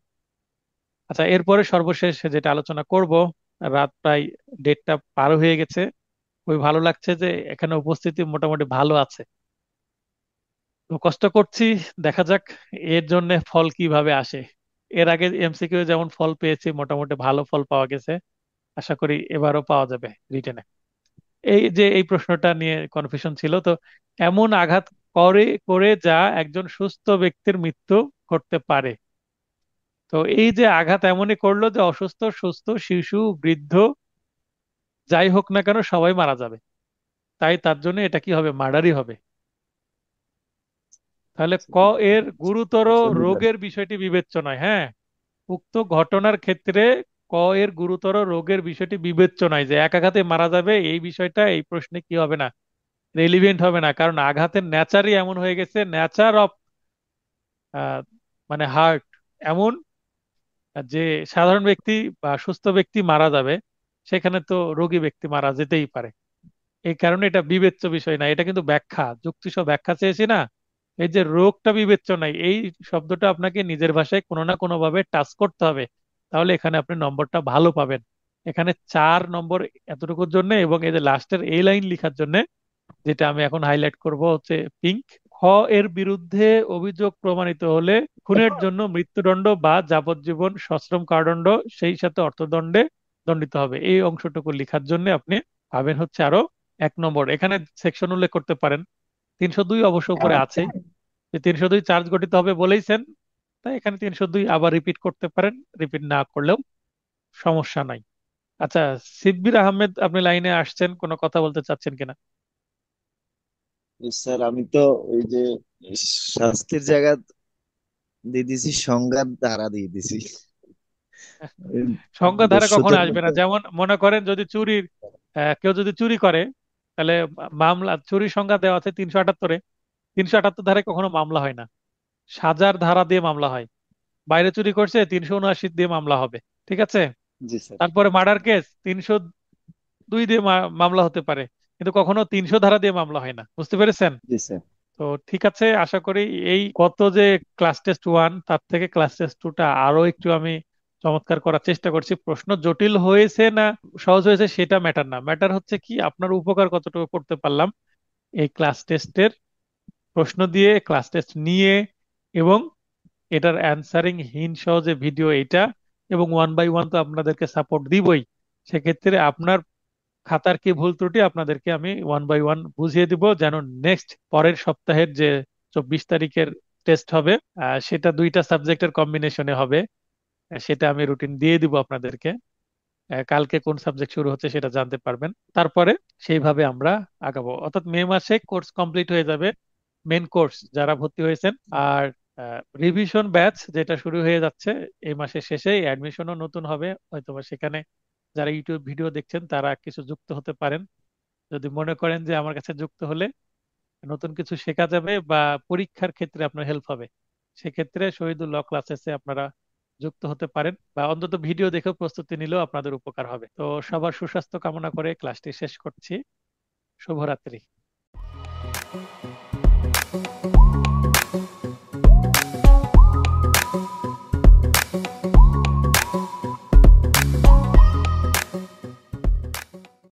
আচ্ছা, এরপরে সর্বশেষ যেটা আলোচনা করব, রাত প্রায় 1:30 পার হয়ে গেছে। খুবই ভালো লাগছে যে এখানে উপস্থিতি মোটামুটি ভালো আছে। তো কষ্ট করছি, দেখা যাক এর জন্য ফল কিভাবে আসে। এর আগে এমসিকিউ যেমন ফল পেয়েছি, মোটামুটি ভালো ফল পাওয়া গেছে। আশা করি এবারও পাওয়া যাবে রিটেনে। এই যে এই প্রশ্নটা নিয়ে কনফিউশন ছিল, তো এমন আঘাত করে করে যা একজন সুস্থ ব্যক্তির মৃত্যু করতে পারে। তো এই যে আঘাত এমনই করলো যে অসুস্থ, সুস্থ, শিশু, বৃদ্ধ, যাই হোক না কেন সবাই মারা যাবে। তাই তার জন্য এটা কি হবে? মার্ডারই হবে। তাহলে এর গুরুতর রোগের বিষয়টি বিবেচ্য নয়। হ্যাঁ, উক্ত ঘটনার ক্ষেত্রে এর গুরুতর রোগের বিষয়টি বিবেচ্য নয়, যে এক আঘাতে মারা যাবে এই বিষয়টা এই প্রশ্নে কি হবে না, রেলিভেন্ট হবে না। কারণ আঘাতের নেচারই এমন হয়ে গেছে, নেচার অফ মানে হার্ট এমন, যে সাধারণ ব্যক্তি বা সুস্থ ব্যক্তি মারা যাবে, সেখানে তো রোগী ব্যক্তি মারা যেতেই পারে। এই কারণে এটা বিবেচ্য বিষয় না, এটা কিন্তু ব্যাখ্যা, যুক্তিসহ ব্যাখ্যা চেয়েছি না। এই যে রোগটা বিবেচ্য নাই, এই শব্দটা আপনাকে নিজের ভাষায় কোনো না কোনো ভাবে টাচ করতে হবে, তাহলে এখানে আপনি নম্বরটা ভালো পাবেন। এখানে 4 নম্বর এতটুকুর জন্য, এবং এই যে লাস্টের এই লাইন লেখার জন্য, যেটা আমি এখন হাইলাইট করব হচ্ছে পিঙ্ক। খ এর বিরুদ্ধে অভিযোগ প্রমাণিত হলে খুনের জন্য মৃত্যুদণ্ড বা যাবজ্জীবন সশ্রম কারাদণ্ড, সেই সাথে অর্থদণ্ডে দণ্ডিত হবে। এই অংশটুকু লেখার জন্য আপনি পাবেন হচ্ছে আরো 1 নম্বর। এখানে সেকশন উল্লেখ করতে পারেন, 302 অবশ্য উপরে আছে, যে 302 চার্জ গঠিত হবে বলেইছেন, তাই এখানে 302 আবার রিপিট করতে পারেন, রিপিট না করলেও সমস্যা নাই। আচ্ছা, সিদ্দির আহমেদ আপনি লাইনে আসছেন, কোনো কথা বলতে চাচ্ছেন কিনা? স্যার আমি তো ওই যে শাস্তির জায়গা দিয়ে দিছি, সংঘাত ধারা দিয়ে দিছি। সংজ্ঞা ধারা কখনো দস্যুদের আসবে না। মতো। যেমন মনে করেন যদি চুরির, কেউ যদি চুরি করে, তাহলে মামলা, চুরির সংজ্ঞা দেওয়া আছে 378-এ, 378 ধারায় কখনো মামলা হয় না, সাজার ধারা দিয়ে মামলা হয়। বাইরে চুরি করছে, 379 দিয়ে মামলা হবে। ঠিক আছে? জি স্যার। তারপরে মার্ডার কেস 302 দিয়ে মামলা হতে পারে, কিন্তু কখনো 300 ধারা দিয়ে মামলা হয় না। বুঝতে পেরেছেন? জি স্যার। তো ঠিক আছে, আশা করি এই গত যে ক্লাস টেস্ট 1 তার থেকে ক্লাস টেস্ট 2টা আরো একটু আমি চমৎকার করার চেষ্টা করছি। প্রশ্ন জটিল হয়েছে না সহজ হয়েছে সেটা ম্যাটার না, ম্যাটার হচ্ছে কি আপনার উপকার কতটুকু করতে পারলাম এই ক্লাস টেস্টের প্রশ্ন দিয়ে, ক্লাস টেস্ট নিয়ে, এবং এটার অ্যান্সারিং হিন্ট সহ যে ভিডিও এটা, এবং ওয়ান বাই ওয়ান তো আপনাদেরকে সাপোর্ট দিবই। সেক্ষেত্রে আপনার খাতার কি ভুল ত্রুটি আপনাদেরকে আমি ওয়ান বাই ওয়ান বুঝিয়ে দিব, যেন নেক্সট পরের সপ্তাহের যে 24 তারিখের টেস্ট হবে, সেটা 2টা সাবজেক্টের কম্বিনেশনে হবে। সেটা আমি রুটিন দিয়ে দিব আপনাদেরকে। কালকে কোন সাবজেক্ট শুরু হচ্ছে সেটা জানতে পারবেন। তারপরে সেইভাবে আমরা আগাবো, অর্থাৎ মে মাসে কোর্স কমপ্লিট হয়ে যাবে, মেন কোর্স যারা ভর্তি হয়েছেন। আর রিভিশন ব্যাচ যেটা শুরু হয়ে যাচ্ছে এই মাসের শেষে, অ্যাডমিশনও নতুন হবে হয়তোবা। সেখানে যারা ইউটিউব ভিডিও দেখছেন তারা কিছু যুক্ত হতে পারেন, যদি মনে করেন যে আমার কাছে যুক্ত হলে নতুন কিছু শেখা যাবে বা পরীক্ষার ক্ষেত্রে আপনার হেল্প হবে। সেক্ষেত্রে শহীদুল ল ক্লাসেসে আপনারা যুক্ত হতে পারেন, বা অন্তত ভিডিও দেখেও প্রস্তুতি নিলেও আপনাদের উপকার হবে। তো সবার সুস্বাস্থ্য কামনা করে ক্লাসটি শেষ করছি। শুভরাত্রি।